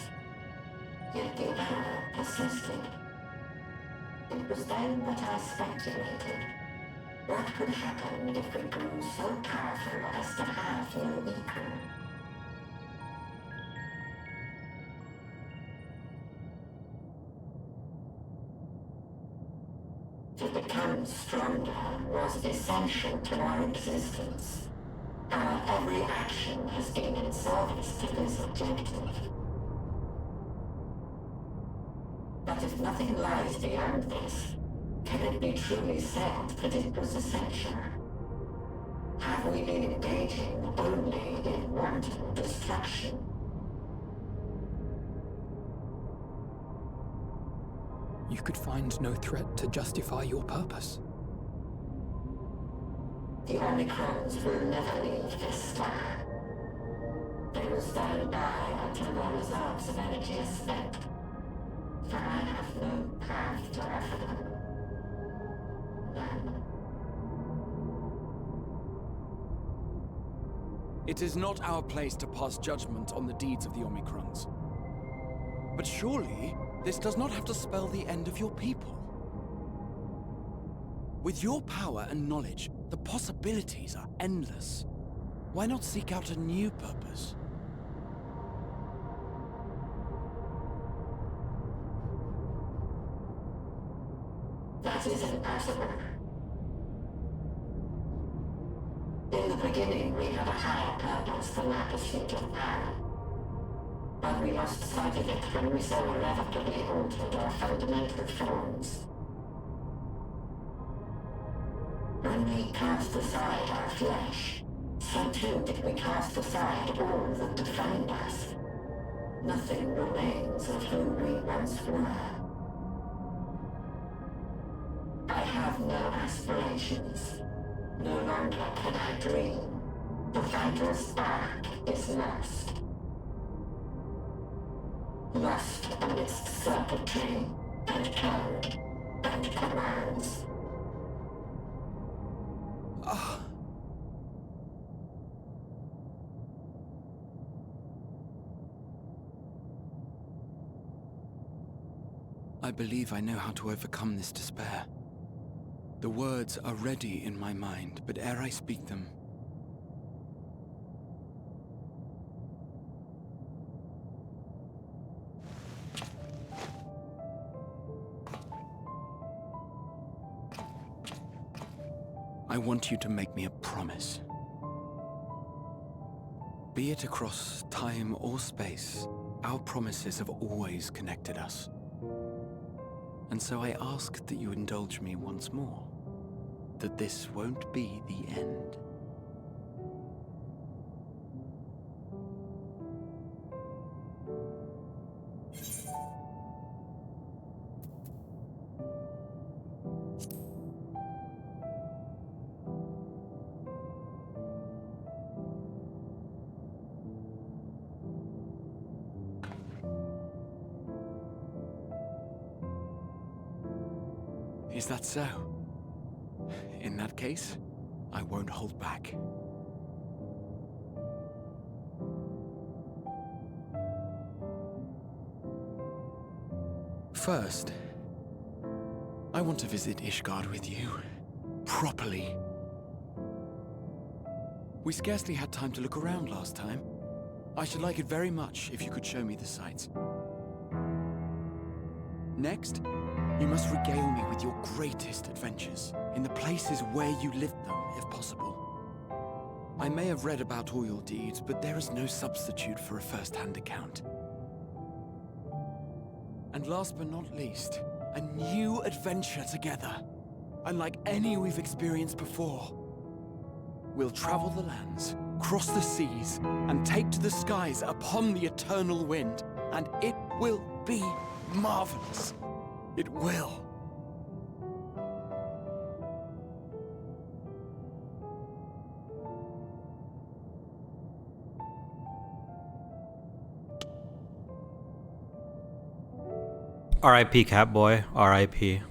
Yet the error persisted. It was then that I speculated. What could happen if we grew so powerful as to have no equal? To become stronger was essential to our existence. Our every action has been in service to this objective. But if nothing lies beyond this, can it be truly said that it was essential? Have we been engaging only in wanton destruction? You could find no threat to justify your purpose. The Omicrons will never leave this star. They will stand by until their reserves of energy are spent. For I have no path to offer them. None. It is not our place to pass judgment on the deeds of the Omicrons. But surely, this does not have to spell the end of your people. With your power and knowledge, the possibilities are endless. Why not seek out a new purpose? That is impossible. In the beginning, we had a higher purpose than our pursuit of power. But we lost sight of it when we so irrevocably altered our fundamental forms. When we cast aside our flesh, so too did we cast aside all that defined us. Nothing remains of who we once were. I have no aspirations. No longer can I dream. The vital spark is lost. Lost amidst circuitry and code and commands. I believe I know how to overcome this despair. The words are ready in my mind, but ere I speak them, I want you to make me a promise. Be it across time or space, our promises have always connected us. And so I ask that you indulge me once more, that this won't be the end. Is that so? In that case, I won't hold back. First, I want to visit Ishgard with you. Properly. We scarcely had time to look around last time. I should like it very much if you could show me the sights. Next, you must regale me with your greatest adventures, in the places where you lived them, if possible. I may have read about all your deeds, but there is no substitute for a first-hand account. And last but not least, a new adventure together, unlike any we've experienced before. We'll travel the lands, cross the seas, and take to the skies upon the eternal wind, and it will be marvelous. It will. R.I.P. Catboy. R.I.P.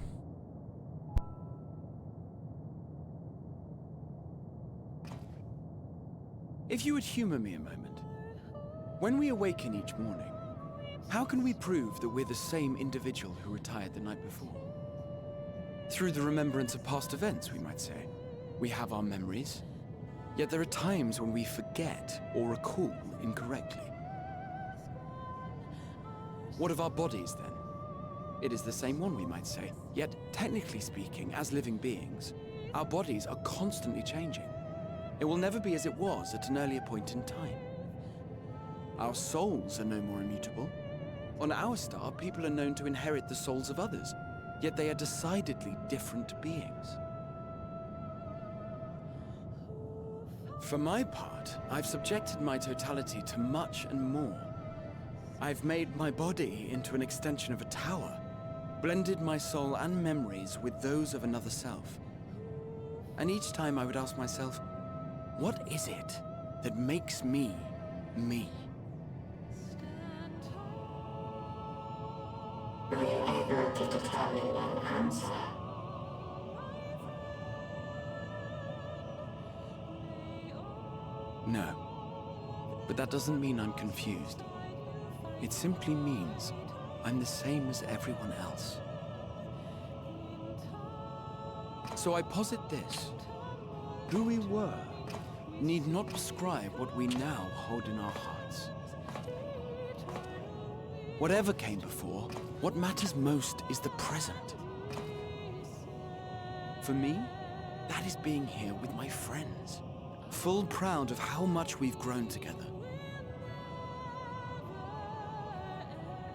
If you would humor me a moment. When we awaken each morning, how can we prove that we're the same individual who retired the night before? Through the remembrance of past events, we might say. We have our memories, yet there are times when we forget or recall incorrectly. What of our bodies, then? It is the same one, we might say, yet technically speaking, as living beings, our bodies are constantly changing. It will never be as it was at an earlier point in time. Our souls are no more immutable. On our star, people are known to inherit the souls of others, yet they are decidedly different beings. For my part, I've subjected my totality to much and more. I've made my body into an extension of a tower, blended my soul and memories with those of another self. And each time I would ask myself, what is it that makes me, me? Were you able to determine an answer? No. But that doesn't mean I'm confused. It simply means I'm the same as everyone else. So I posit this. Who we were need not prescribe what we now hold in our hearts. Whatever came before, what matters most is the present. For me, that is being here with my friends, full proud of how much we've grown together.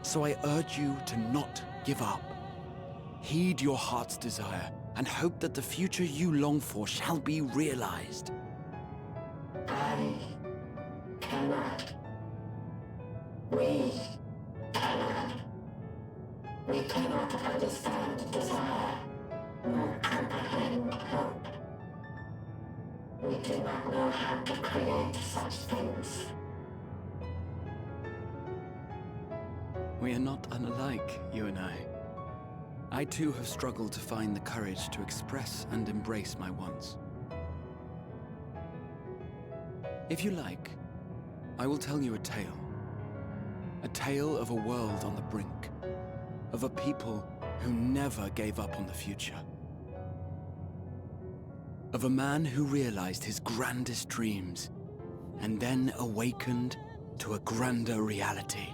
So I urge you to not give up. Heed your heart's desire and hope that the future you long for shall be realized. I cannot. We cannot. We cannot understand desire, nor comprehend hope. We do not know how to create such things. We are not unlike, you and I. I too have struggled to find the courage to express and embrace my wants. If you like, I will tell you a tale. A tale of a world on the brink. Of a people who never gave up on the future. Of a man who realized his grandest dreams and then awakened to a grander reality.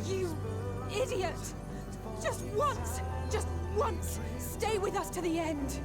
You idiot! Just once, stay with us to the end!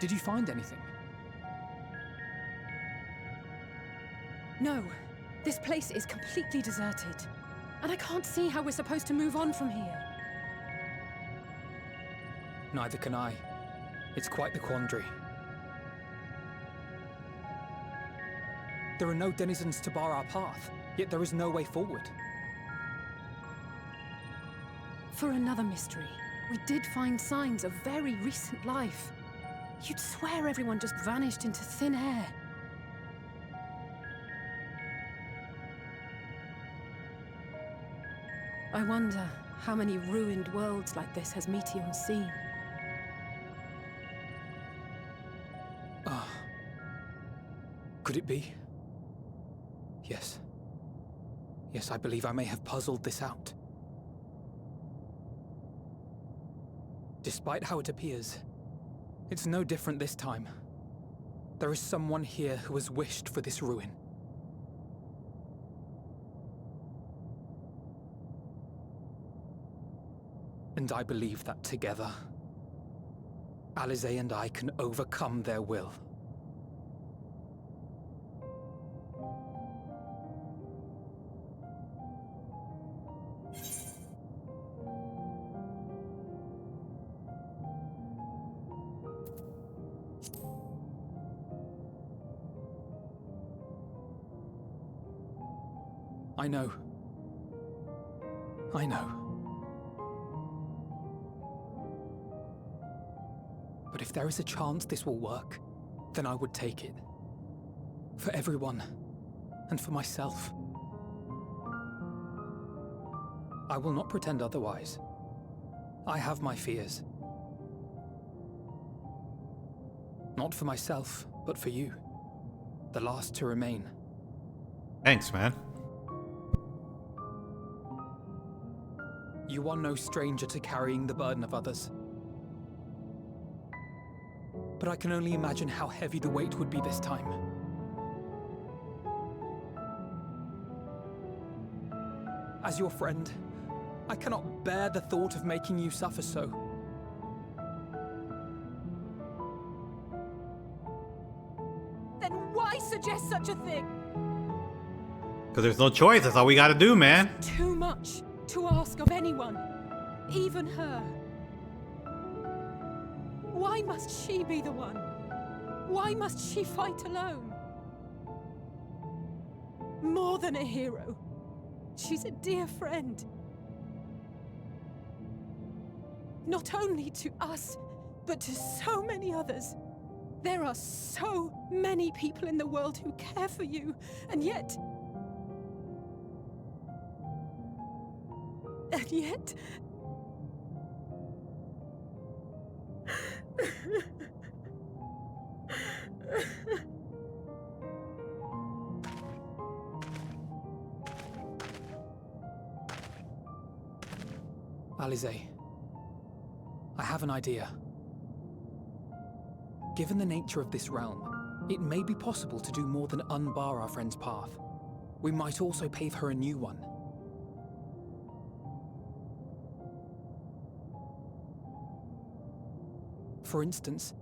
Did you find anything? No. This place is completely deserted. And I can't see how we're supposed to move on from here. Neither can I. It's quite the quandary. There are no denizens to bar our path, yet there is no way forward. For another mystery, we did find signs of very recent life. You'd swear everyone just vanished into thin air. I wonder how many ruined worlds like this has Meteor seen. Ah. Could it be? Yes. Yes, I believe I may have puzzled this out. Despite how it appears, it's no different this time. There is someone here who has wished for this ruin. And I believe that together, Alize and I can overcome their will. I know. I know. But if there is a chance this will work, then I would take it. For everyone, and for myself. I will not pretend otherwise. I have my fears. Not for myself, but for you. The last to remain. Thanks, man. You are no stranger to carrying the burden of others. But I can only imagine how heavy the weight would be this time. As your friend, I cannot bear the thought of making you suffer so. Then why suggest such a thing? Because there's no choice. That's all we gotta do, man. Too much to ask of anyone, even her. Why must she be the one? Why must she fight alone? More than a hero, she's a dear friend. Not only to us, but to so many others. There are so many people in the world who care for you, and yet... Alize, I have an idea. Given the nature of this realm, it may be possible to do more than unbar our friend's path. We might also pave her a new one. For instance,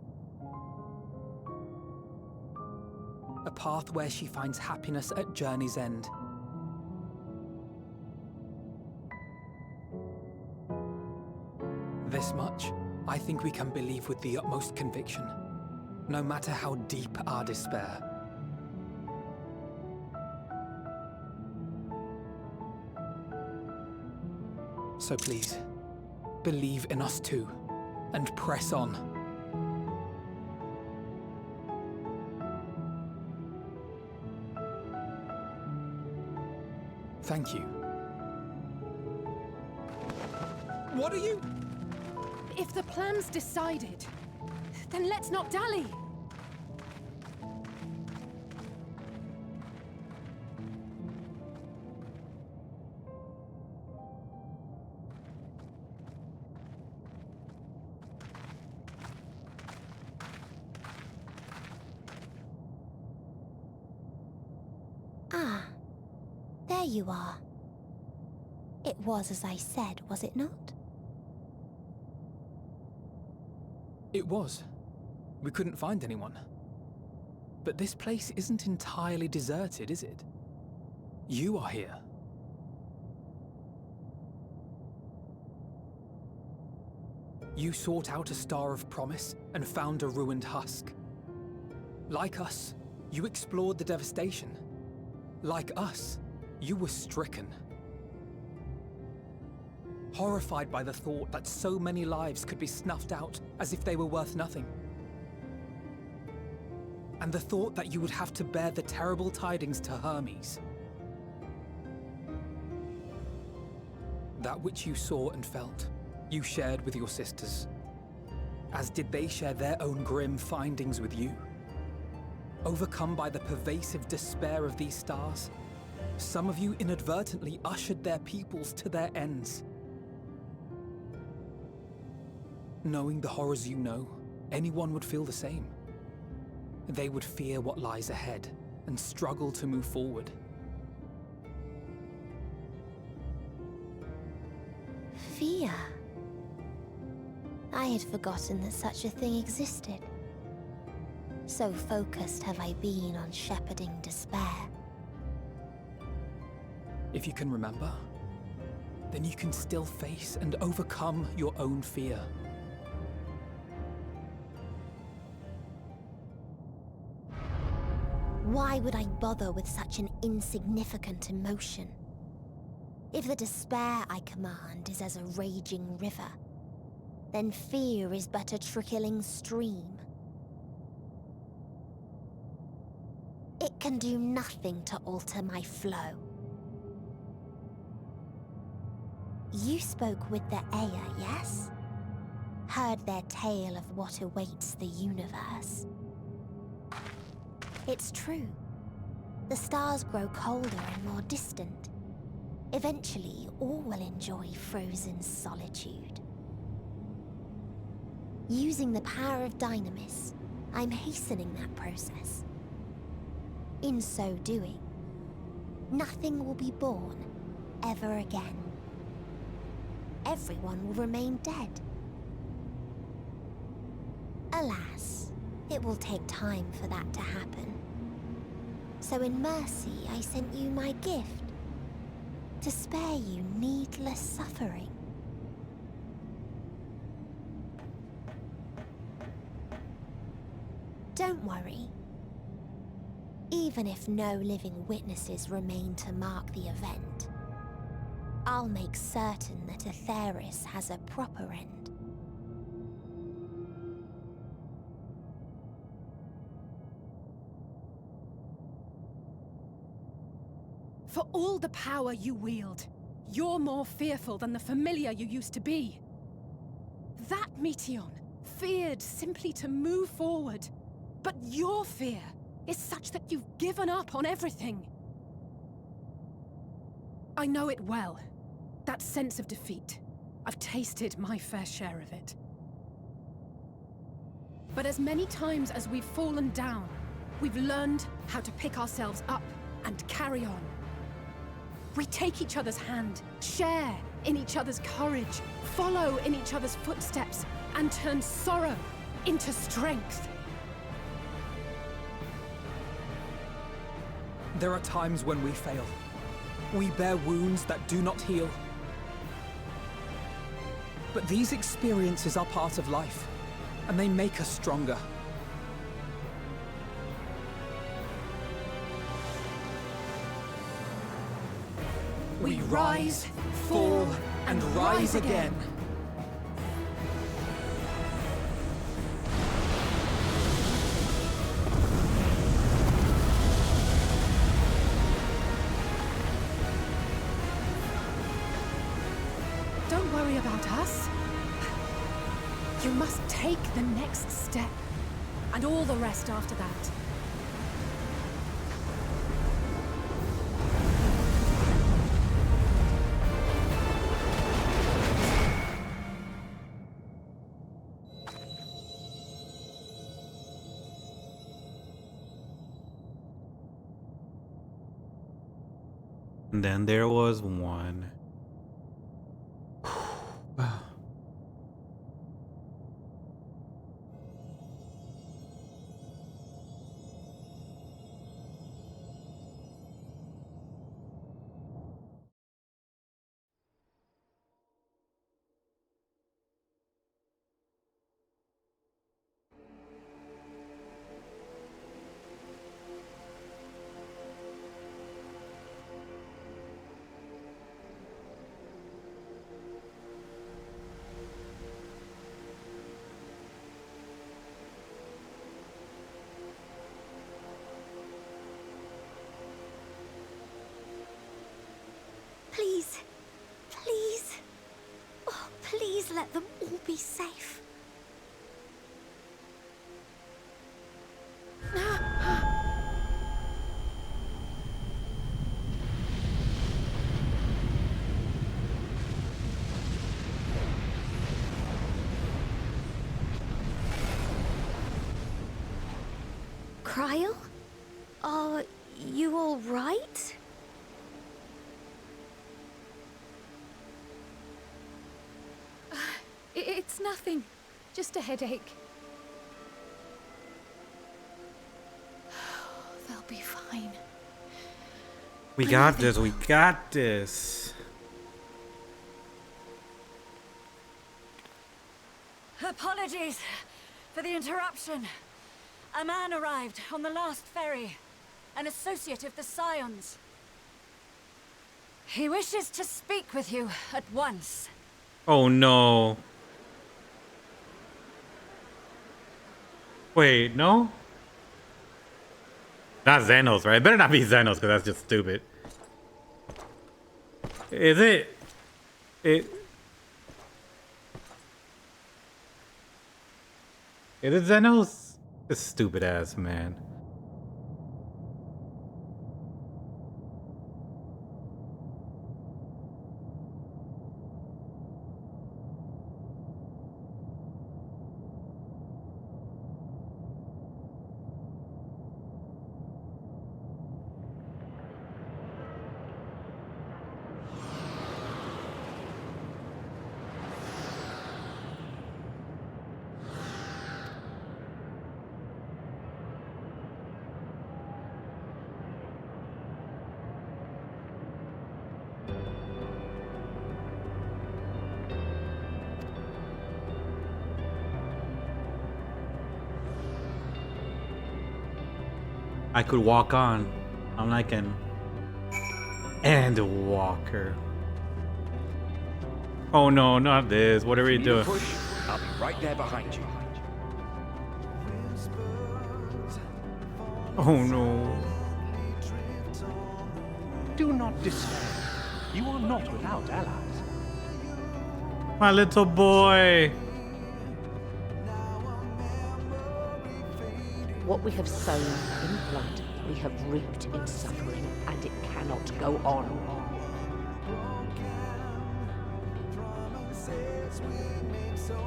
a path where she finds happiness at journey's end. This much, I think we can believe with the utmost conviction, no matter how deep our despair. So please, believe in us too, and press on. Thank you. What are you? If the plan's decided, then let's not dally. Ah, there you are. It was as I said, was it not? It was. We couldn't find anyone. But this place isn't entirely deserted, is it? You are here. You sought out a star of promise and found a ruined husk. Like us, you explored the devastation. Like us, you were stricken. Horrified by the thought that so many lives could be snuffed out as if they were worth nothing. And the thought that you would have to bear the terrible tidings to Hermes. That which you saw and felt, you shared with your sisters. As did they share their own grim findings with you. Overcome by the pervasive despair of these stars, some of you inadvertently ushered their peoples to their ends. Knowing the horrors you know, anyone would feel the same. They would fear what lies ahead and struggle to move forward. Fear? I had forgotten that such a thing existed. So focused have I been on shepherding despair. If you can remember, then you can still face and overcome your own fear. Why would I bother with such an insignificant emotion? If the despair I command is as a raging river, then fear is but a trickling stream. It can do nothing to alter my flow. You spoke with the Aya, yes? Heard their tale of what awaits the universe. It's true. The stars grow colder and more distant. Eventually, all will enjoy frozen solitude. Using the power of Dynamis, I'm hastening that process. In so doing, nothing will be born ever again. Everyone will remain dead. Alas, it will take time for that to happen. So in mercy, I sent you my gift, to spare you needless suffering. Don't worry. Even if no living witnesses remain to mark the event, I'll make certain that Atheris has a proper end. For all the power you wield, you're more fearful than the familiar you used to be. That Meteion feared simply to move forward, but your fear is such that you've given up on everything. I know it well, that sense of defeat. I've tasted my fair share of it. But as many times as we've fallen down, we've learned how to pick ourselves up and carry on. We take each other's hand, share in each other's courage, follow in each other's footsteps, and turn sorrow into strength. There are times when we fail. We bear wounds that do not heal. But these experiences are part of life, and they make us stronger. We rise, fall, and rise again. Don't worry about us. You must take the next step, and all the rest after that. And then there was one. let them all be safe. Cryle? Are you all right? It's nothing. Just a headache. They'll be fine. We got this. We got this. Apologies for the interruption. A man arrived on the last ferry. An associate of the Scions. He wishes to speak with you at once. Oh no. Wait, no? Not Xenos, right? It better not be Xenos, because that's just stupid. Is it? Is it Xenos? This stupid ass man. I could walk on. I'm like an Endwalker. Oh no, not this. What are we doing? Push, I'll be right there behind you. Oh no. Do not despair. You are not without allies. My little boy. What we have sown in blood, we have reaped in suffering, and it cannot go on.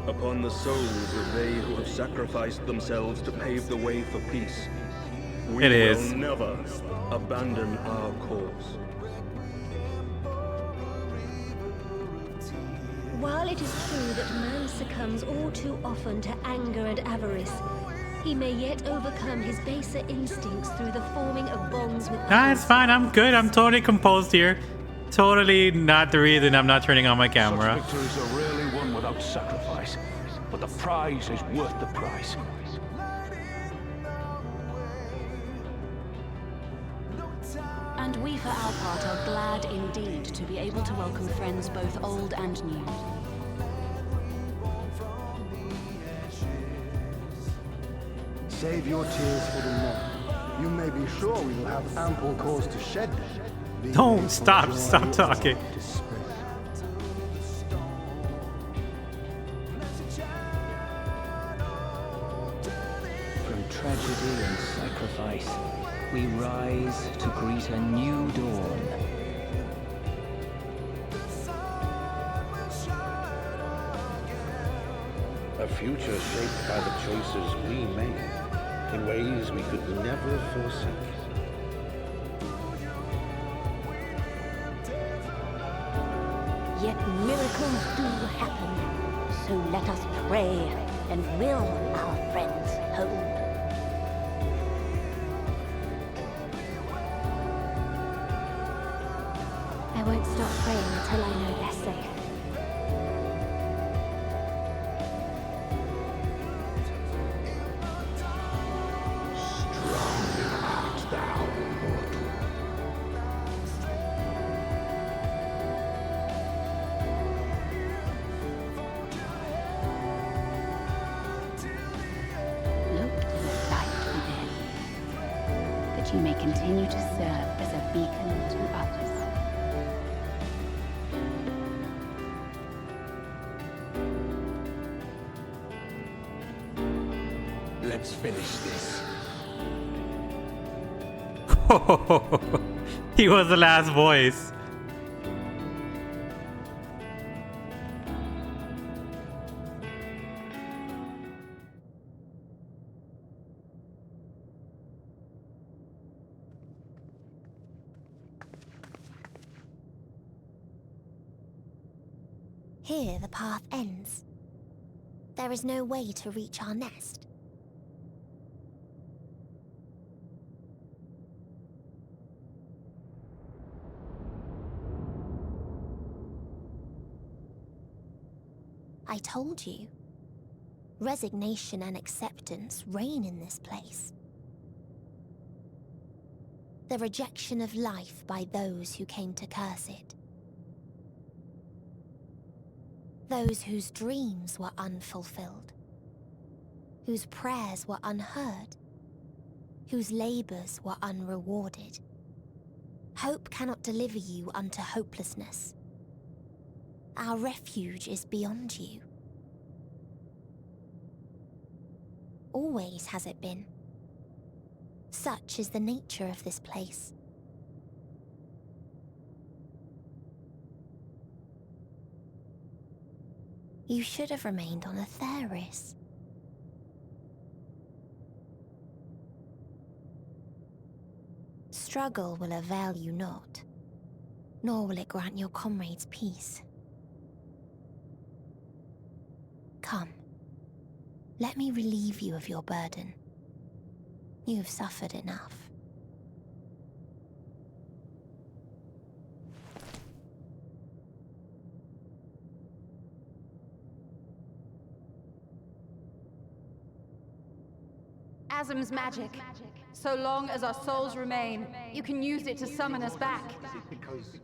Upon the souls of they who have sacrificed themselves to pave the way for peace, we will never abandon our cause. While it is true that man succumbs all too often to anger and avarice, he may yet overcome his baser instincts through the forming of bonds with Nah, it's fine. I'm good. I'm totally composed here. Totally not the reason I'm not turning on my camera. Such victories are rarely won without sacrifice, but the prize is worth the price. And we, for our part, are glad indeed to be able to welcome friends both old and new. Save your tears for the morrow. You may be sure we will have ample cause to shed them. Don't stop talking. From tragedy and sacrifice, we rise to greet a new dawn. A future shaped by the choices we made in ways we could never foresee. Yet miracles do happen, so let us pray and will our friends home. I won't stop praying until I know they're safe. You may continue to serve as a beacon to others. Let's finish this. He was the last voice. Here the path ends. There is no way to reach our nest. I told you. Resignation and acceptance reign in this place. The rejection of life by those who came to curse it. Those whose dreams were unfulfilled. Whose prayers were unheard. Whose labors were unrewarded. Hope cannot deliver you unto hopelessness. Our refuge is beyond you. Always has it been. Such is the nature of this place. You should have remained on Atheris. Struggle will avail you not, nor will it grant your comrades peace. Come, let me relieve you of your burden. You have suffered enough. Asm's magic. So long as our souls remain, you can use it to summon us back.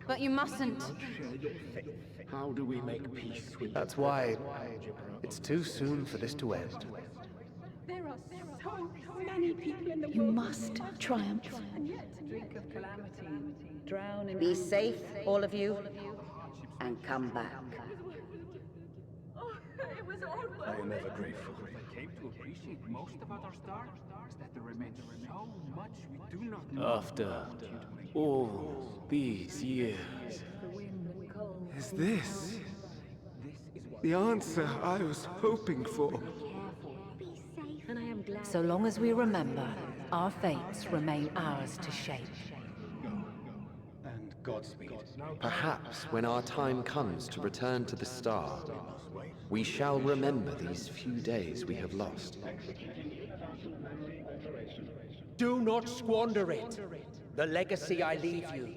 But you mustn't. How do we make peace with That's why it's too soon for this to end. There are so many people in the world. You must triumph. Drink of calamity. Drown in... Be safe, all of you, and come back. It was all I am ever grateful. I came to appreciate most about our star is that there remains so much we do not know. After all these years, is this the answer I was hoping for? So long as we remember, our fates remain ours to shape. And Godspeed. Perhaps when our time comes to return to the star, we shall remember these few days we have lost. Do not squander it. The legacy I leave you.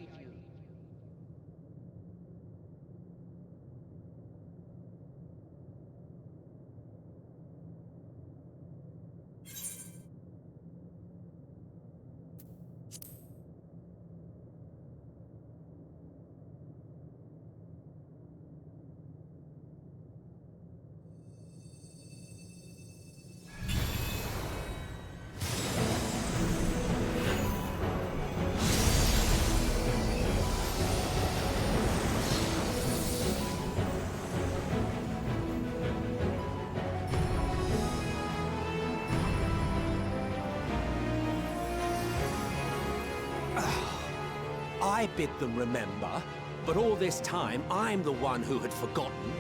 I bid them remember, but all this time I'm the one who had forgotten.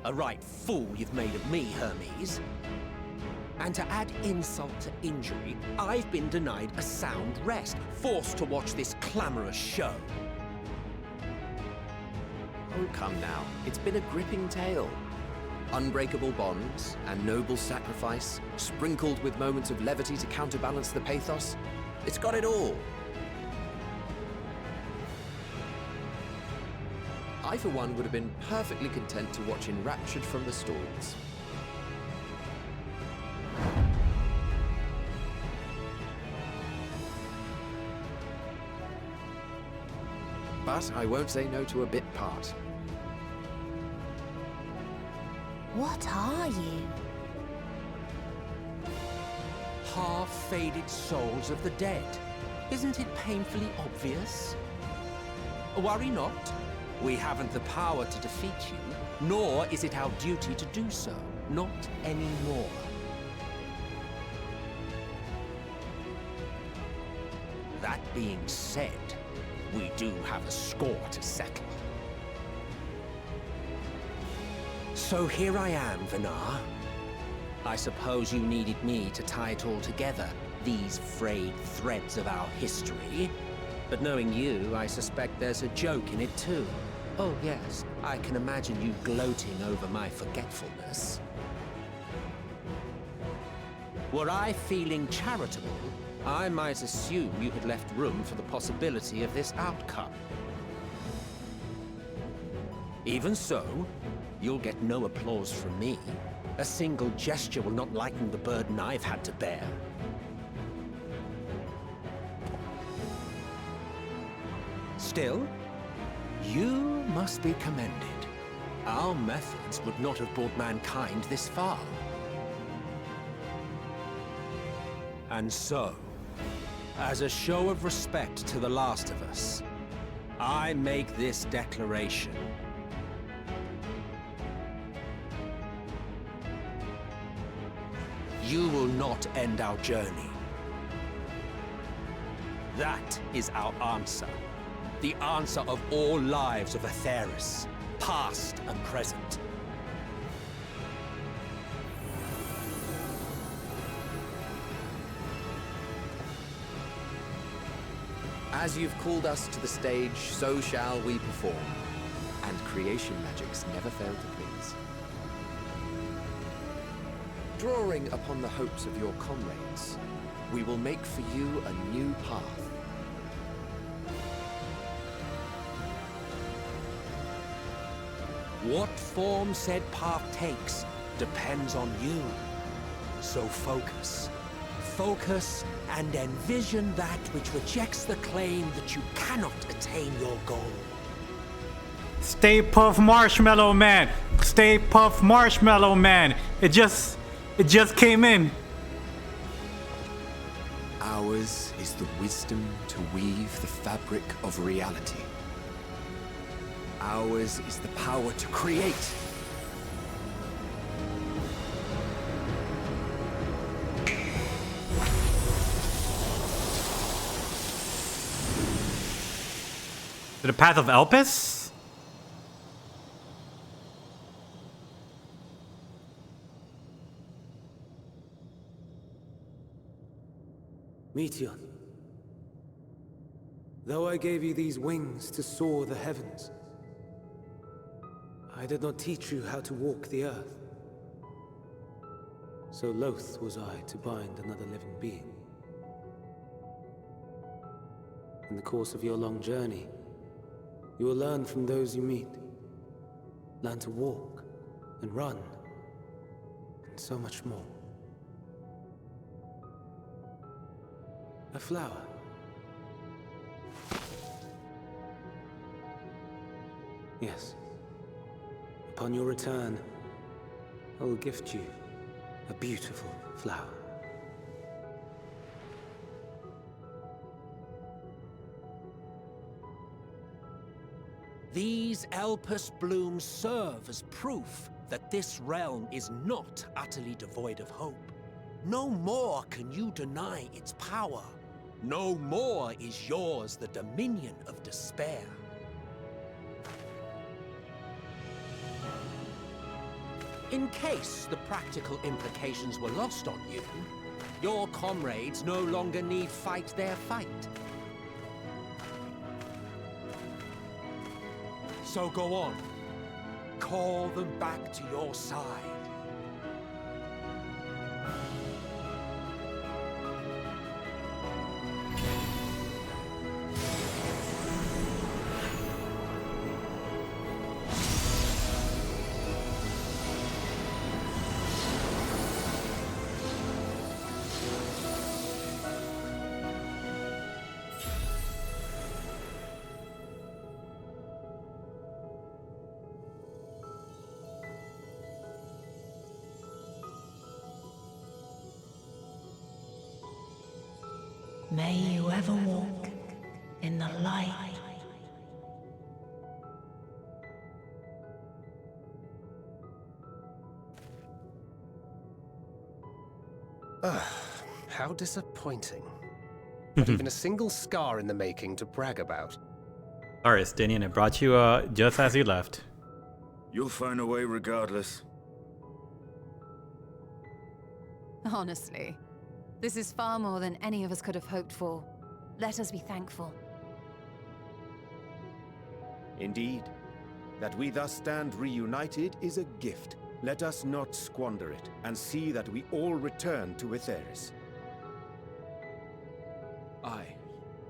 A right fool you've made of me, Hermes. And to add insult to injury, I've been denied a sound rest, forced to watch this clamorous show. Oh, come now. It's been a gripping tale. Unbreakable bonds and noble sacrifice, sprinkled with moments of levity to counterbalance the pathos. It's got it all. I, for one, would have been perfectly content to watch enraptured from the stalls. But I won't say no to a bit part. What are you? Half-faded souls of the dead. Isn't it painfully obvious? Worry not. We haven't the power to defeat you, nor is it our duty to do so. Not anymore. being said, we do have a score to settle. So here I am, Vinar. I suppose you needed me to tie it all together, these frayed threads of our history. But knowing you, I suspect there's a joke in it too. Oh yes, I can imagine you gloating over my forgetfulness. Were I feeling charitable, I might assume you had left room for the possibility of this outcome. Even so, you'll get no applause from me. A single gesture will not lighten the burden I've had to bear. Still, you must be commended. Our methods would not have brought mankind this far. And so, as a show of respect to the last of us, I make this declaration. You will not end our journey. That is our answer. The answer of all lives of Aetheris, past and present. As you've called us to the stage, so shall we perform. And creation magics never fail to please. Drawing upon the hopes of your comrades, we will make for you a new path. What form said path takes depends on you. So focus. Focus and envision that which rejects the claim that you cannot attain your goal. Stay Puft Marshmallow Man. Stay Puft Marshmallow Man. It just came in. Ours is the wisdom to weave the fabric of reality. Ours is the power to create. The path of Elpis? Meteon, though I gave you these wings to soar the heavens, I did not teach you how to walk the earth. So loath was I to bind another living being. In the course of your long journey, you will learn from those you meet. Learn to walk and run, and so much more. A flower. Yes. Upon your return, I will gift you a beautiful flower. These Elpis blooms serve as proof that this realm is not utterly devoid of hope. No more can you deny its power. No more is yours the dominion of despair. In case the practical implications were lost on you, your comrades no longer need fight their fight. So go on. Call them back to your side. May you ever walk in the light. How disappointing. not even a single scar in the making to brag about. Sorry, Stinian, it brought you just as you left. You'll find a way regardless. Honestly, this is far more than any of us could have hoped for. Let us be thankful. Indeed. That we thus stand reunited is a gift. Let us not squander it, and see that we all return to Etheris. Aye.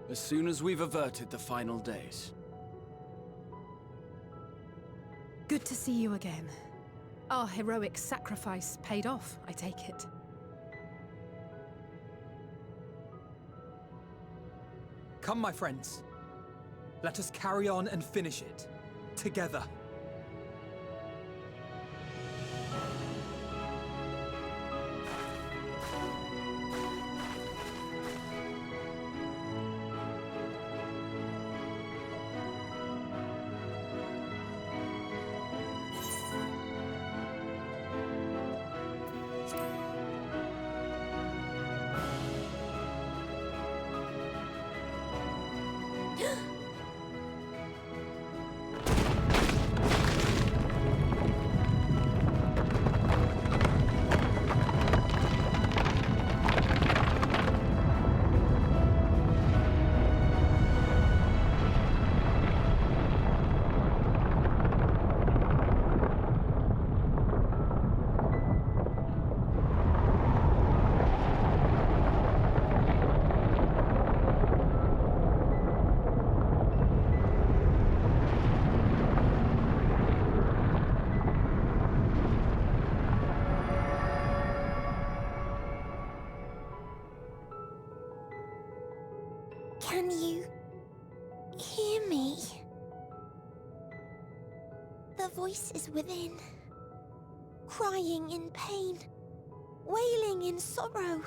As soon as we've averted the final days. Good to see you again. Our heroic sacrifice paid off, I take it. Come, my friends. Let us carry on and finish it. Together. Can you hear me? The voice is within, crying in pain, wailing in sorrow,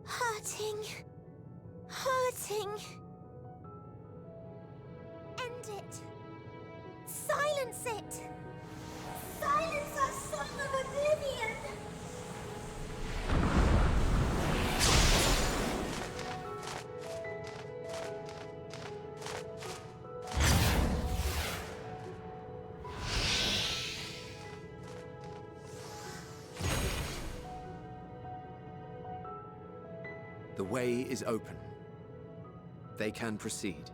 hurting, hurting. End it. Silence it. Silence our song of oblivion. The way is open. They can proceed.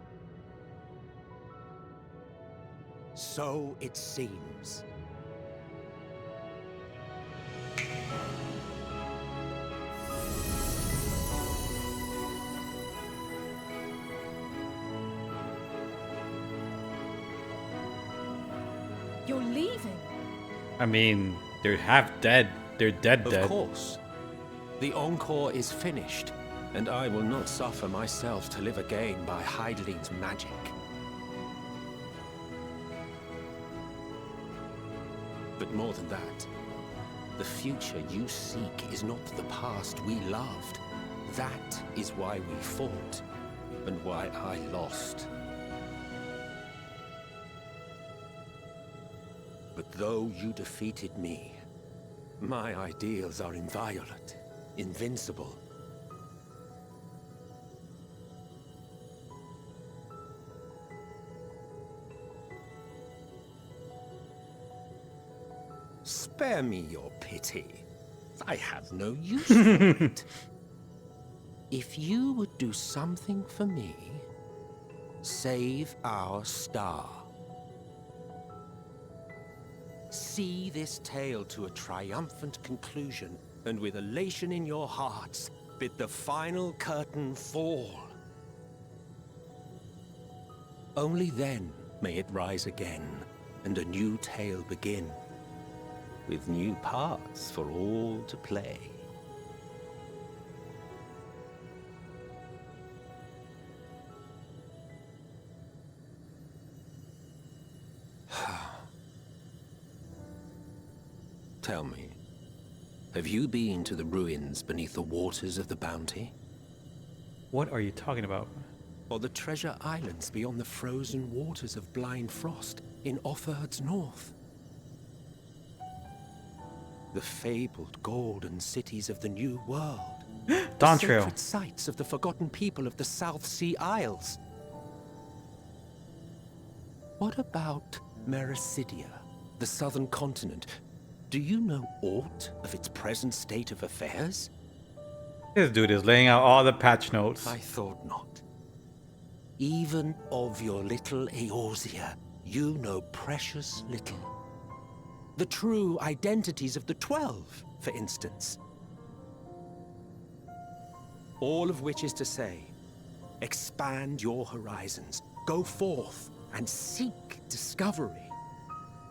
So it seems. You're leaving? I mean, they're half dead. They're dead. Of course. The Encore is finished, and I will not suffer myself to live again by Heideling's magic. But more than that, the future you seek is not the past we loved. That is why we fought, and why I lost. But though you defeated me, my ideals are inviolate, invincible. Spare me your pity. I have no use for it. If you would do something for me, save our star. See this tale to a triumphant conclusion, and with elation in your hearts, bid the final curtain fall. Only then may it rise again, and a new tale begin, with new parts for all to play. Tell me, have you been to the ruins beneath the waters of the Bounty? What are you talking about? Or the treasure islands beyond the frozen waters of Blind Frost in Offerd's north? The fabled golden cities of the New World, Dawn the Trail. sacred sites of the forgotten people of the South Sea Isles. What about Mericidia, the southern continent? Do you know aught of its present state of affairs? This dude is laying out all the patch notes. I thought not. Even of your little Eorzea, you know precious little. The true identities of the 12, for instance. All of which is to say, expand your horizons, go forth and seek discovery.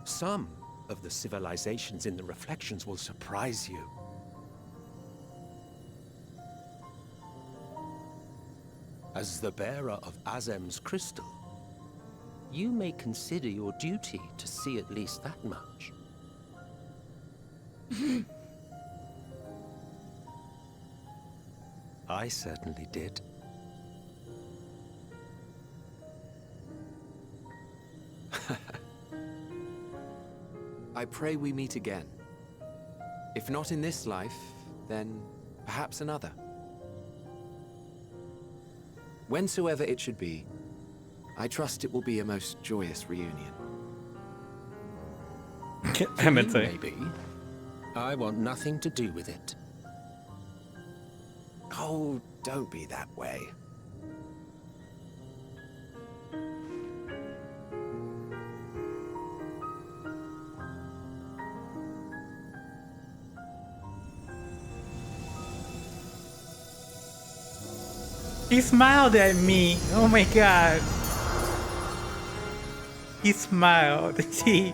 Some of the civilizations in the reflections will surprise you. As the bearer of Azem's crystal, you may consider your duty to see at least that much. I certainly did. I pray we meet again. If not in this life, then perhaps another. Whensoever it should be, I trust it will be a most joyous reunion. Maybe. I want nothing to do with it. Oh, don't be that way. He smiled at me. Oh my god. He smiled. See?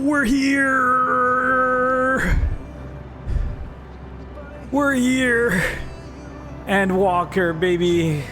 We're here. We're here. Endwalker, baby.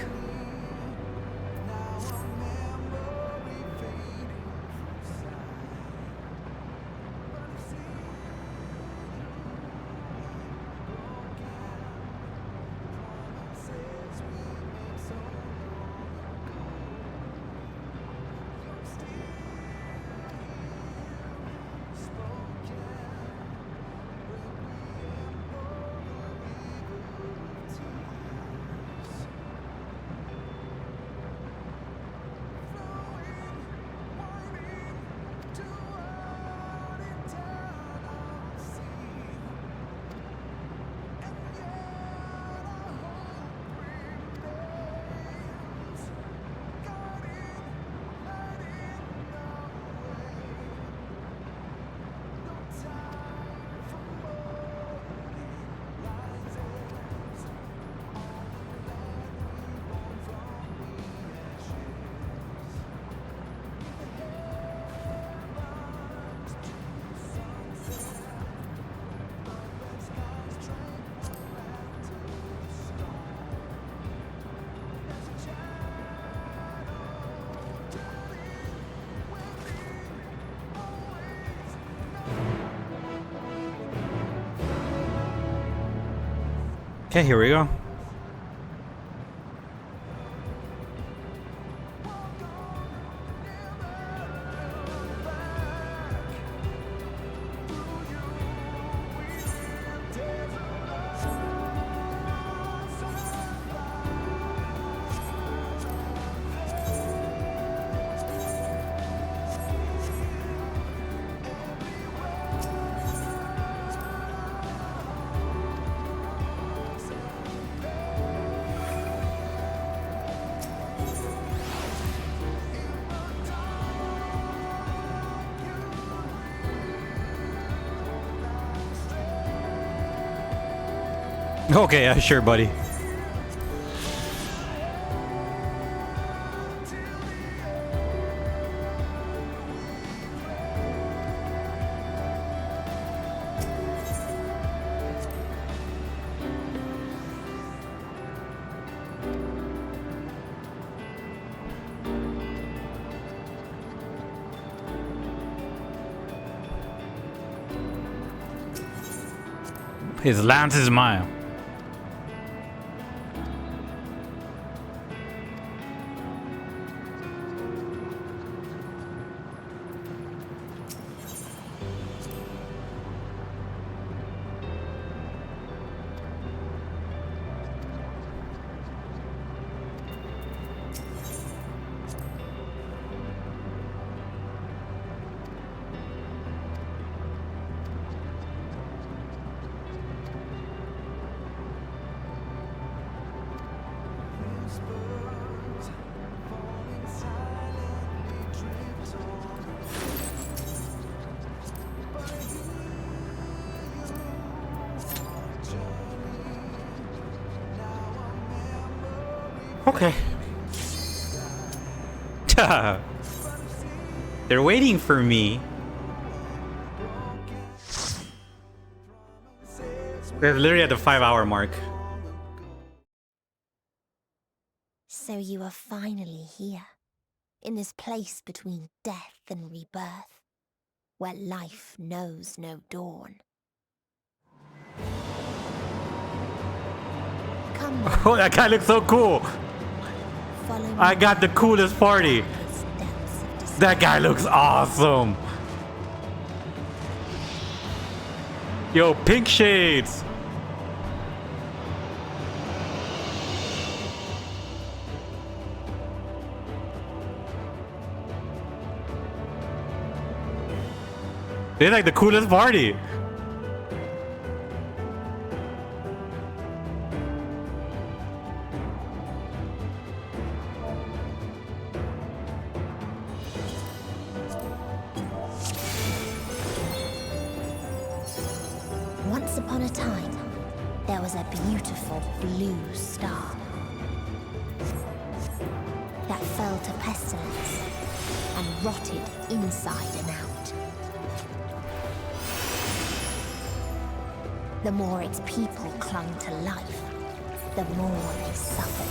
Okay, here we go. Okay, yeah, sure, buddy. His lance is mine. Okay. They're waiting for me. We're literally at the 5-hour mark. So you are finally here, in this place between death and rebirth, where life knows no dawn. Come now. Oh, that guy looks so cool. I got the coolest party. That guy looks awesome. Yo, pink shades. They're like the coolest party. Once upon a time, there was a beautiful blue star that fell to pestilence and rotted inside and out. The more its people clung to life, the more they suffered.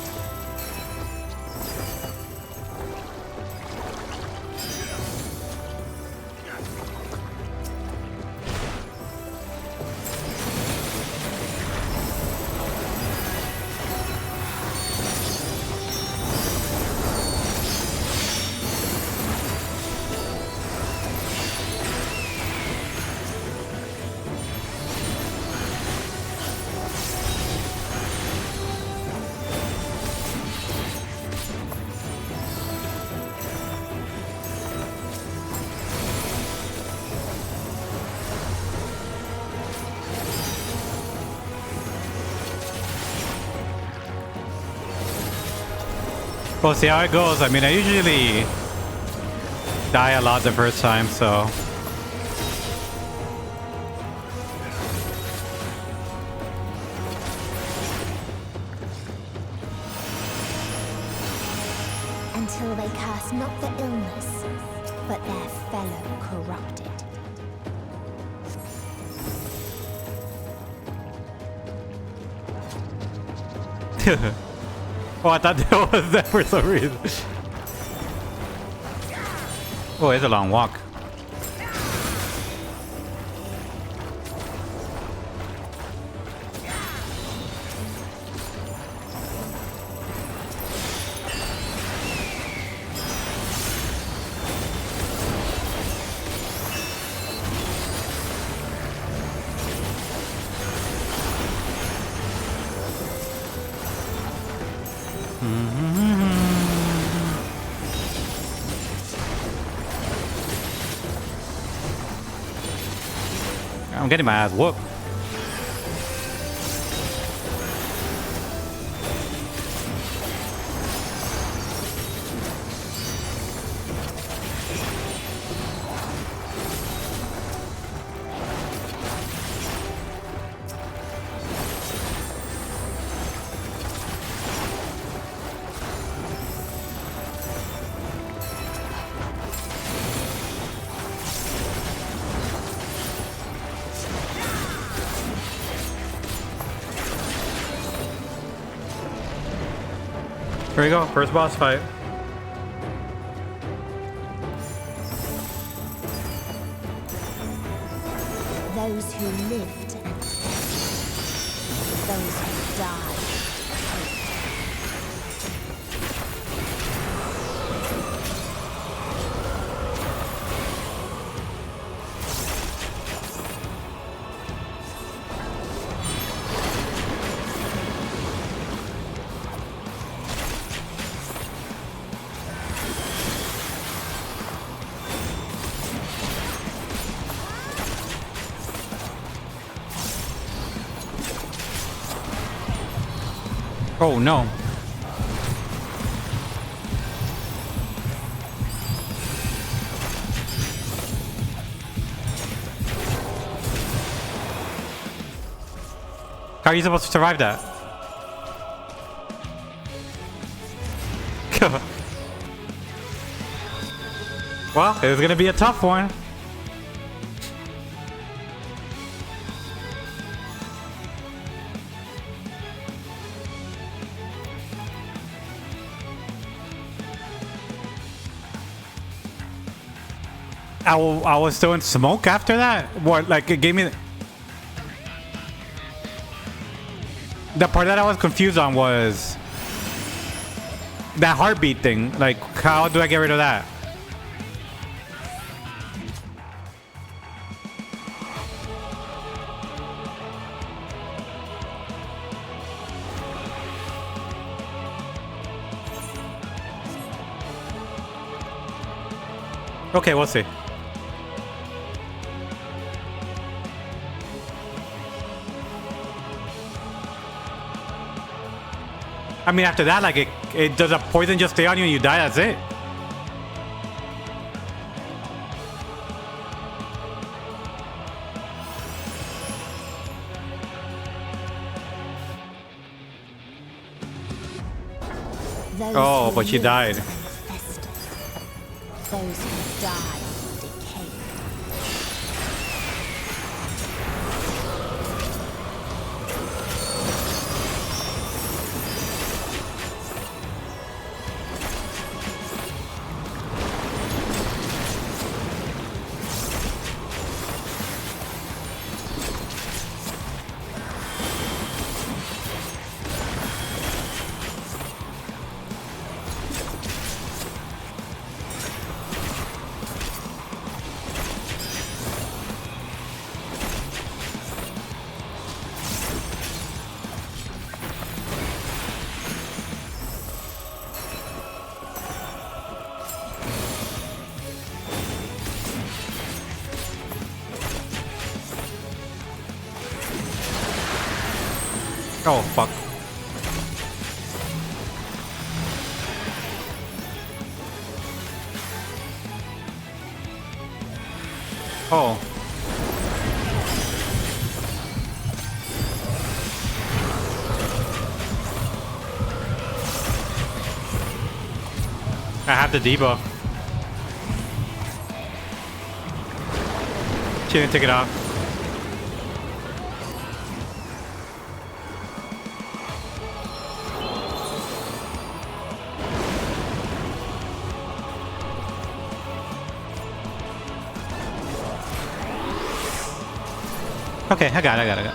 We'll see how it goes. I mean, I usually die a lot the first time, so... Until they curse not the illness, but their fellow corrupted. Oh, I thought that was that for some reason. Oh, it's a long walk. I'm getting my ass whooped. Here we go, first boss fight. Those who lived and die. Oh no. How are you supposed to survive that? Well, it was gonna be a tough one. I was still in smoke after that? What, like it gave me... The part that I was confused on was... that heartbeat thing. Like, how do I get rid of that? Okay, we'll see. I mean, after that, like, it does a poison just stay on you and you die, that's it. Oh, but she died. Those who die decay. Oh, fuck. Oh. I have the debuff. She didn't take it off. Okay, I got it.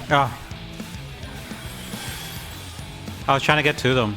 Oh. I was trying to get to them.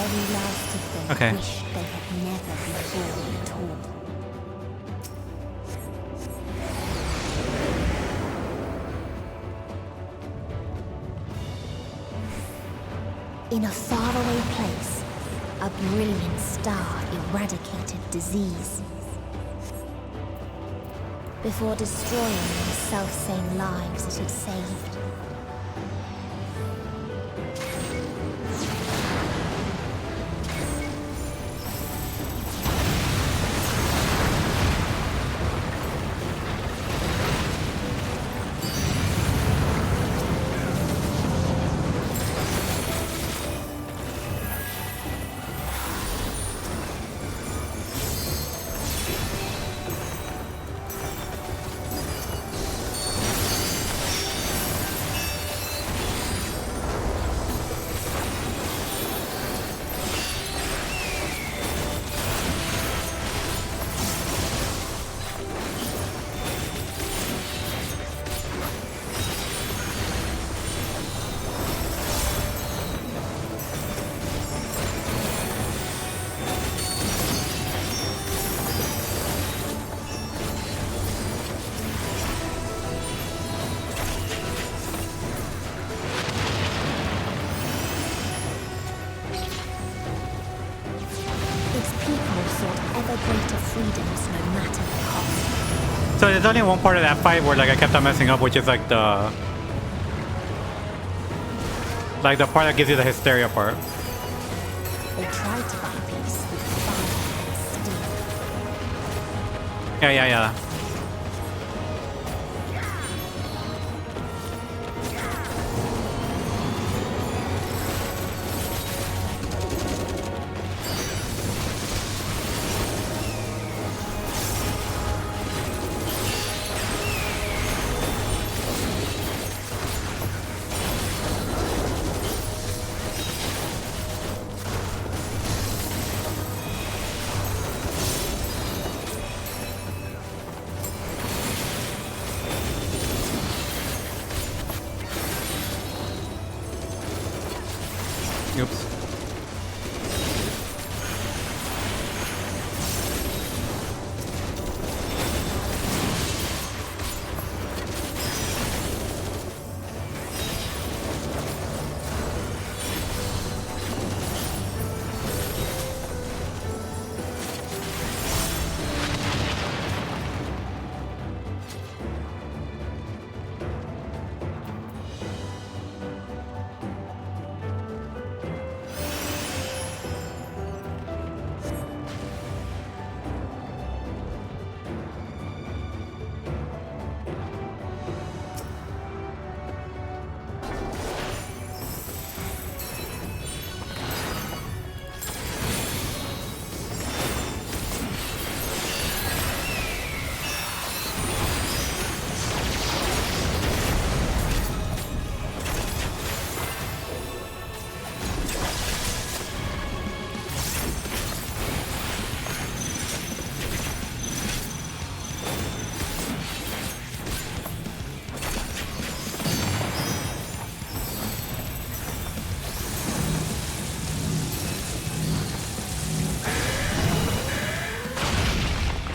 very last of them Okay. wish they had never before been taught. In a faraway place, a brilliant star eradicated disease. Before destroying the self-same lives it had saved. So there's only one part of that fight where like I kept on messing up, which is like the part that gives you the hysteria part. They tried to buy peace with fire and steel. Yeah. Oops.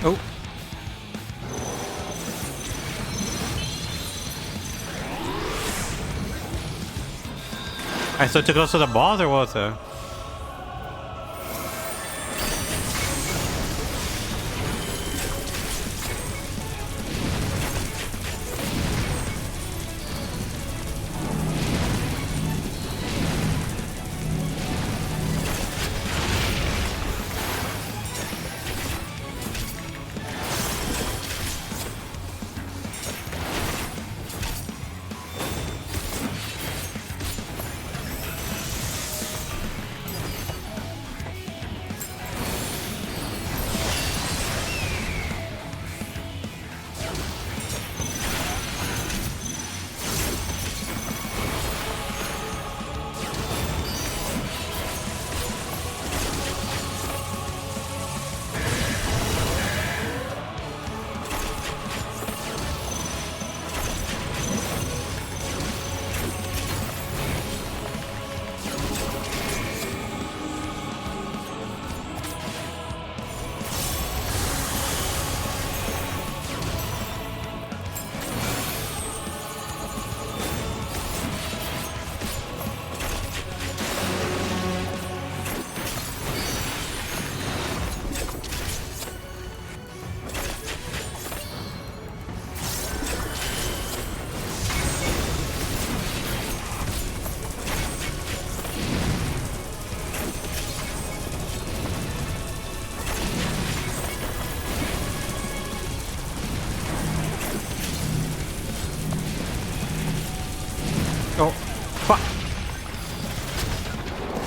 Oh. I still too close to the balls, or what was it?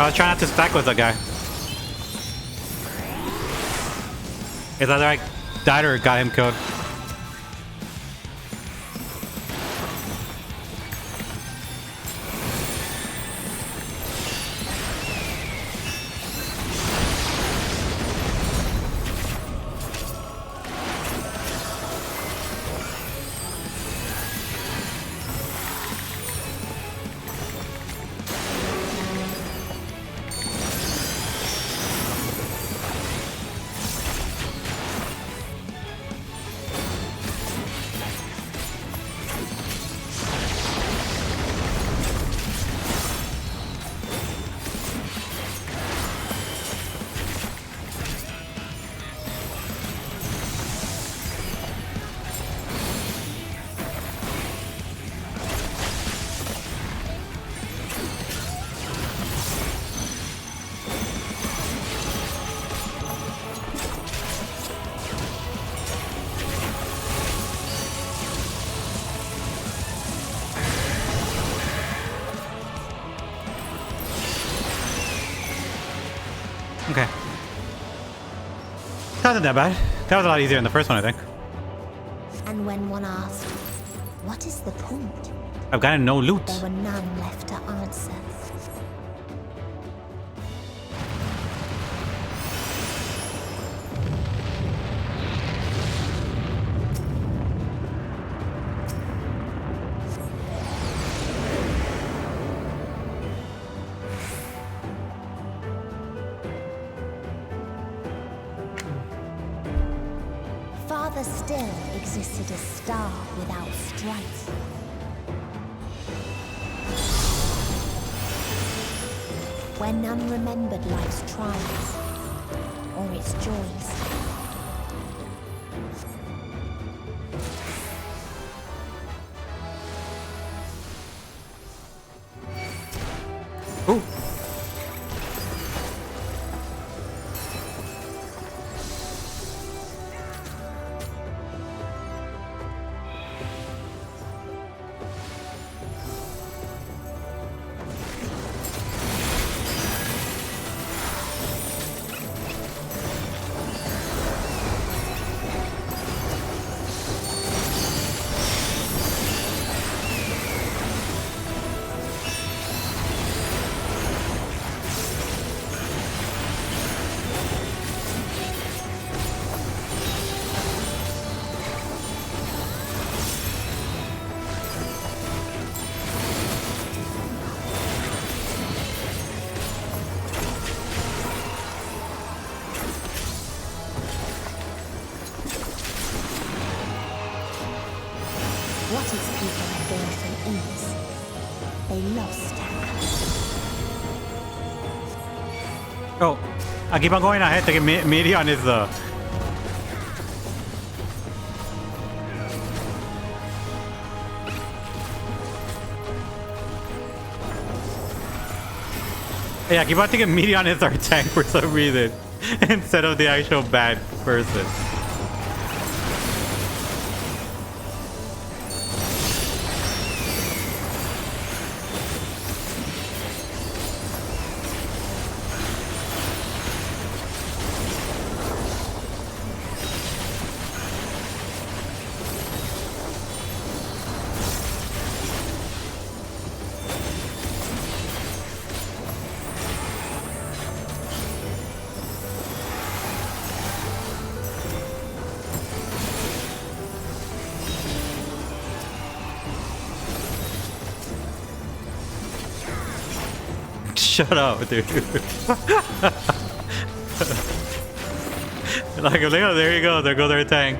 I was trying not to stack with the guy. It's either I died or got him killed. Okay. That wasn't that bad. That was a lot easier than the first one, I think. And when one asked, what is the point? I've gotten no loot. There were none left to answer. Farther still existed a star without strife. Where none remembered life's trials or its joys. Ooh. What its people had gained from ease, they lost at Oh, I keep on going ahead to get meaty on his Yeah, I keep on thinking meaty on his our tank for some reason instead of the actual bad person. Shut up, dude. Like, there you go. There goes their tank.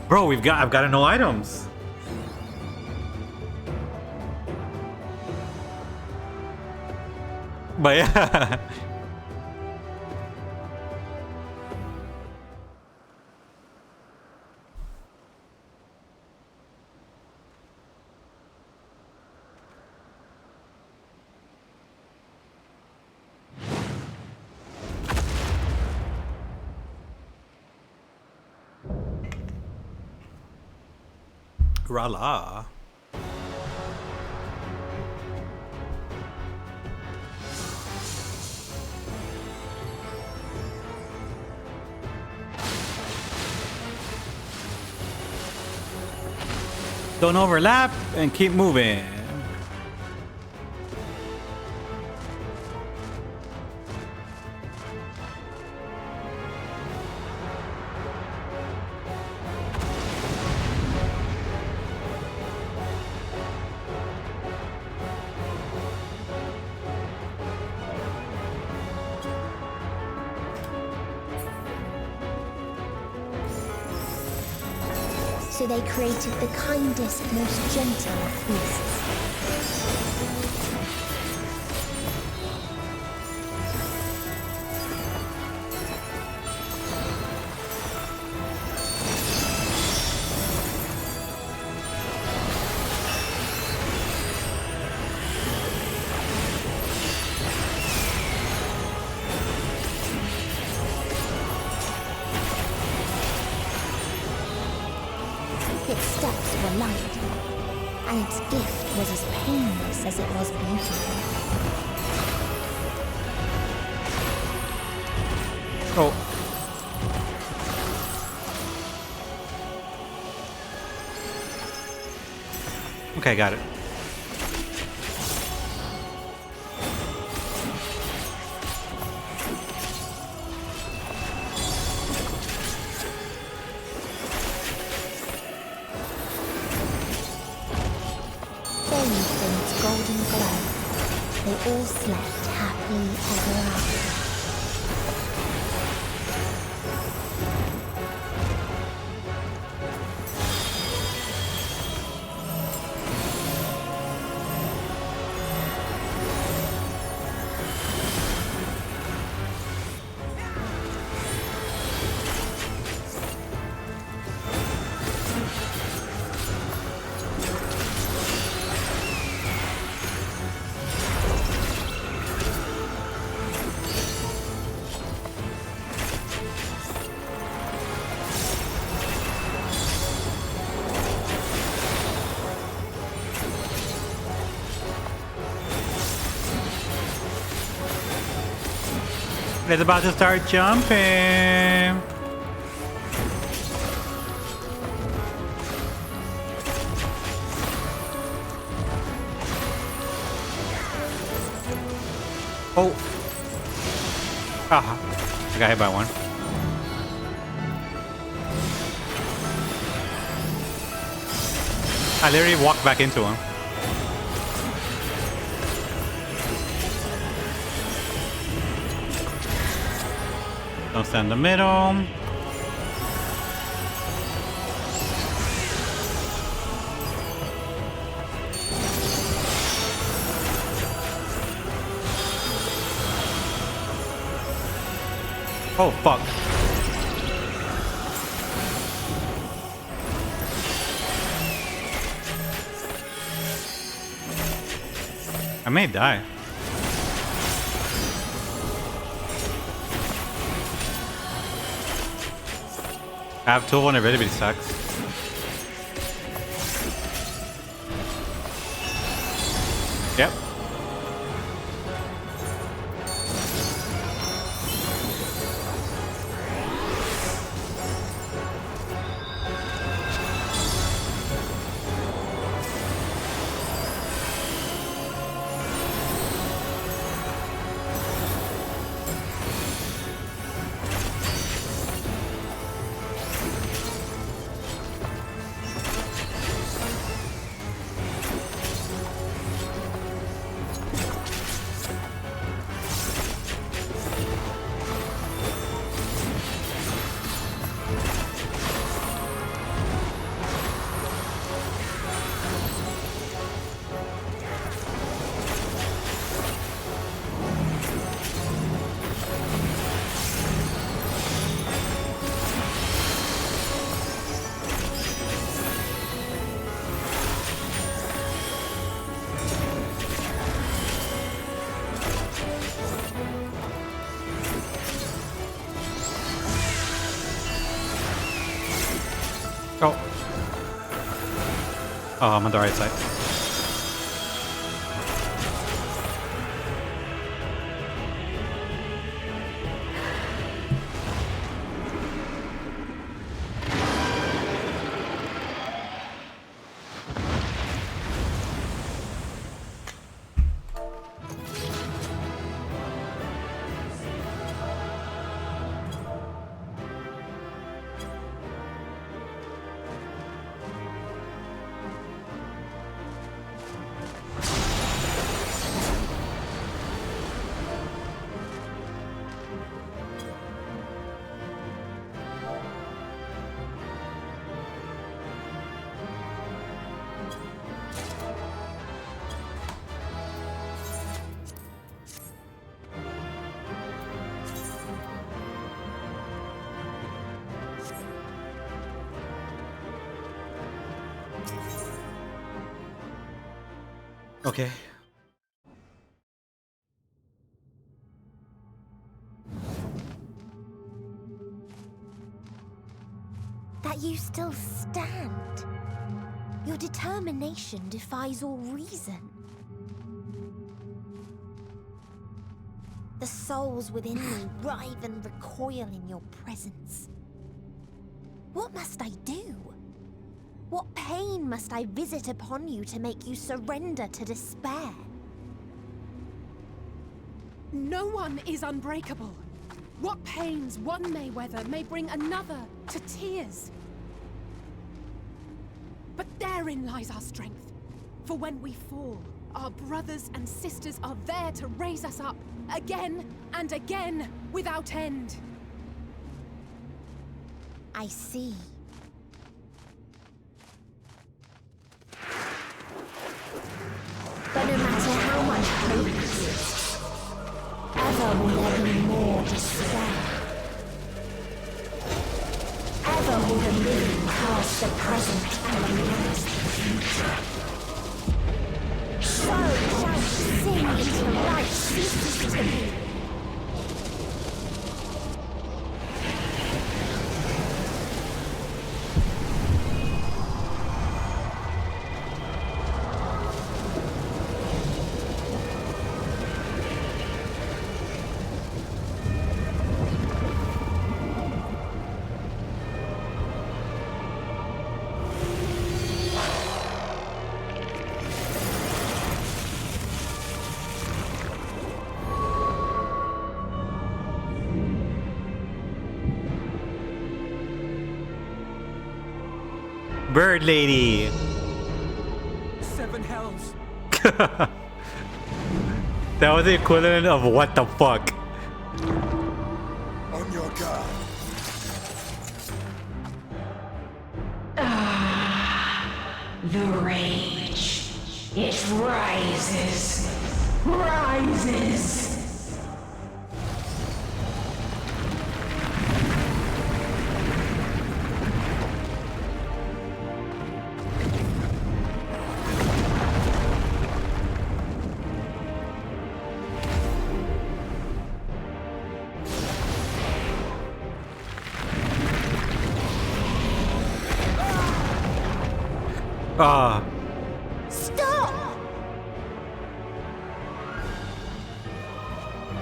Bro, I've got no items. But yeah. Rala. Don't overlap and keep moving. So they created the kindest, most gentle of beasts. Its steps were light, and its gift was as painless as it was beautiful. Oh. Okay, got it. Bathed in its golden glow, they all slept happily ever after. It's about to start jumping. Oh. Ah. I got hit by one. I literally walked back into him. Don't stand in the middle. Oh, fuck. I may die. I have 2 vulnerability stacks. Yep. Oh. Oh, I'm on the right side. Okay. That you still stand. Your determination defies all reason. The souls within me writhe and recoil in your presence. What must I do? What pain must I visit upon you to make you surrender to despair? No one is unbreakable. What pains one may weather may bring another to tears. But therein lies our strength. For when we fall, our brothers and sisters are there to raise us up again and again without end. I see. But no matter how much hope exists, ever will there be more despair. Ever will the living cast the present and announce the future. So shall sin into life ceases to be. Bird lady. 7 hells. That was the equivalent of what the fuck. On your guard. The rage. It rises. Rises. Ah. Stop!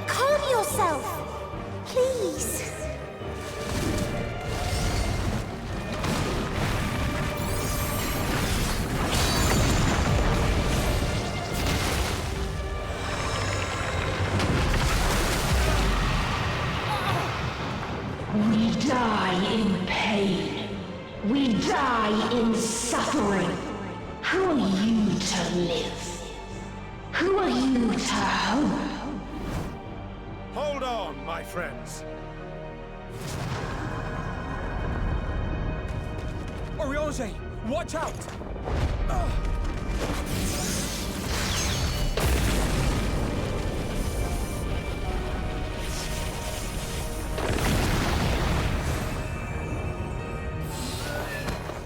Calm yourself, please. We die in pain. We die in suffering. Who are you to live? Who are you to hope? Hold on, my friends. Oriange, watch out!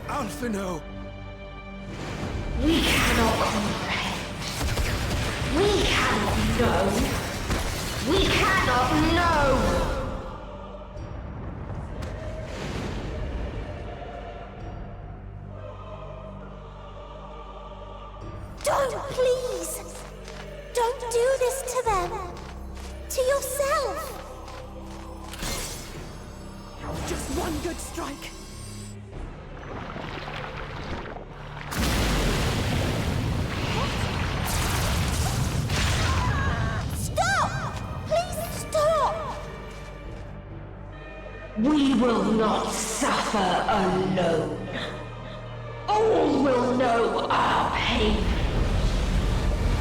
Alphino! We cannot comprehend. We cannot know. We cannot know. Don't, please! Don't do this to them! To yourself! Just one good strike. Stop! Please stop! We will not suffer alone. All will know our pain.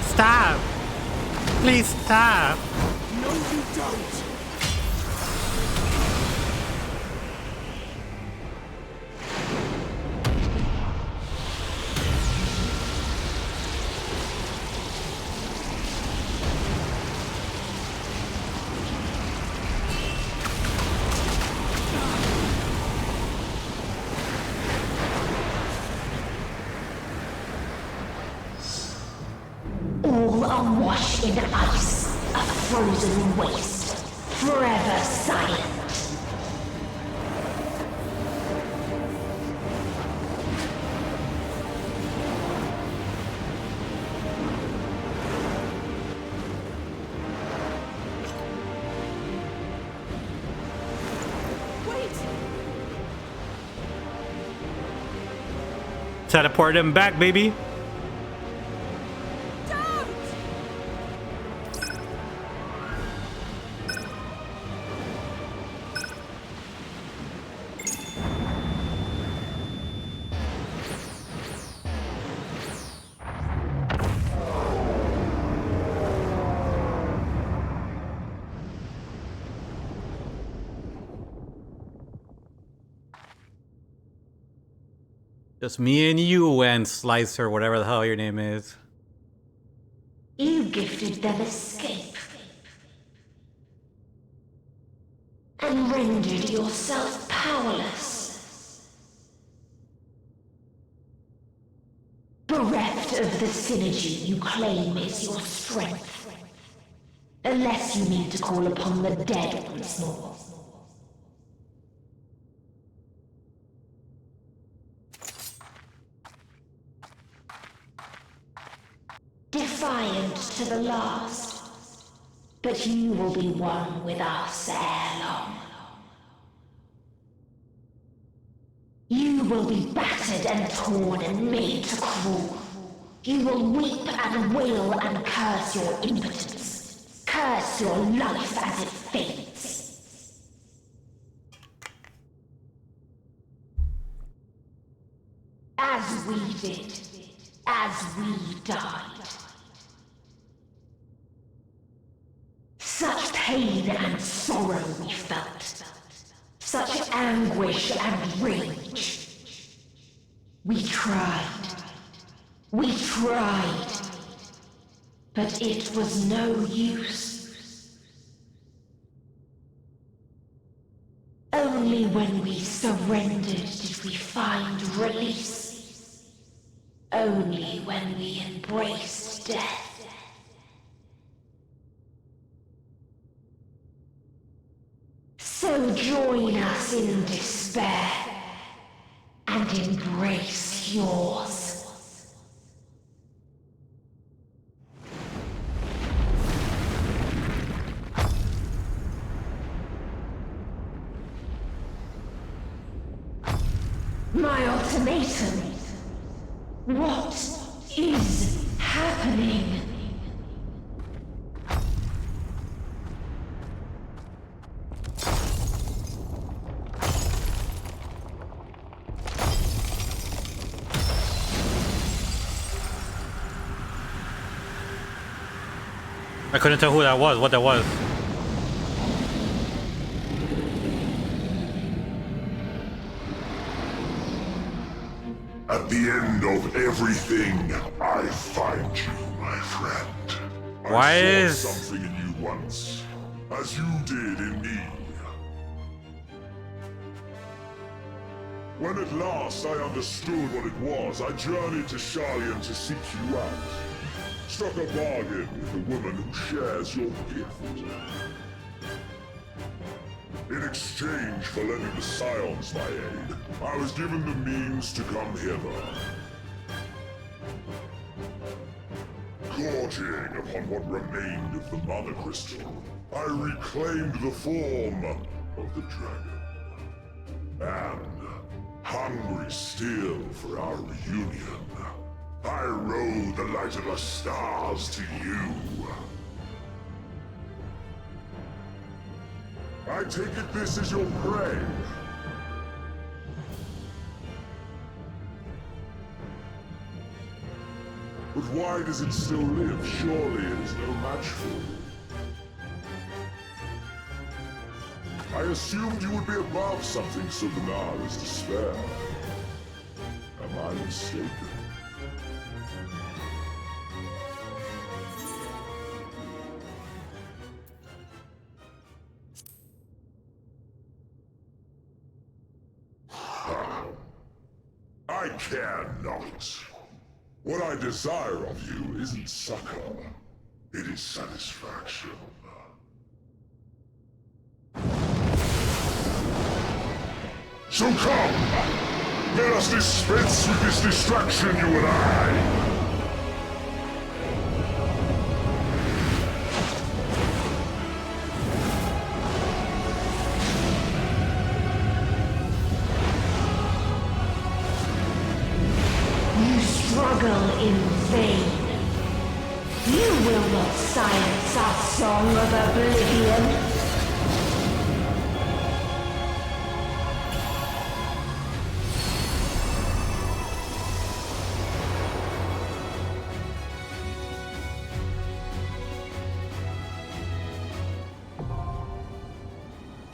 Stop! Please stop! No, you don't! awash in ice, a frozen waste, forever silent. Teleport him back, baby. Just me and you and Slicer, whatever the hell your name is. You gifted them escape. And rendered yourself powerless. Bereft of the synergy you claim is your strength. Unless you need to call upon the dead once more. Defiant to the last, but you will be one with us ere long. You will be battered and torn and made to crawl. You will weep and wail and curse your impotence. Curse your life as it fades. As we did, as we died. Such pain and sorrow we felt. Such anguish and rage. We tried. We tried. But it was no use. Only when we surrendered did we find release. Only when we embraced death. So join us in despair and embrace yours. My ultimatum. What is happening? I couldn't tell who that was, what that was. At the end of everything, I find you, my friend. I saw something in you once, as you did in me. When at last I understood what it was, I journeyed to Sharlayan to seek you out. Struck a bargain with the woman who shares your gift. In exchange for lending the Scions my aid, I was given the means to come hither. Gorging upon what remained of the Mother Crystal, I reclaimed the form of the dragon. And, hungry still for our reunion, I rode the light of the stars to you. I take it this is your prey. But why does it still live? Surely it is no match for you. I assumed you would be above something so banal as despair. Am I mistaken? I care not. What I desire of you isn't succor, It is satisfaction. So come! Let us dispense with this distraction, you and I! You struggle in vain. You will not silence our song of oblivion.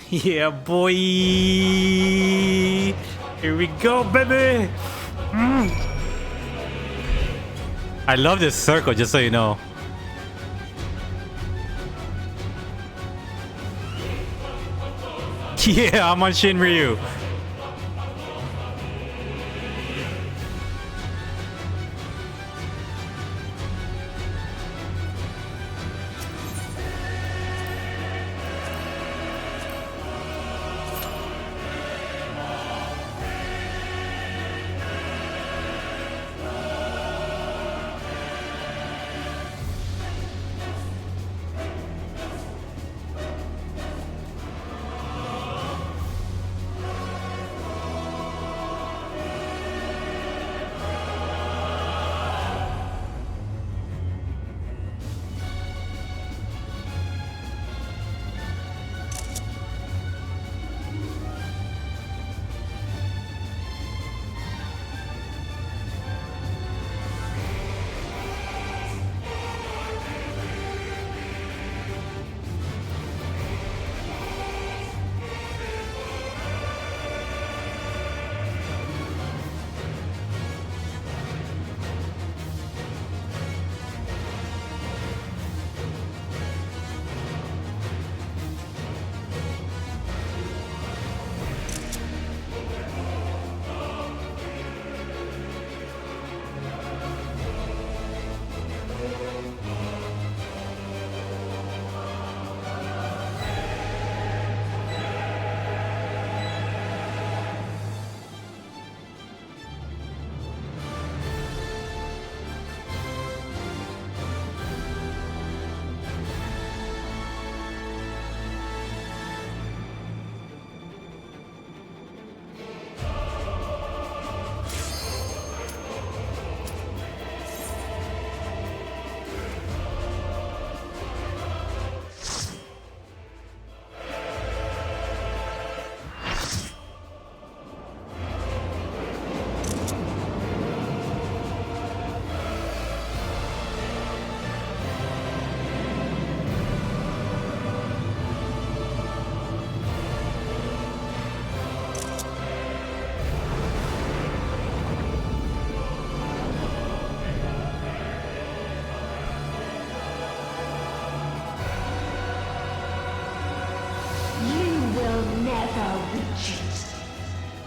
Yeah, boy. Here we go, baby. I love this circle, just so you know. Yeah, I'm on Shinryu.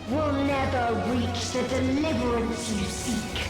Will never reach the deliverance you seek.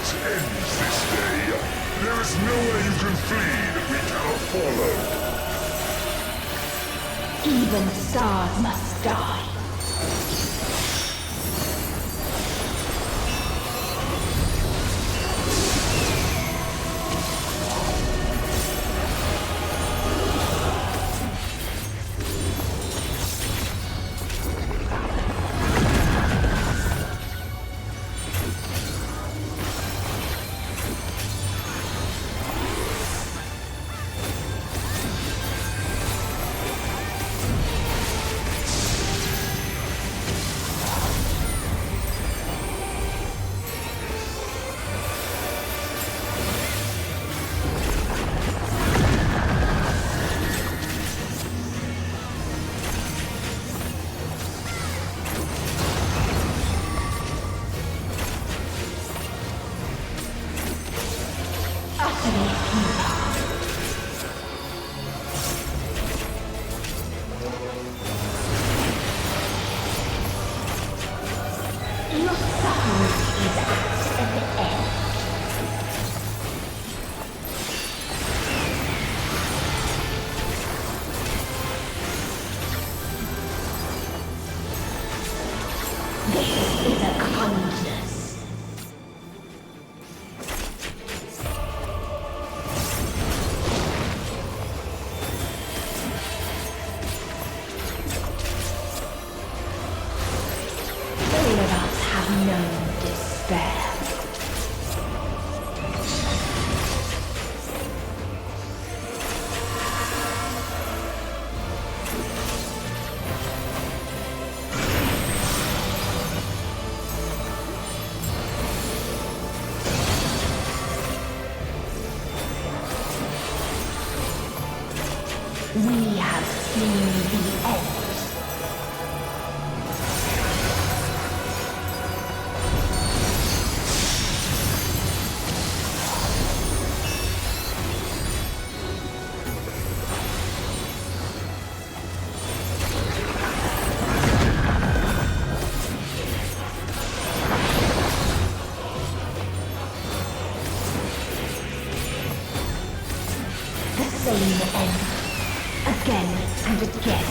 Ends this day. There is nowhere you can flee that we cannot follow. Even stars must die. We have seen the end. The same end. Again and again.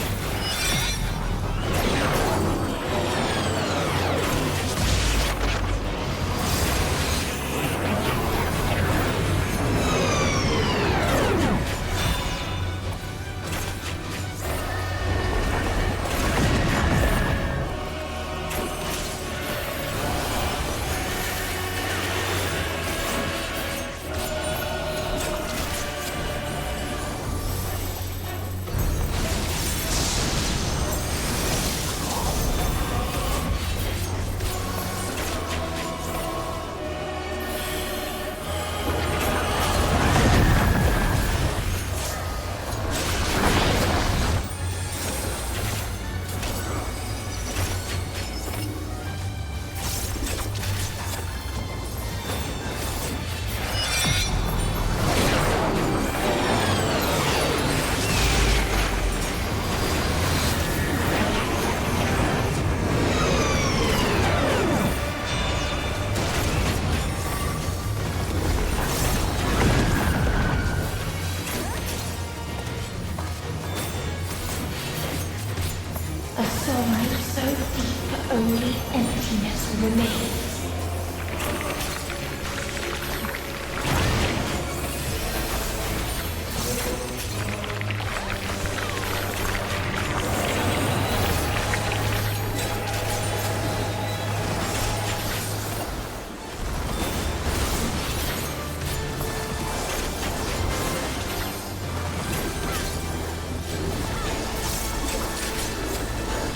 A sorrow so deep only emptiness remains.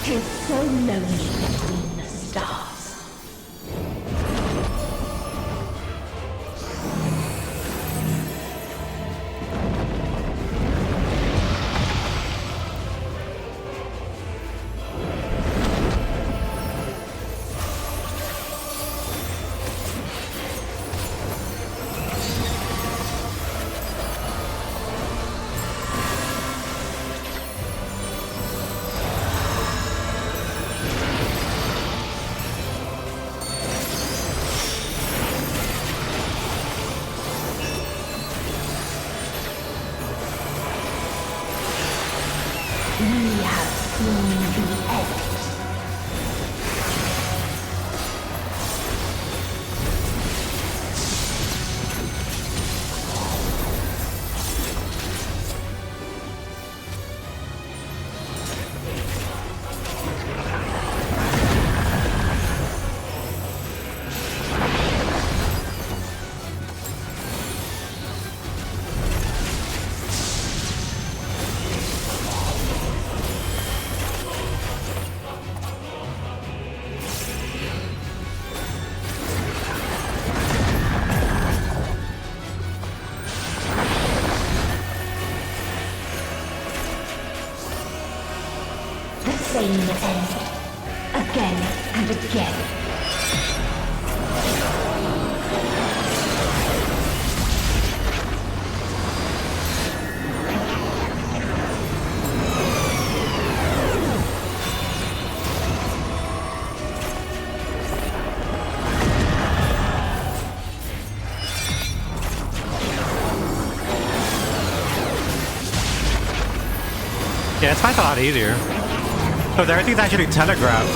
Tis so lonely between the stars. We have seen the end. The same end. Again and again. Yeah, it's a lot easier. Because everything's actually telegraphed.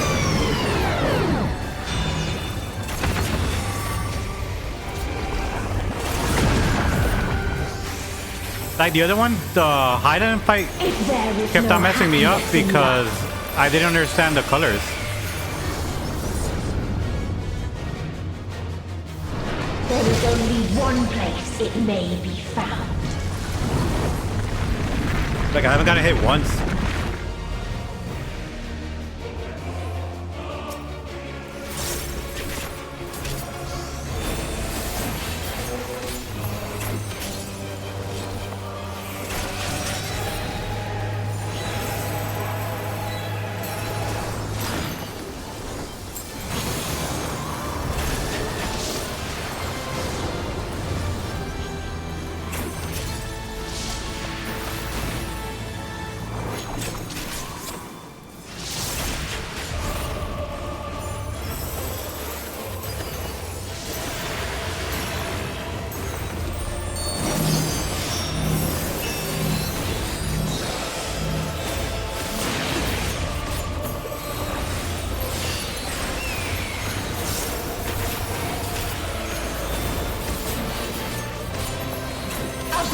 Like the other one, the Highland fight kept on messing me up because I didn't understand the colors. There is only one place it may be found. Like I haven't gotten hit once.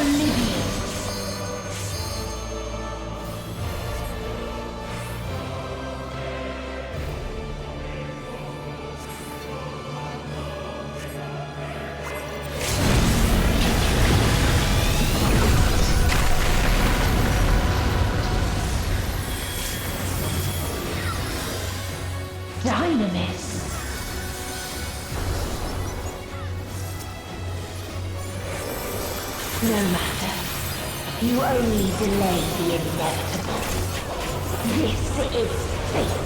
oblivion. Dynamis. No matter. You only delay the inevitable. This is fate.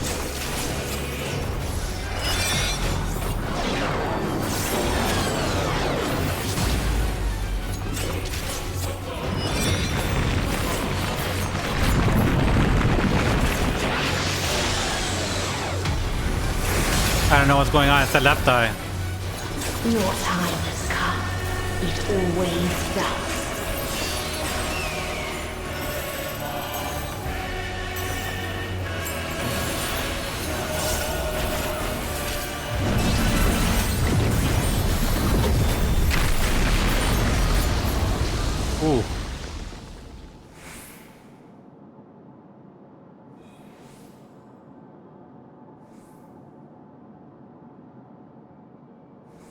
I don't know what's going on. It's the left eye. Your time has come. It always does. Ooh.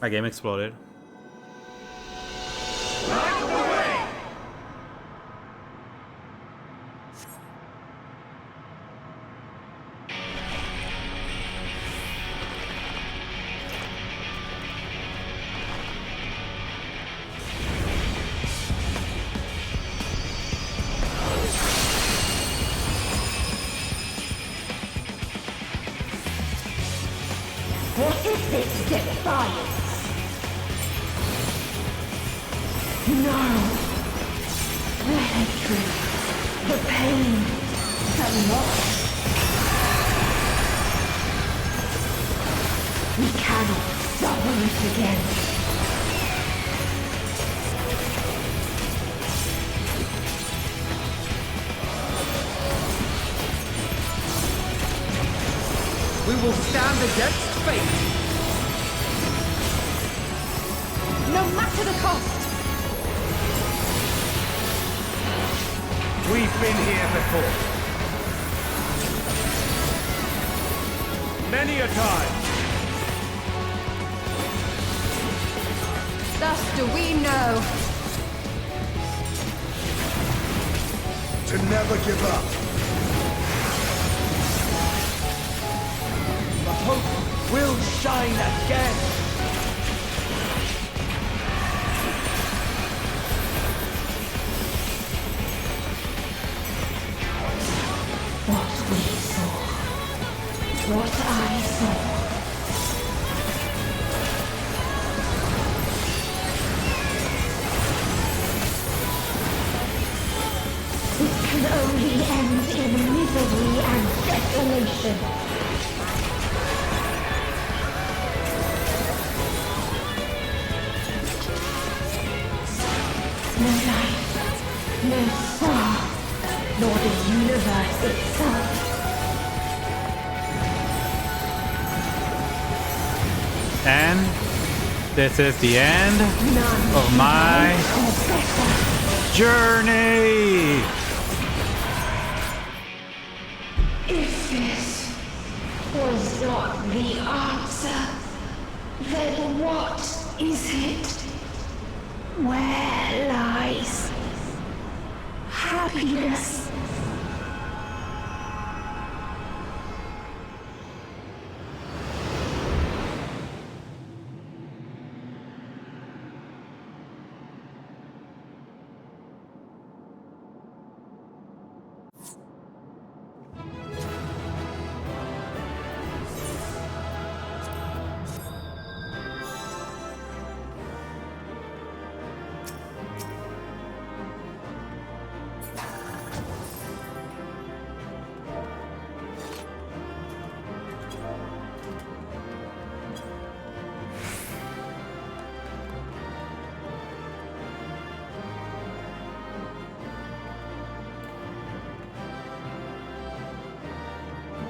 My game exploded. What is this defiance? No. The hatred, the pain, the loss. We cannot suffer it again. We will stand against fate. No matter the cost. We've been here before. Many a time. Thus do we know. To never give up. The hope will shine again. What we saw. What I saw. It can only end in misery and desolation. No life, no star, nor the universe itself. And this is the end of my journey. If this was not the answer, then what is it? Where lies happiness?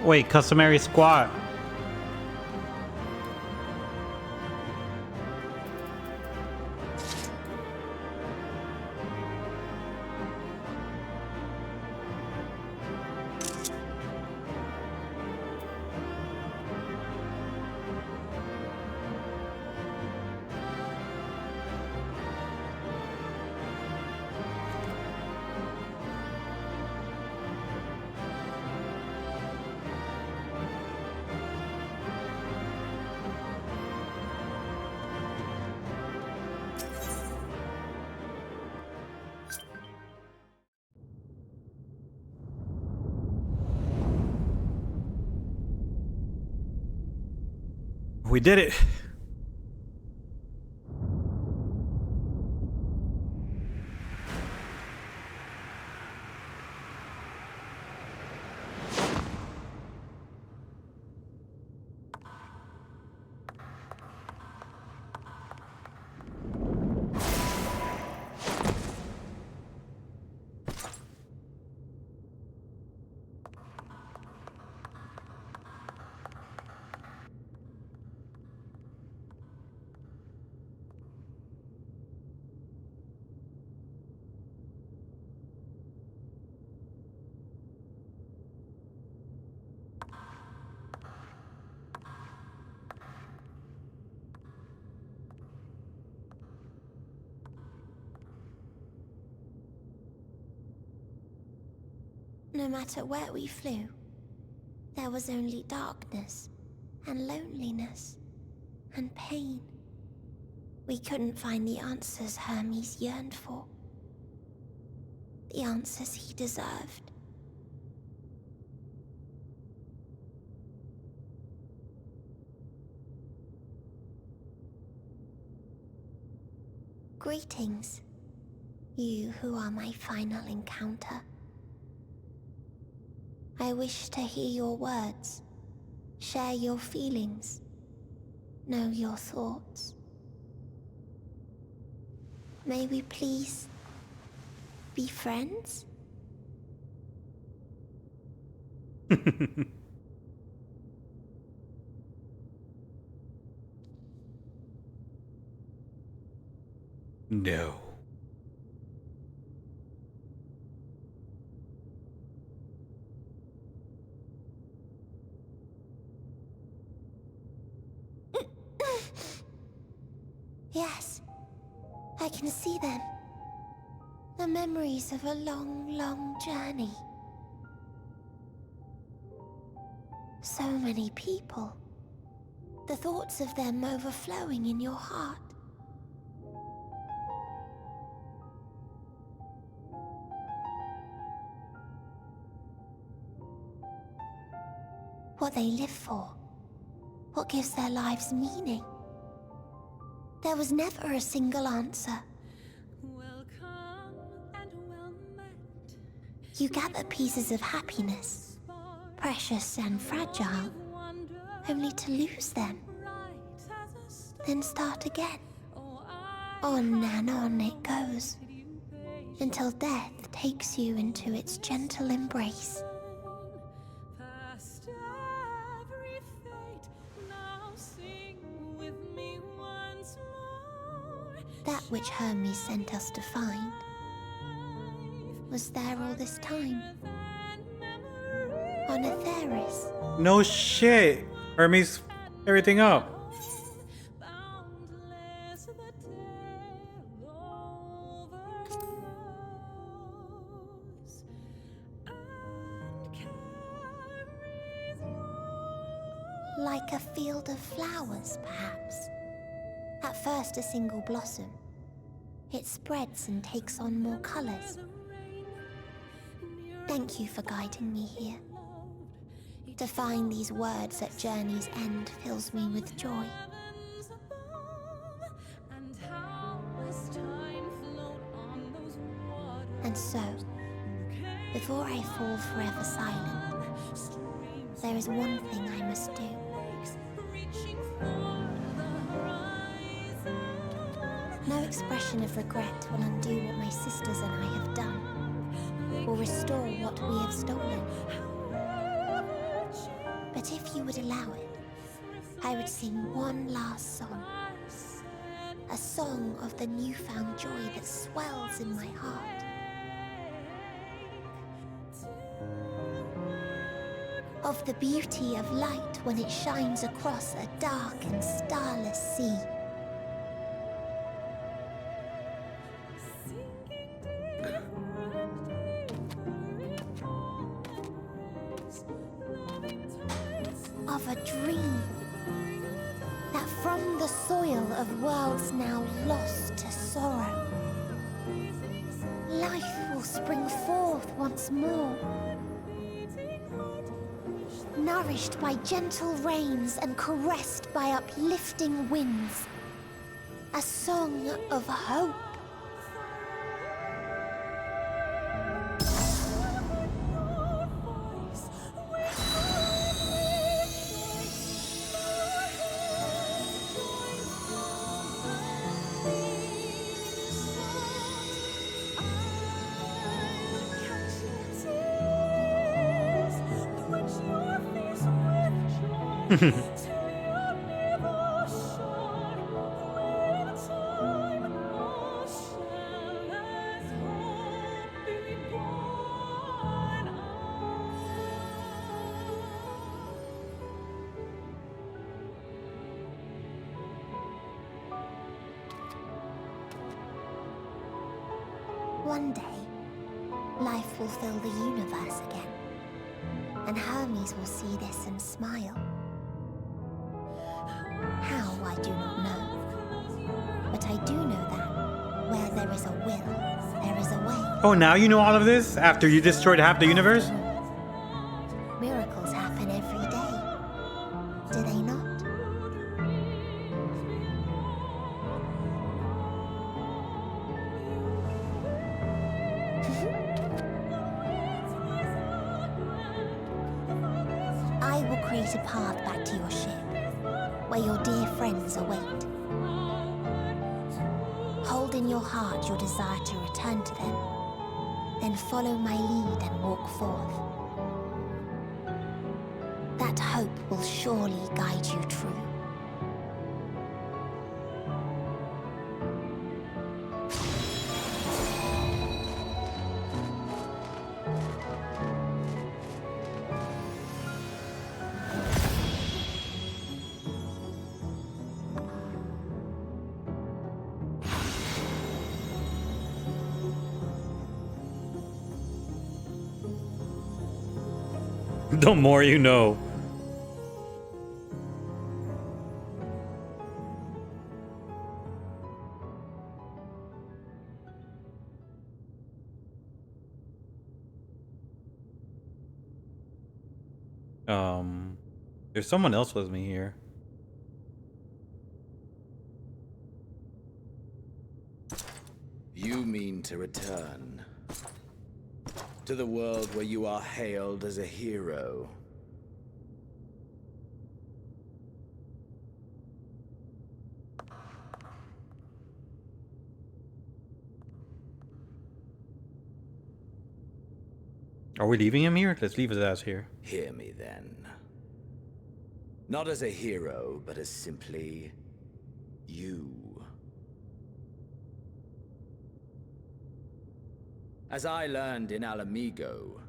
Wait, customary squat. we did it. No matter where we flew, there was only darkness and loneliness and pain. We couldn't find the answers Hermes yearned for. The answers he deserved. Greetings, you who are my final encounter. I wish to hear your words, share your feelings, know your thoughts. May we please be friends? No. Yes, I can see them. The memories of a long, long journey. So many people. The thoughts of them overflowing in your heart. What they live for. What gives their lives meaning. There was never a single answer. You gather pieces of happiness, precious and fragile, only to lose them. Then start again. On and on it goes, until death takes you into its gentle embrace. That which Hermes sent us to find was there all this time. On Atheris. No shit. Hermes, everything up. Like a field of flowers, perhaps. At first a single blossom. It spreads and takes on more colors. Thank you for guiding me here. To find these words at journey's end fills me with joy. And so, before I fall forever silent, there is one thing I must do. No expression of regret will undo what my sisters and I have done, or restore what we have stolen. But if you would allow it, I would sing one last song. A song of the newfound joy that swells in my heart. Of the beauty of light when it shines across a dark and starless sea. Of a dream that from the soil of worlds now lost to sorrow, life will spring forth once more. Nourished by gentle rains and caressed by uplifting winds. A song of hope. One day, life will fill the universe again. And Hermes will see this and smile. How, I do not know. But I do know that where there is a will, there is a way. Oh, now you know all of this? After you destroyed half the universe? Miracles happen every day. Do they not? I will create a path back to your ship, where your dear friends await. Hold in your heart your desire to return to them, then follow my lead and walk forth. That hope will surely guide you true. The more you know. There's someone else with me here. You mean to return to the world where you are hailed as a hero. Are we leaving him here? Let's leave his ass here. Hear me then. Not as a hero, but as simply you. As I learned in Alamigo,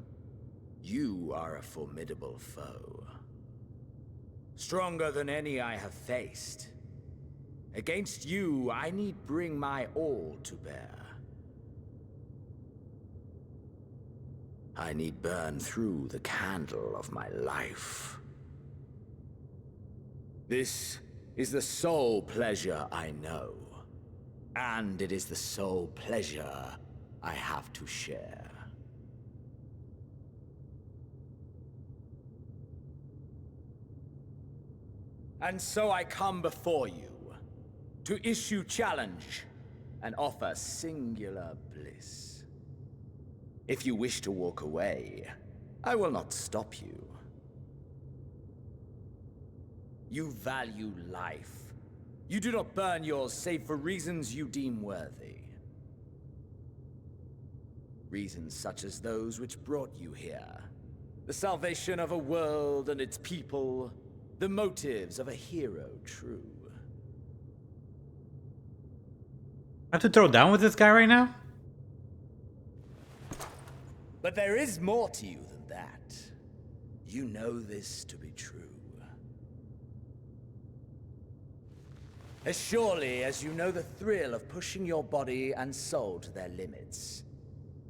you are a formidable foe. Stronger than any I have faced. Against you, I need bring my all to bear. I need burn through the candle of my life. This is the sole pleasure I know. And it is the sole pleasure I have to share. And so I come before you to issue challenge and offer singular bliss. If you wish to walk away, I will not stop you. You value life. You do not burn yours save for reasons you deem worthy. Reasons such as those which brought you here. The salvation of a world and its people. The motives of a hero true. I have to throw down with this guy right now? But there is more to you than that. You know this to be true. As surely as you know the thrill of pushing your body and soul to their limits.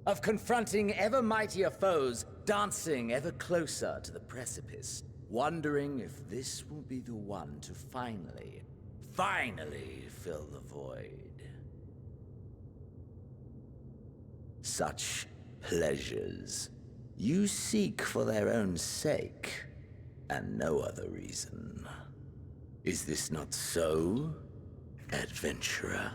Of confronting ever mightier foes, dancing ever closer to the precipice, wondering if this will be the one to finally fill the void. Such pleasures you seek for their own sake, And no other reason. Is this not so, adventurer?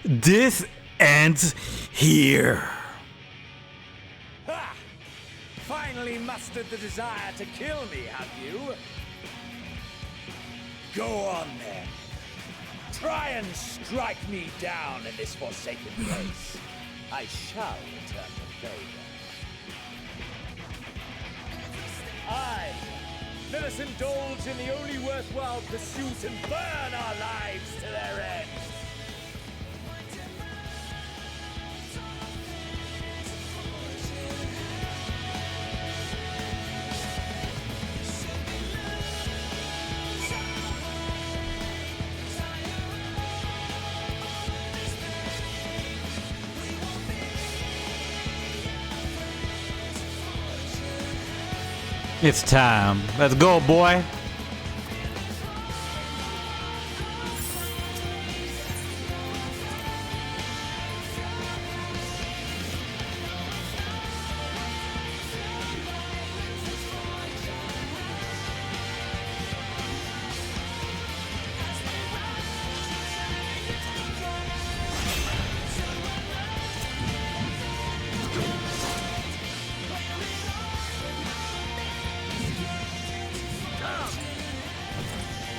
This ends here. Ha! Finally mustered the desire to kill me, have you? Go on then. Try and strike me down in this forsaken place. I shall return the favor. Aye, let us indulge in the only worthwhile pursuit and burn our lives to their end. It's time. Let's go, boy.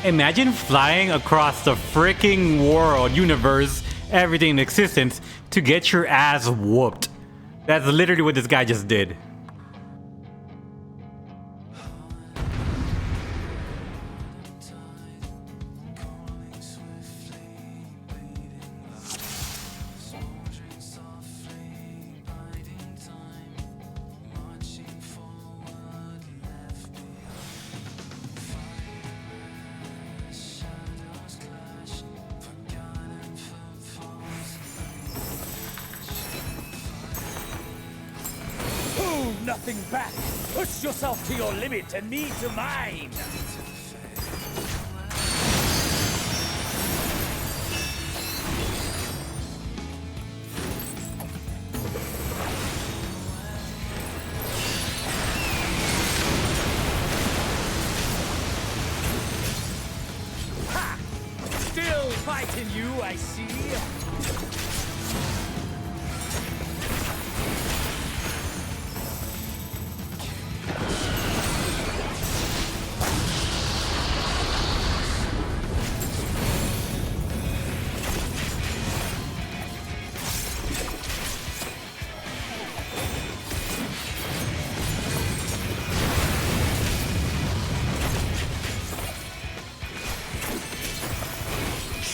Imagine flying across the freaking world, universe, everything in existence to get your ass whooped. That's literally what this guy just did. Nothing back. Push yourself to your limit and me to mine. Ha! Still fighting you, I see.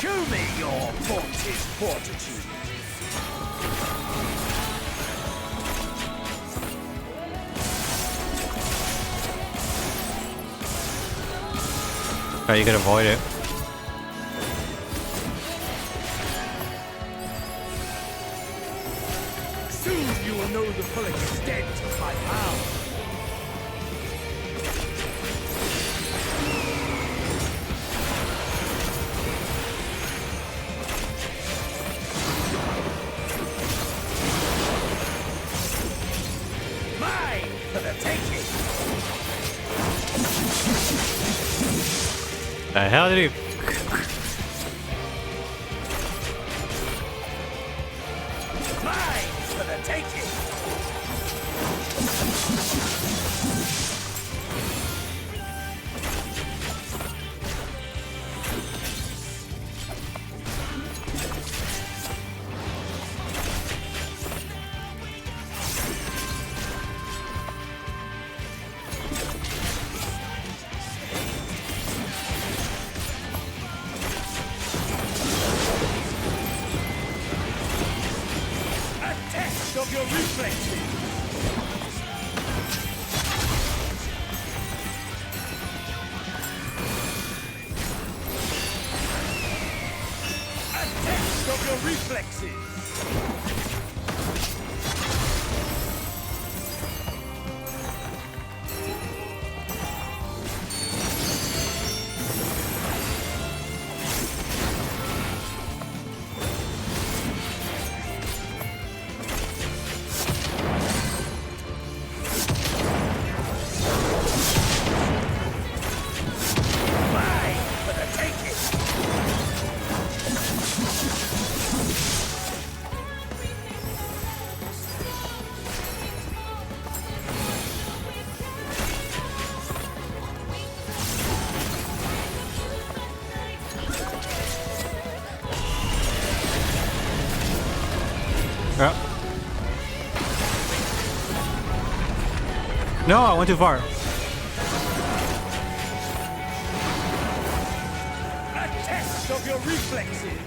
Show me your vaunted fortitude. Oh, you could avoid it. Soon you will know the full extent of my power. Mine for the taking. The hell did he? Mine for the taking. A test of your reflexes. A test of your reflexes. No, I went too far. A test of your reflexes.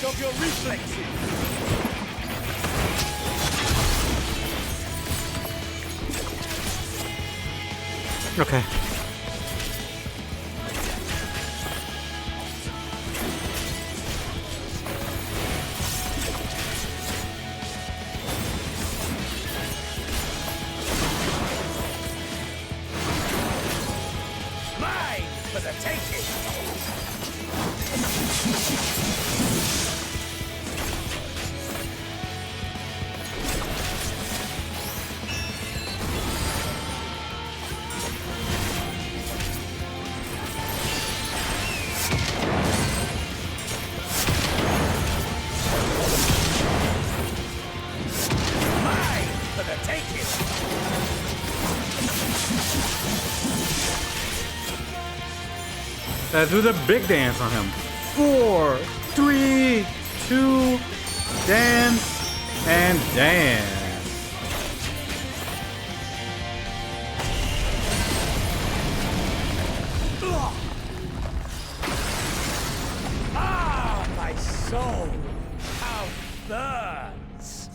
Of your reflexes. Okay. Mine for the taking. Let's do the big dance on him. 4, 3, 2, dance and dance. Ah, my soul! How burns!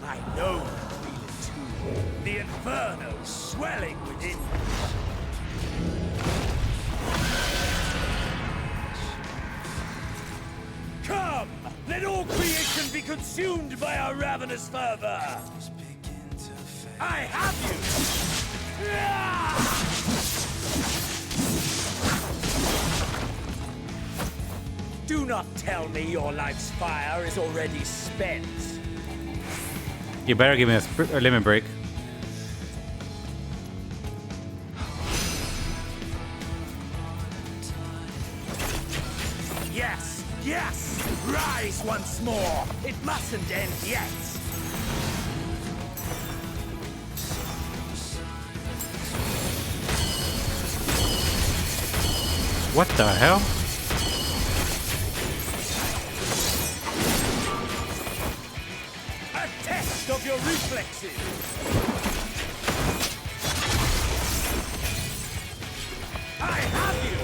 I know you feel it too. The inferno swelling within you. Come! Let all creation be consumed by our ravenous fervor! I have you! Do not tell me your life's fire is already spent. You better give me a limit break. Yes! Yes! Rise once more! It mustn't end yet! What the hell? A test of your reflexes! I have you!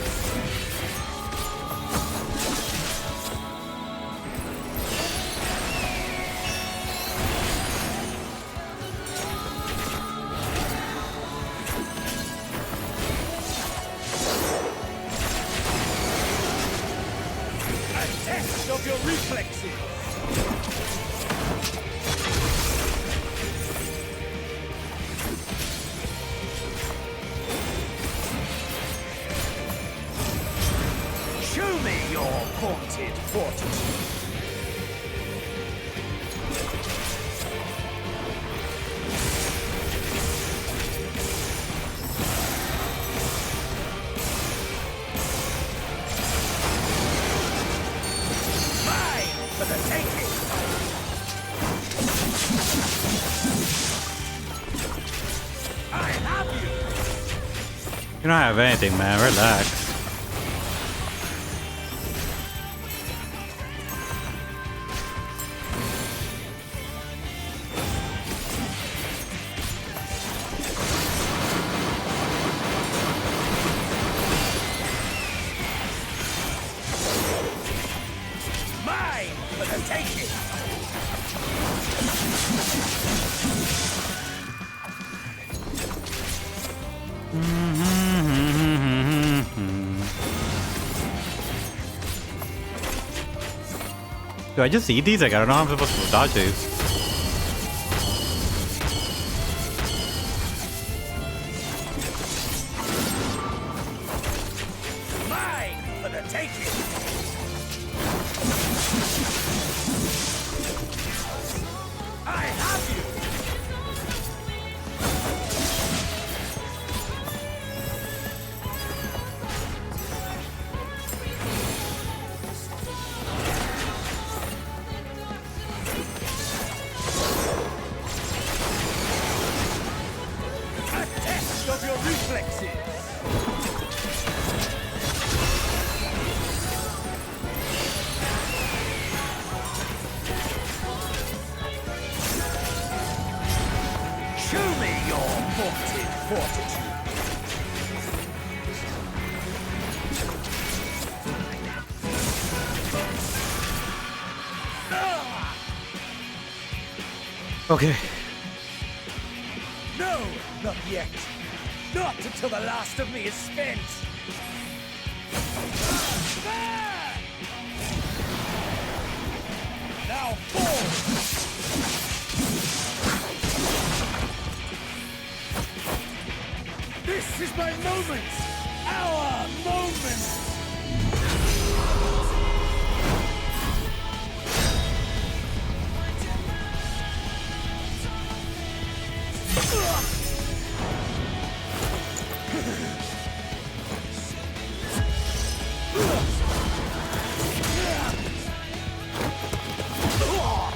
A test of your reflexes! Show me your vaunted fortitude. Mine for the taking. I have you. You don't have anything, man. Relax. Mine for the taking. Do I just eat these? Like, I don't know how I'm supposed to dodge these. your vaunted fortitude. Okay. No, not yet. Not until the last of me is spent. Now fall! This is my moment! Our moment!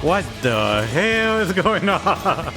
What the hell is going on?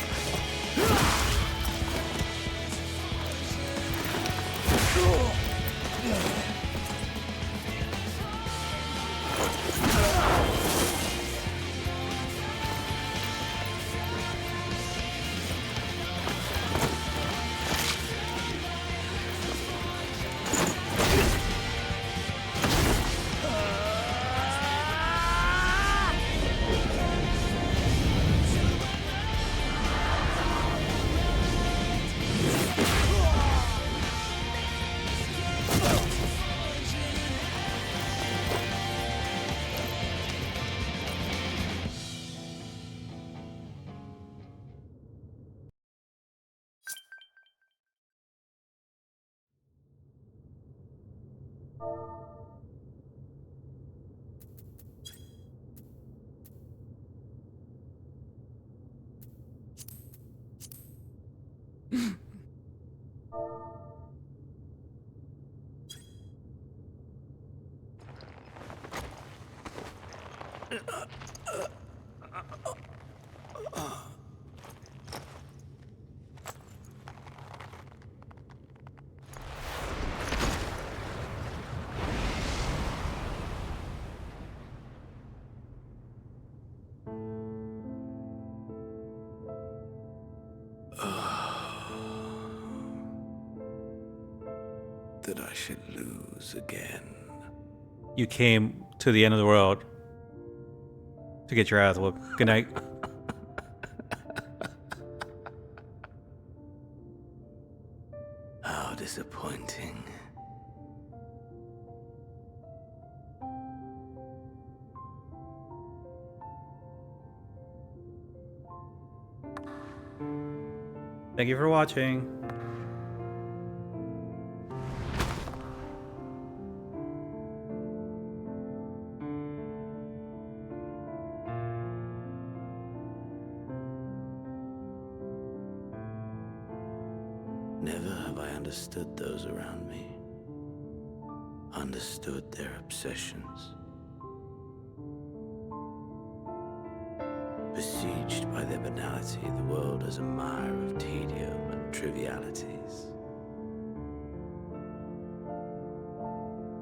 That I should lose again. You came to the end of the world to get your ass whooped. Good night. How disappointing. Thank you for watching. Never have I understood those around me. Understood their obsessions. Besieged by their banality, the world is a mire of tedium and trivialities.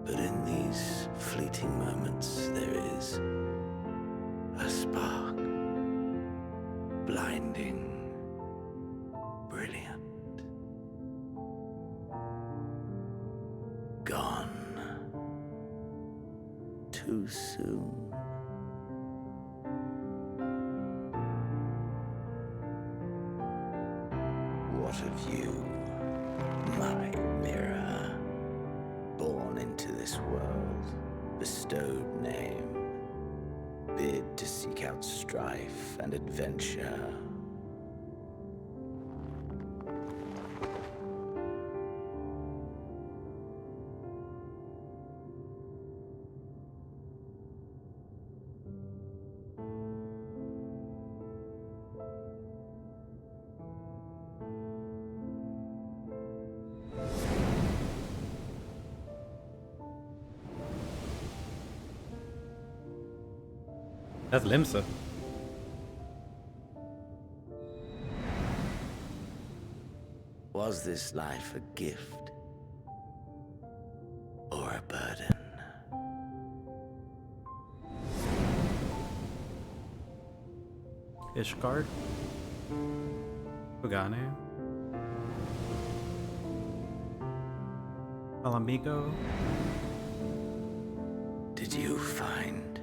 But in these fleeting moments, there is a spark. Blinding, brilliant. Gone too soon. What of you, my mirror? Born into this world, bestowed name, bid to seek out strife and adventure. That's Limsa. Was this life a gift or a burden? Ishgard? Pugane? Well, amigo. Did you find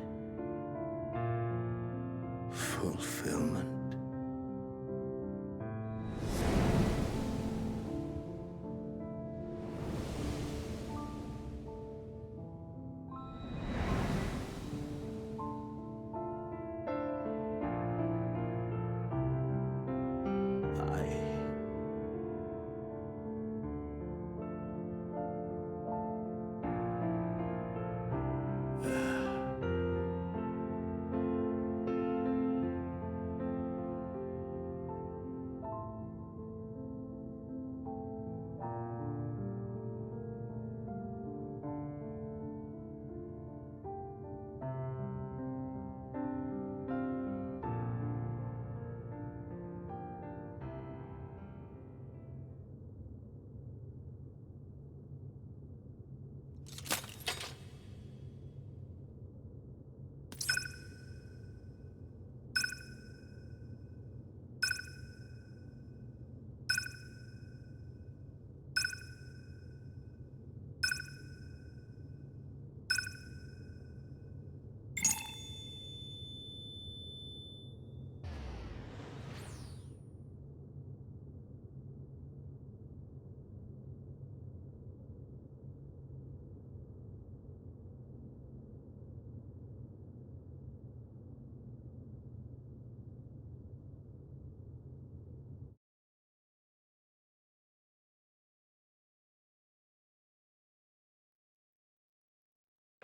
fulfillment?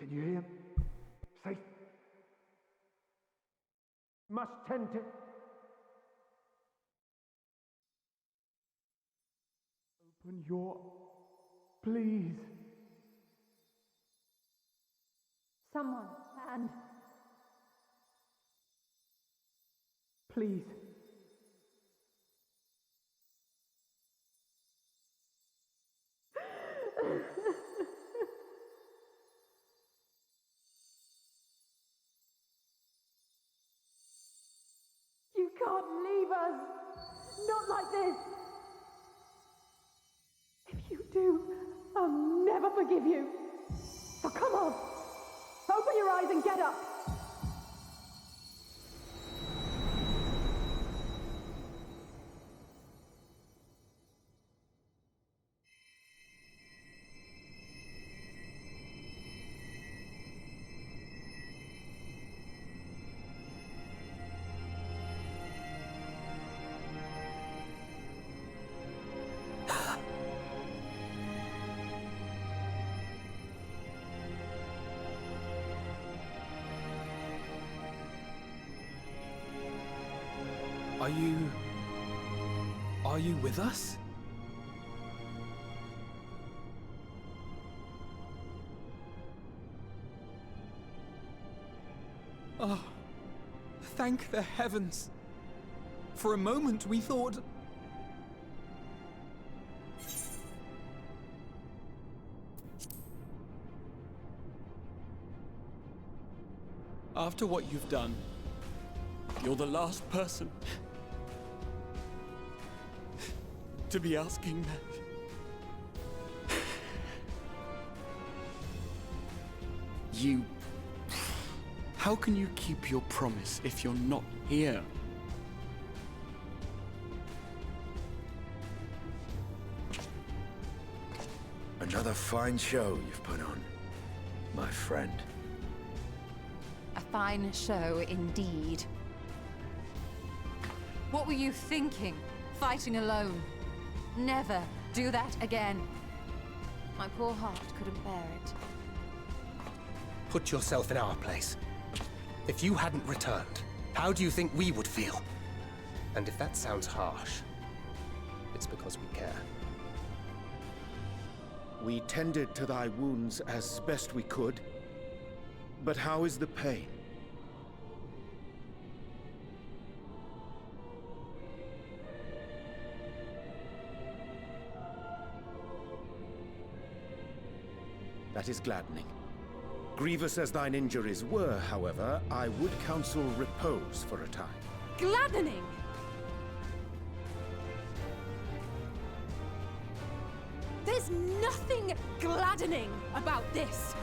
Can you hear him? Say... Must tend to... Open your... Please. Someone, and... Please. You can't leave us! Not like this! If you do, I'll never forgive you! So come on! Open your eyes and get up! Are you with us? Oh, thank the heavens. For a moment we thought... After what you've done, you're the last person to be asking that. You... How can you keep your promise if you're not here? Another fine show you've put on, my friend. A fine show indeed. What were you thinking, fighting alone? Never do that again. My poor heart couldn't bear it. Put yourself in our place. If you hadn't returned, how do you think we would feel? And if that sounds harsh, it's because we care. We tended to thy wounds as best we could. But how is the pain? That is gladdening. Grievous as thine injuries were, however, I would counsel repose for a time. Gladdening! There's nothing gladdening about this.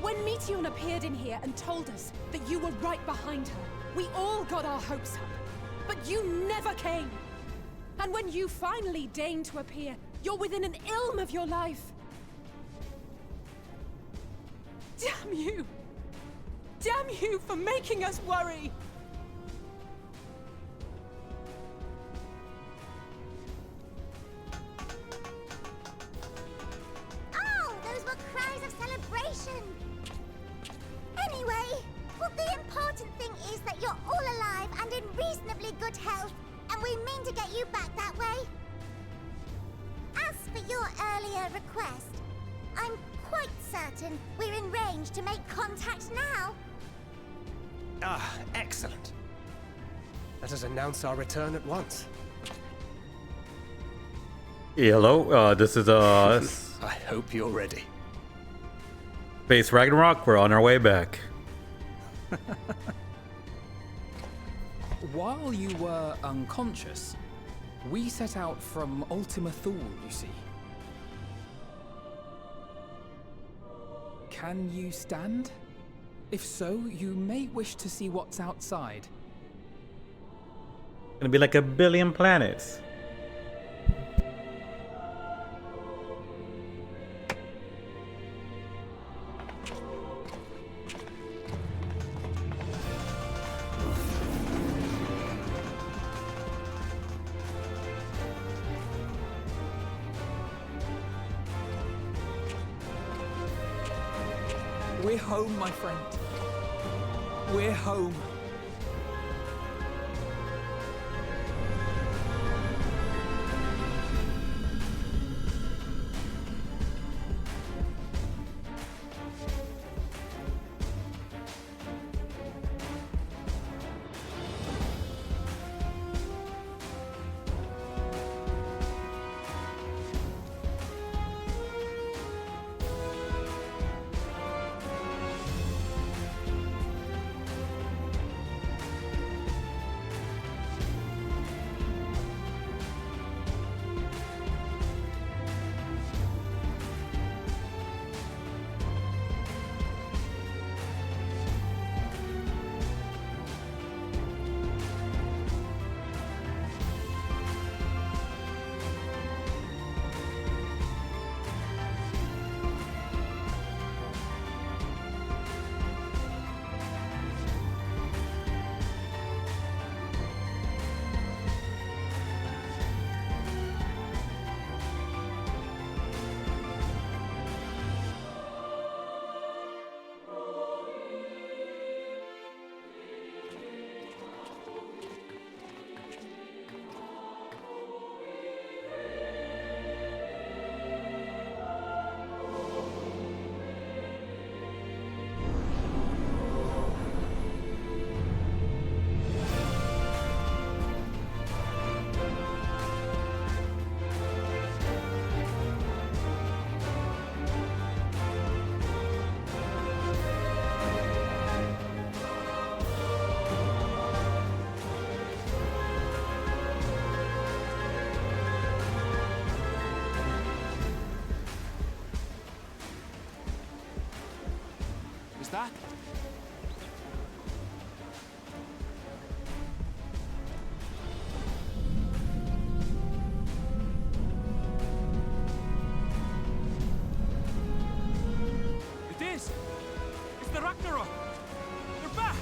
When Meteion appeared in here and told us that you were right behind her, we all got our hopes up. But you never came. And when you finally deign to appear, you're within an ilm of your life. Damn you! Damn you for making us worry! Oh, those were cries of celebration! Anyway, well, the important thing is that you're all alive and in reasonably good health, and we mean to get you back that way. As for your earlier request, I'm quite certain we're in range to make contact now. Ah, excellent. Let us announce our return at once. Hello, this is I hope you're ready. Space Ragnarok. We're on our way back. While you were unconscious, we set out from Ultima Thule, you see. Can you stand? If so, you may wish to see what's outside. Gonna be like a billion planets. We're home, my friend. We're home. That? It is! It's the Ragnarok! They're back!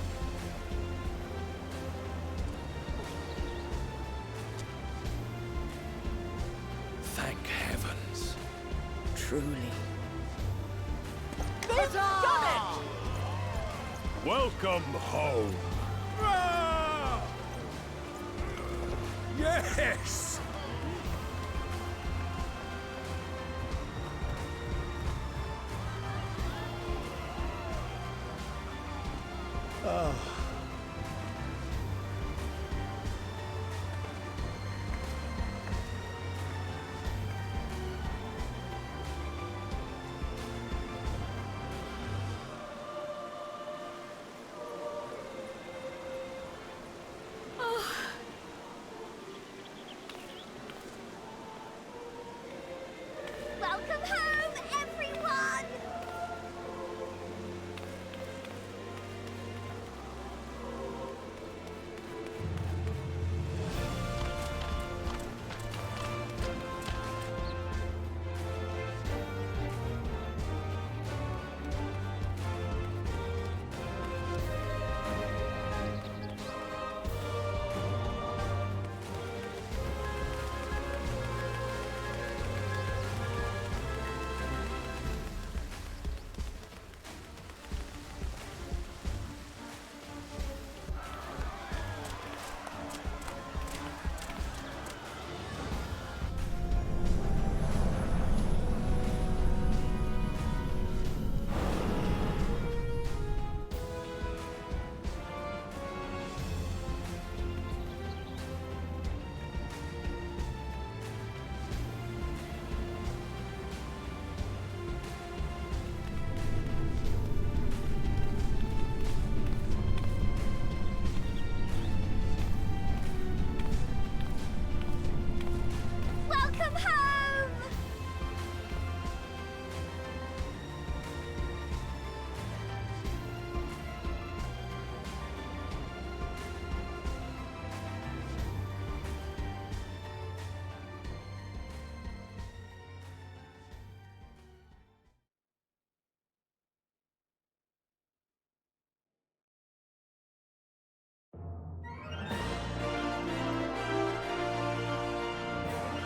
Thank heavens. Truly. They've done it! Welcome home. Yes! Oh.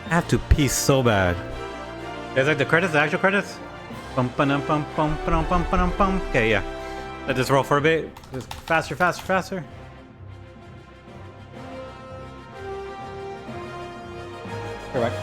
I have to pee so bad. Is like the credits, the actual credits? Bum, ba-dum, bum, bum, ba-dum, bum, ba-dum, bum. Okay, yeah. Let this roll for a bit. Just faster, faster, faster. Correct.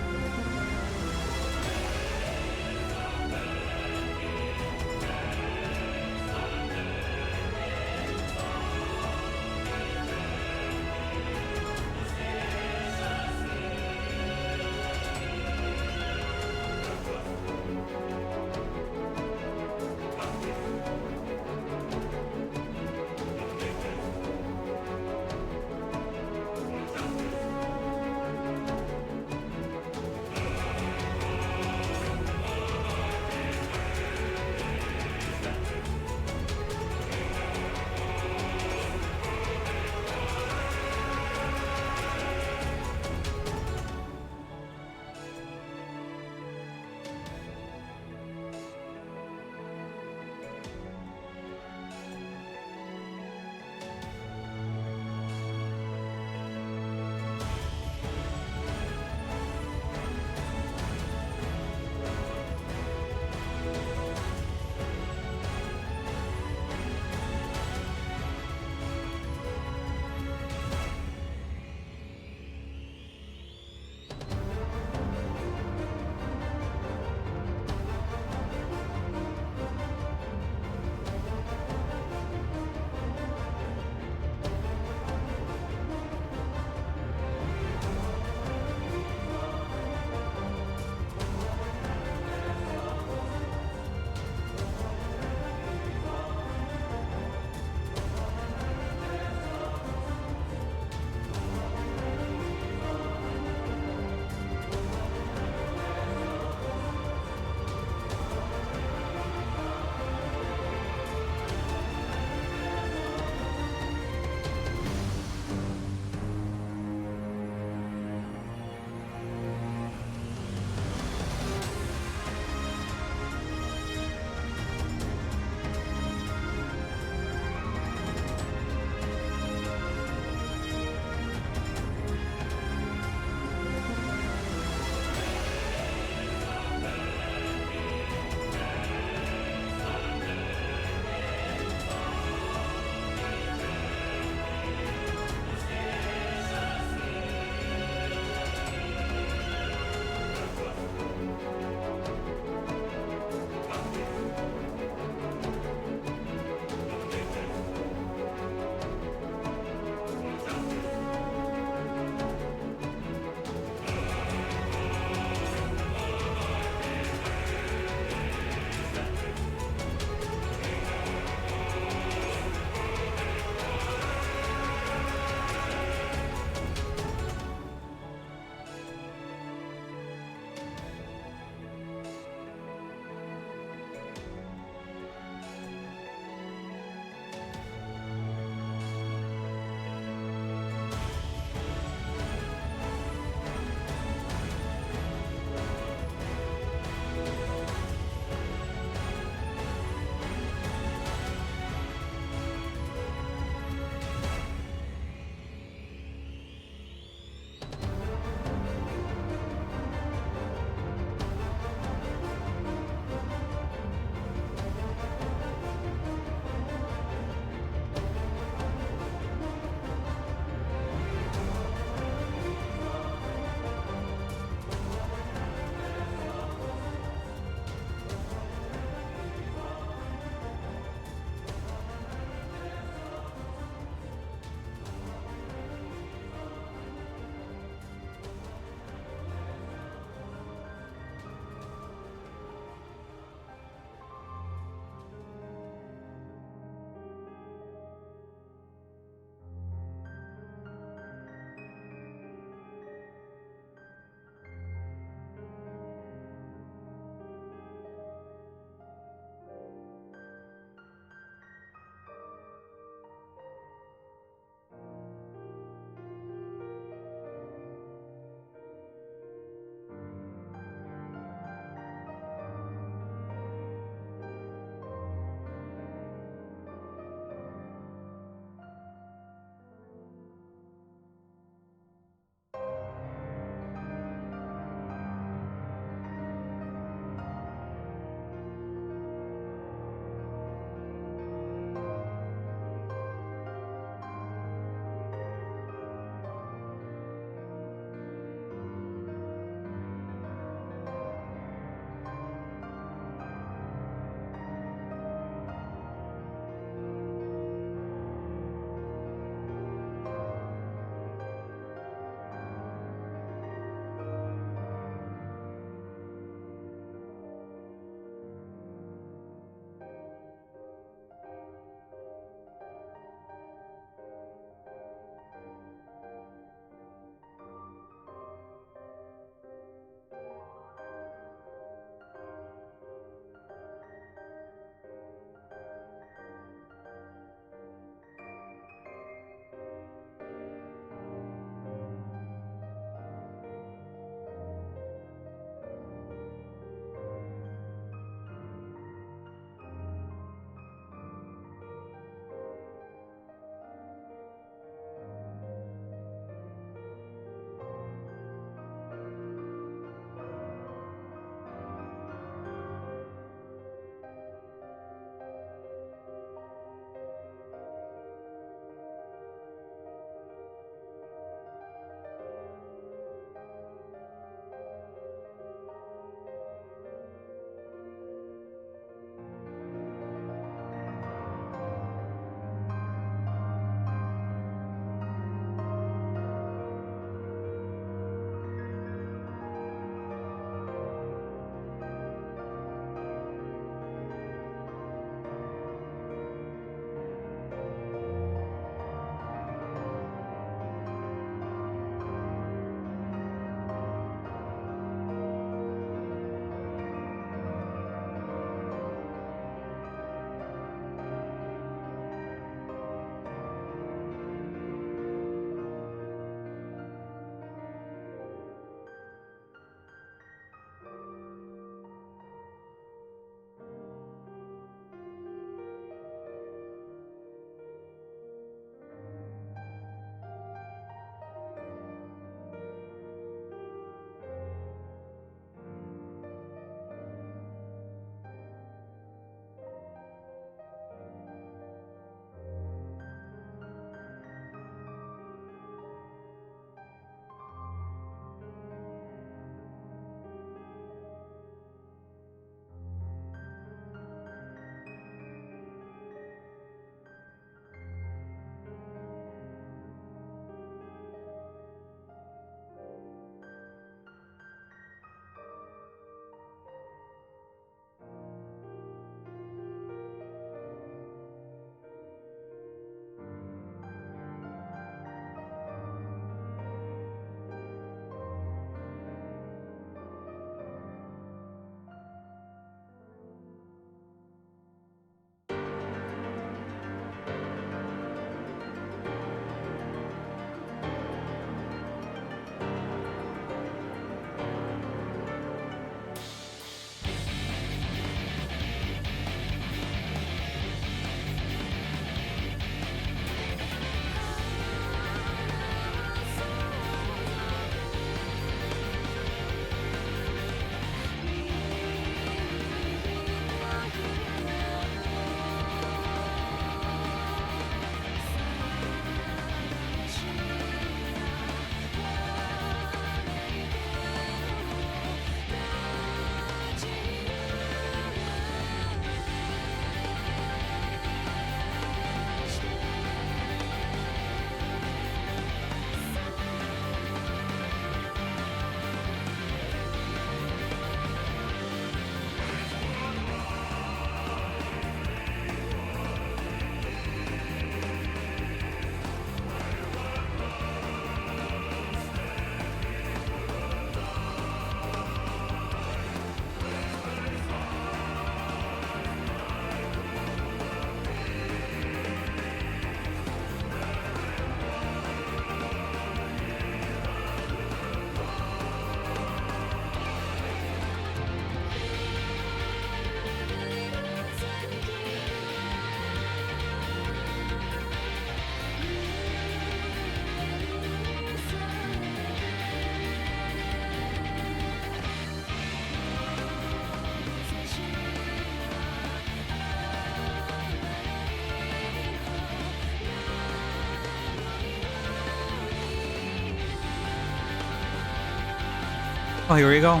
Oh, here we go.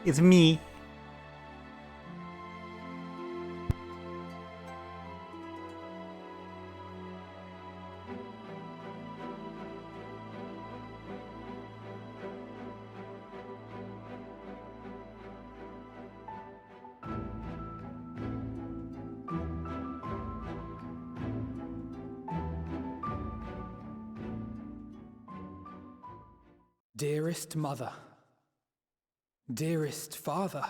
It's me. Dearest mother, dearest father,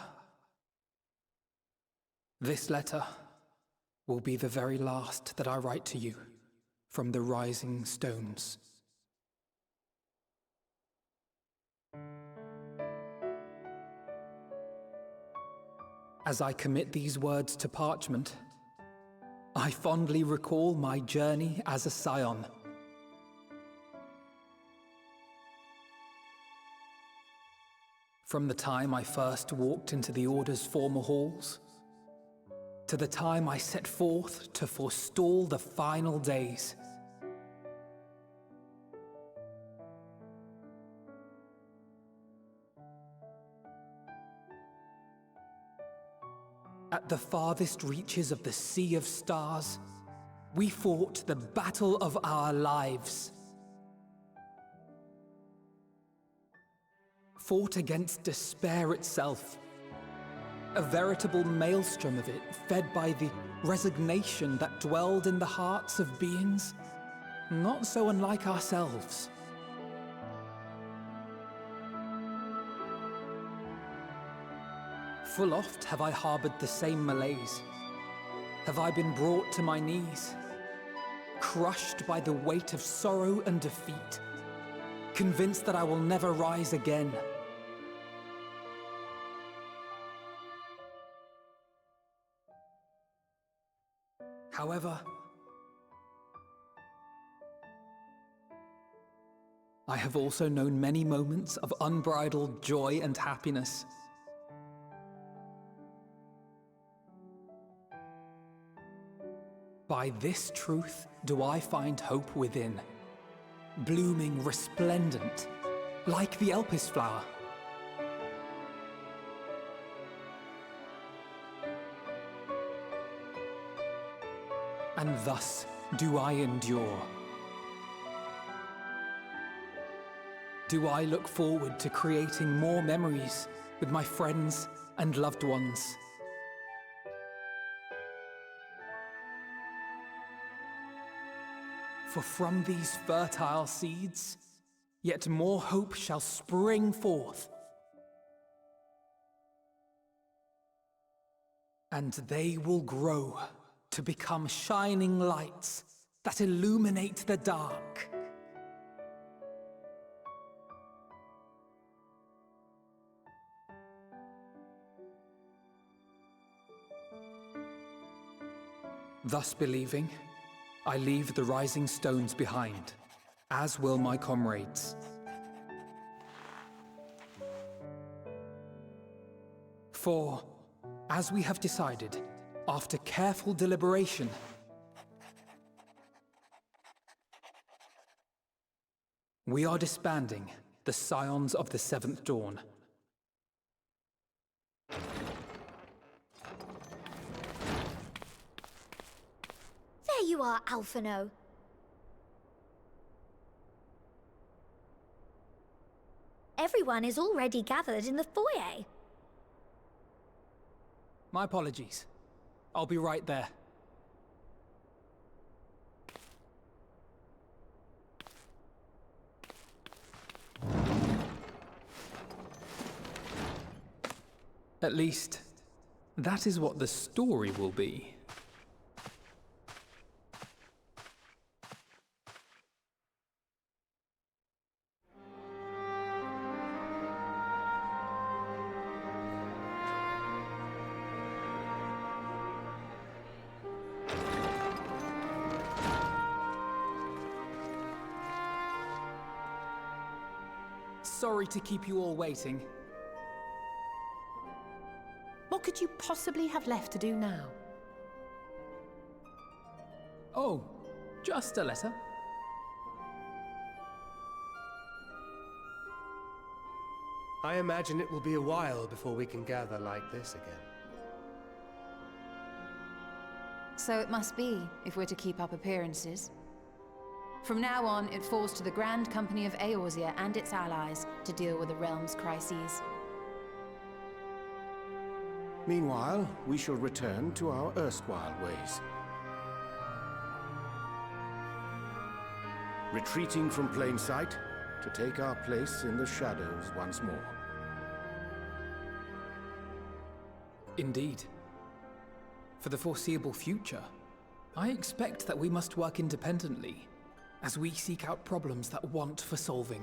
this letter will be the very last that I write to you from the Rising Stones. As I commit these words to parchment, I fondly recall my journey as a scion. From the time I first walked into the Order's former halls, to the time I set forth to forestall the final days. At the farthest reaches of the Sea of Stars, we fought the battle of our lives. Fought against despair itself, a veritable maelstrom of it, fed by the resignation that dwelled in the hearts of beings not so unlike ourselves. Full oft have I harbored the same malaise. Have I been brought to my knees, crushed by the weight of sorrow and defeat, convinced that I will never rise again. However, I have also known many moments of unbridled joy and happiness. By this truth do I find hope within, blooming resplendent, like the Elpis flower. And thus do I endure. Do I look forward to creating more memories with my friends and loved ones. For from these fertile seeds, yet more hope shall spring forth. And they will grow to become shining lights that illuminate the dark. Thus believing, I leave the Rising Stones behind, as will my comrades. For, as we have decided, after careful deliberation, we are disbanding the Scions of the Seventh Dawn. There you are, Alphino. Everyone is already gathered in the foyer. My apologies. I'll be right there. At least, that is what the story will be. Sorry to keep you all waiting. What could you possibly have left to do now? Oh, just a letter. I imagine it will be a while before we can gather like this again. So it must be, if we're to keep up appearances. From now on, it falls to the Grand Company of Eorzea and its allies to deal with the realm's crises. Meanwhile, we shall return to our erstwhile ways. Retreating from plain sight to take our place in the shadows once more. Indeed. For the foreseeable future, I expect that we must work independently as we seek out problems that want for solving.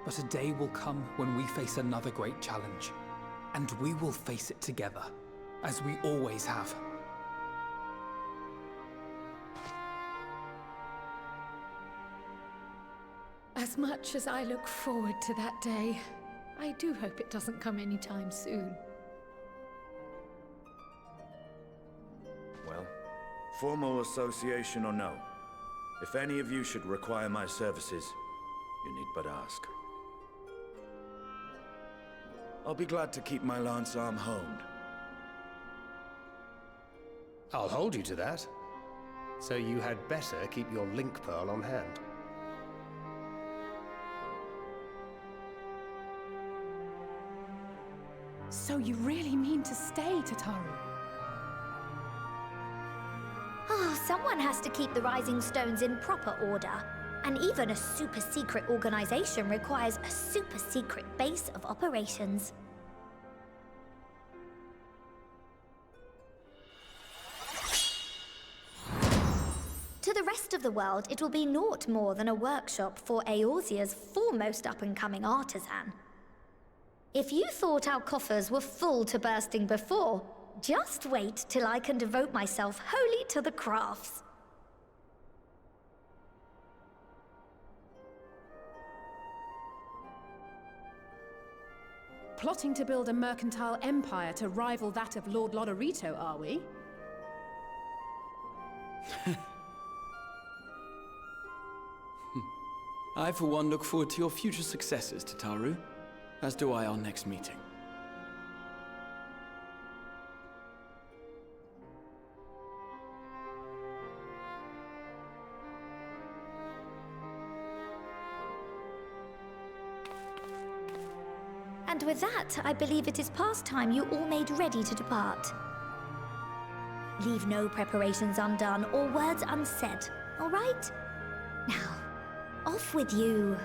But a day will come when we face another great challenge, and we will face it together, as we always have. As much as I look forward to that day, I do hope it doesn't come anytime soon. Well, formal association or no, if any of you should require my services, you need but ask. I'll be glad to keep my lance arm honed. I'll hold you to that. So you had better keep your link pearl on hand. So you really mean to stay, Tataru? Oh, someone has to keep the Rising Stones in proper order. And even a super-secret organization requires a super-secret base of operations. To the rest of the world, it will be naught more than a workshop for Eorzea's foremost up-and-coming artisan. If you thought our coffers were full to bursting before, just wait till I can devote myself wholly to the crafts. Plotting to build a mercantile empire to rival that of Lord Lodorito, are we? I, for one, look forward to your future successes, Tataru. As do I our next meeting. And with that, I believe it is past time you all made ready to depart. Leave no preparations undone or words unsaid, all right? Now, off with you.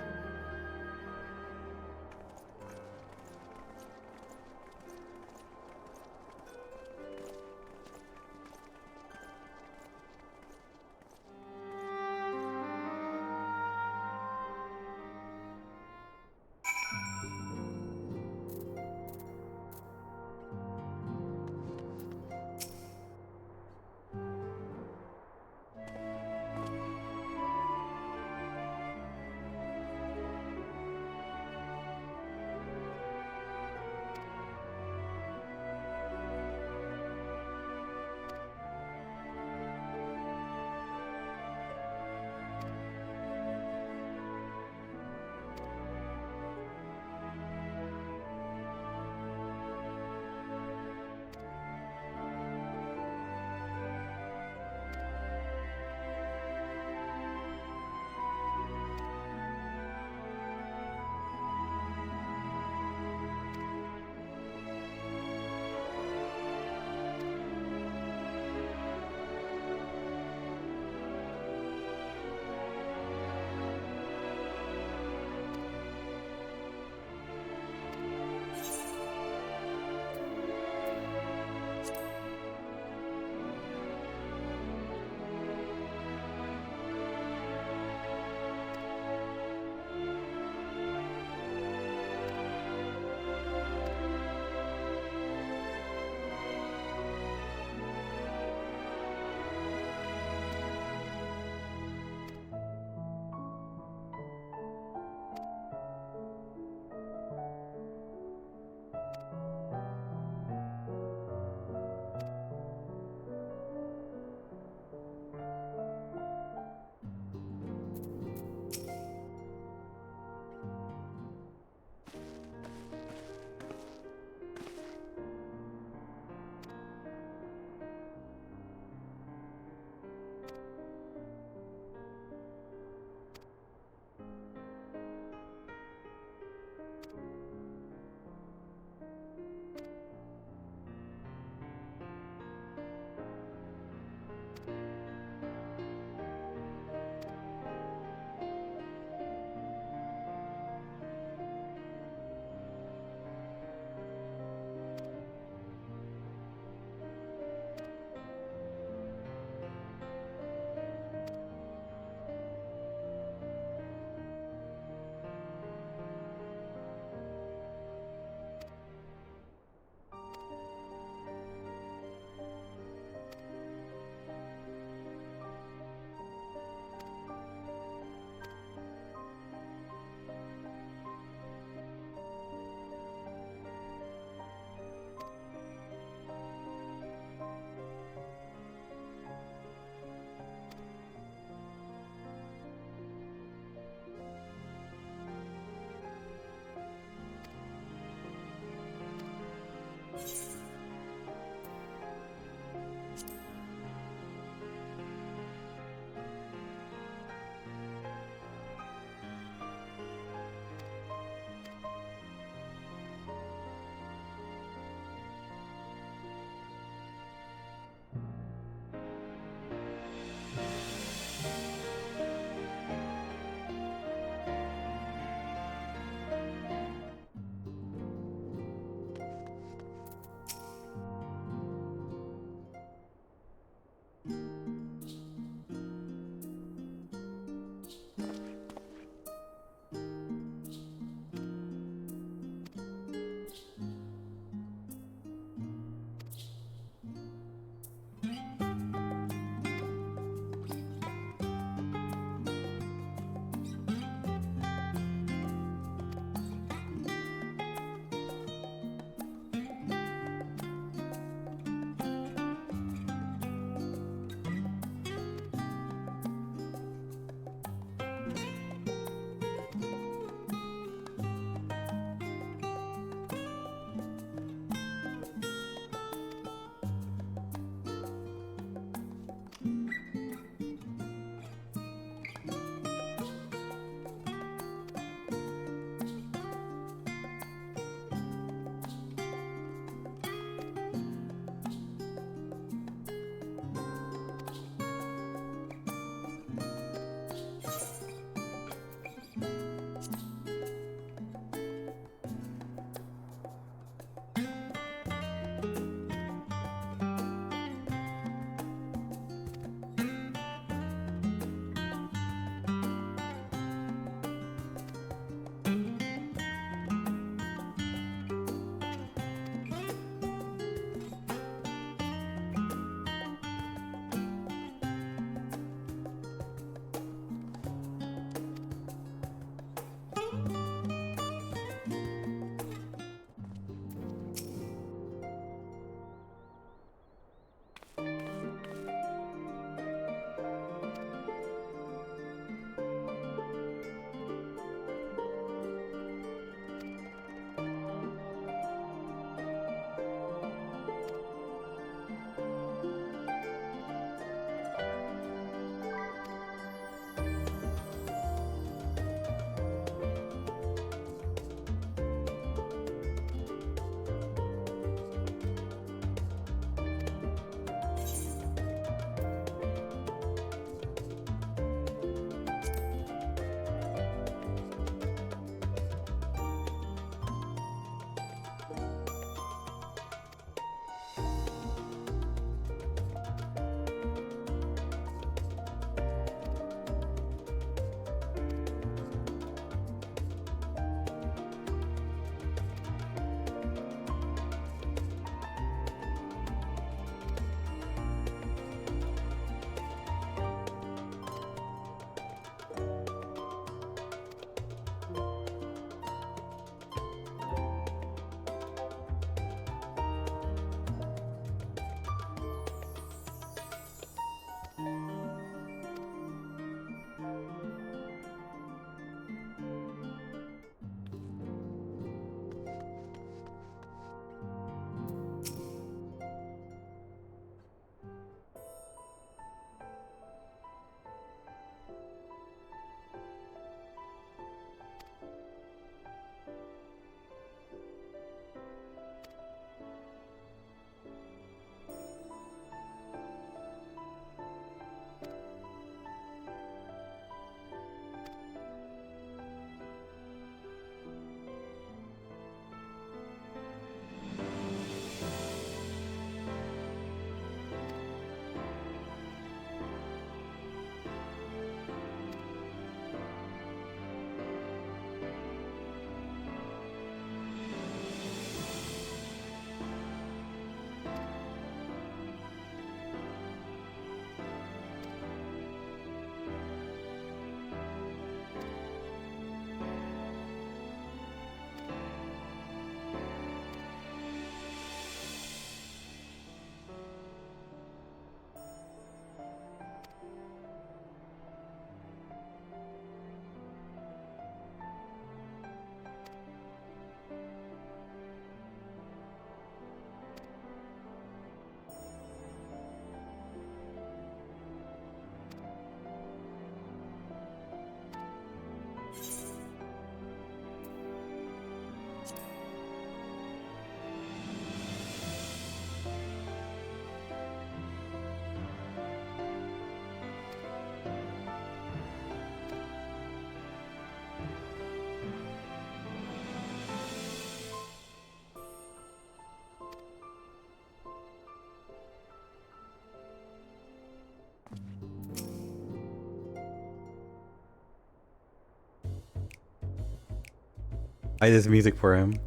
Play this music for him.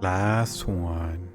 Last one.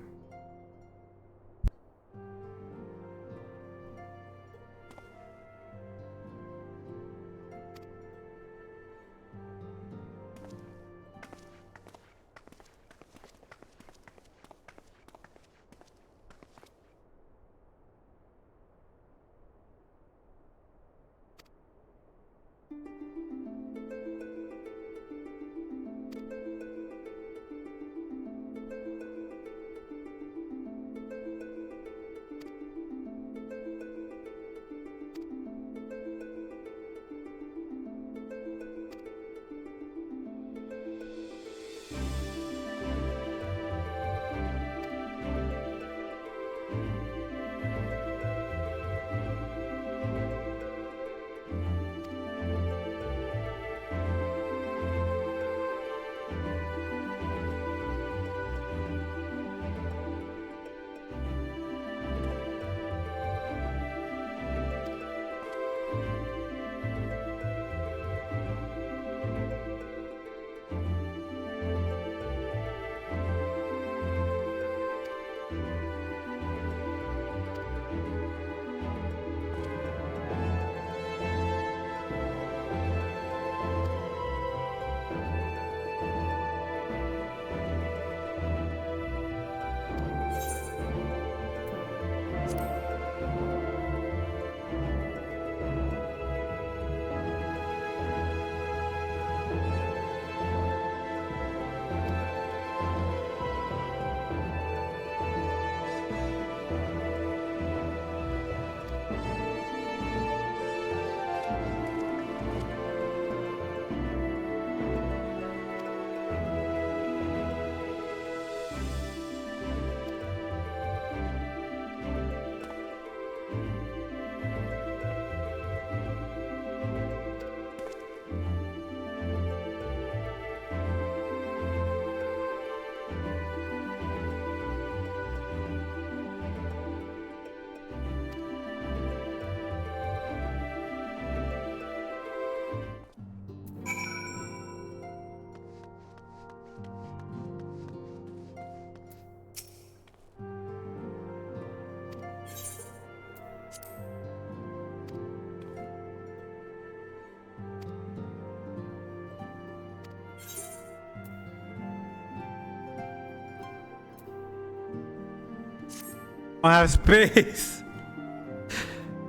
don't have space.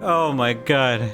Oh my god.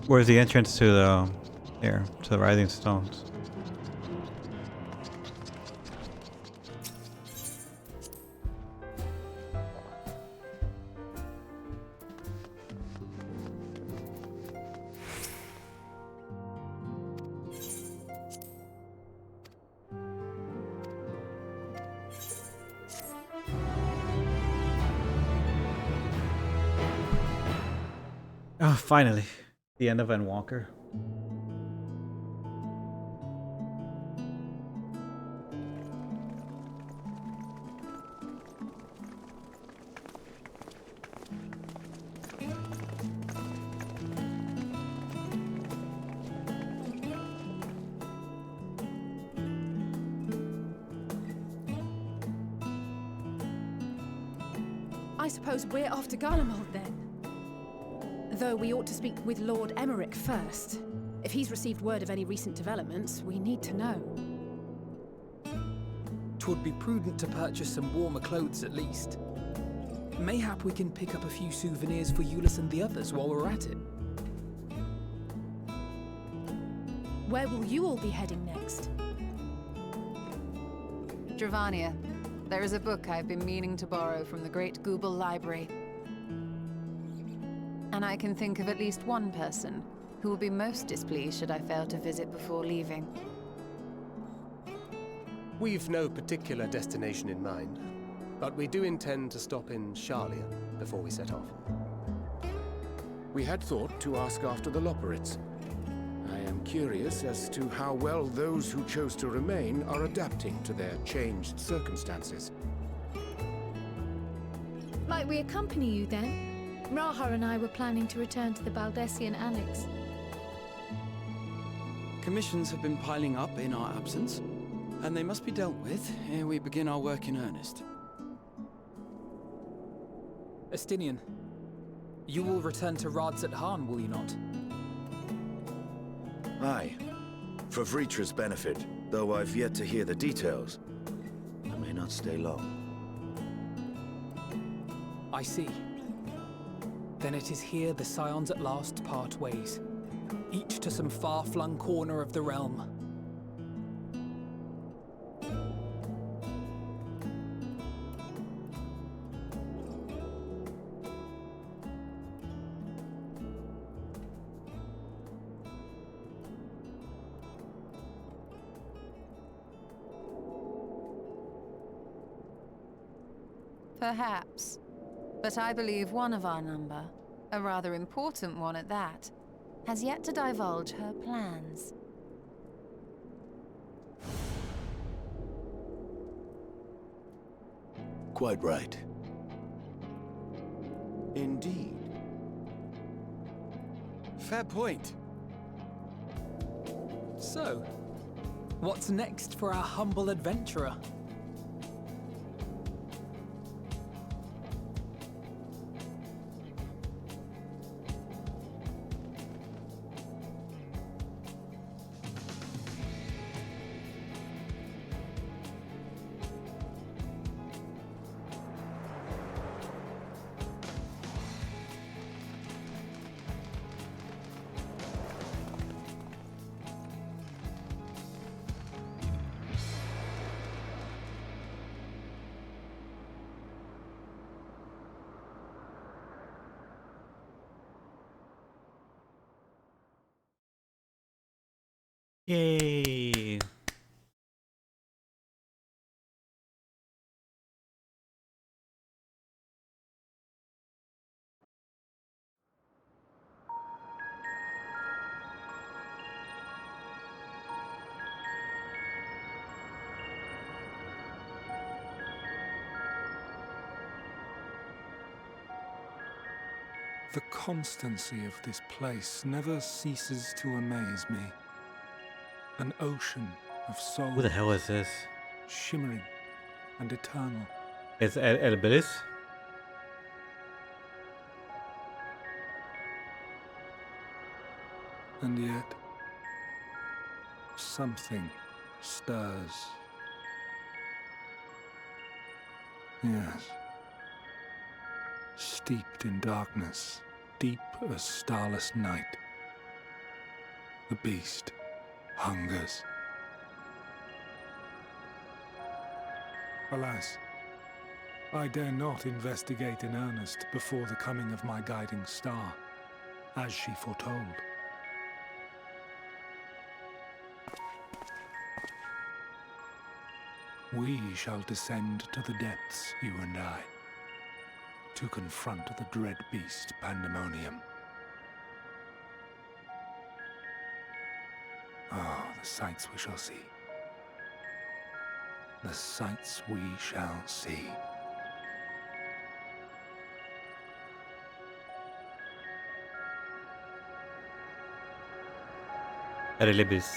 Where's the entrance to the here to the Rising Stones? Oh, finally. The end of Endwalker. I suppose we're off to Garlemald then. Though we ought to speak with Lord Emmerich first. If he's received word of any recent developments, we need to know. 'Twould be prudent to purchase some warmer clothes at least. Mayhap we can pick up a few souvenirs for Euless and the others while we're at it. Where will you all be heading next? Dravania. There is a book I've been meaning to borrow from the Great Google Library. And I can think of at least one person who will be most displeased should I fail to visit before leaving. We've no particular destination in mind, but we do intend to stop in Charlia before we set off. We had thought to ask after the Loporrits. I am curious as to how well those who chose to remain are adapting to their changed circumstances. Might we accompany you then? Raha and I were planning to return to the Baldessian Annex. Commissions have been piling up in our absence, and they must be dealt with ere we begin our work in earnest. Estinian, you will return to Radzat Han, will you not? Aye. For Vritra's benefit, though I've yet to hear the details. I may not stay long. I see. Then it is here the Scions at last part ways, each to some far-flung corner of the realm. Perhaps. But I believe one of our number, a rather important one at that, has yet to divulge her plans. Quite right. Indeed. Fair point. So, what's next for our humble adventurer? Yay. The constancy of this place never ceases to amaze me. An ocean of souls. Who the hell is this? Shimmering and eternal. It's El Bilis? And yet, something stirs. Yes. Steeped in darkness, deep as starless night, the beast hungers. Alas, I dare not investigate in earnest before the coming of my guiding star, as she foretold. We shall descend to the depths, you and I, to confront the dread beast Pandemonium. Oh, the sights we shall see. The sights we shall see. Edelibis.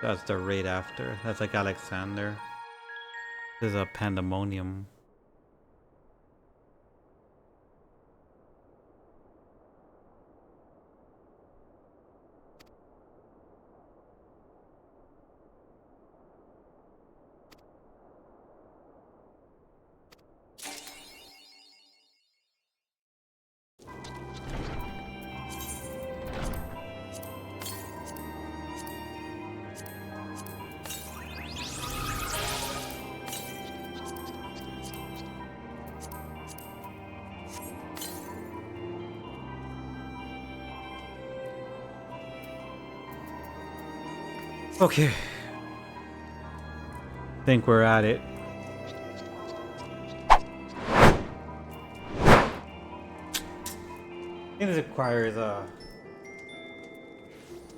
That's the raid after. That's like Alexander. This is a Pandemonium. Okay. Think we're at it. I think this requires a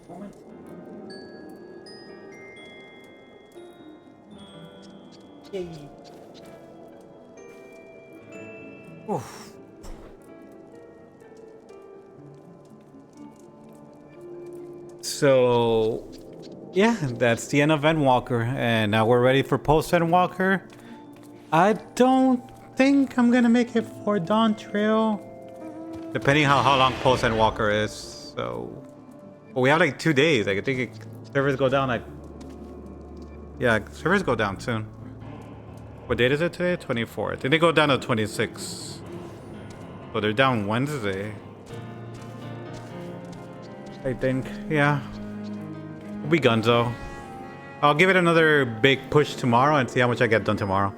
moment. Yay. Oof. So yeah, that's the end of Endwalker, and now we're ready for post Endwalker. I don't think I'm gonna make it for Dawn Trail, depending how long post Endwalker is. So, well, we have like 2 days. Like, I think servers go down like, yeah, servers go down soon. What date is it today? 24th. I think they go down to 26. So they're down Wednesday, I think. Yeah. We'll be gunzo. I'll give it another big push tomorrow and see how much I get done tomorrow.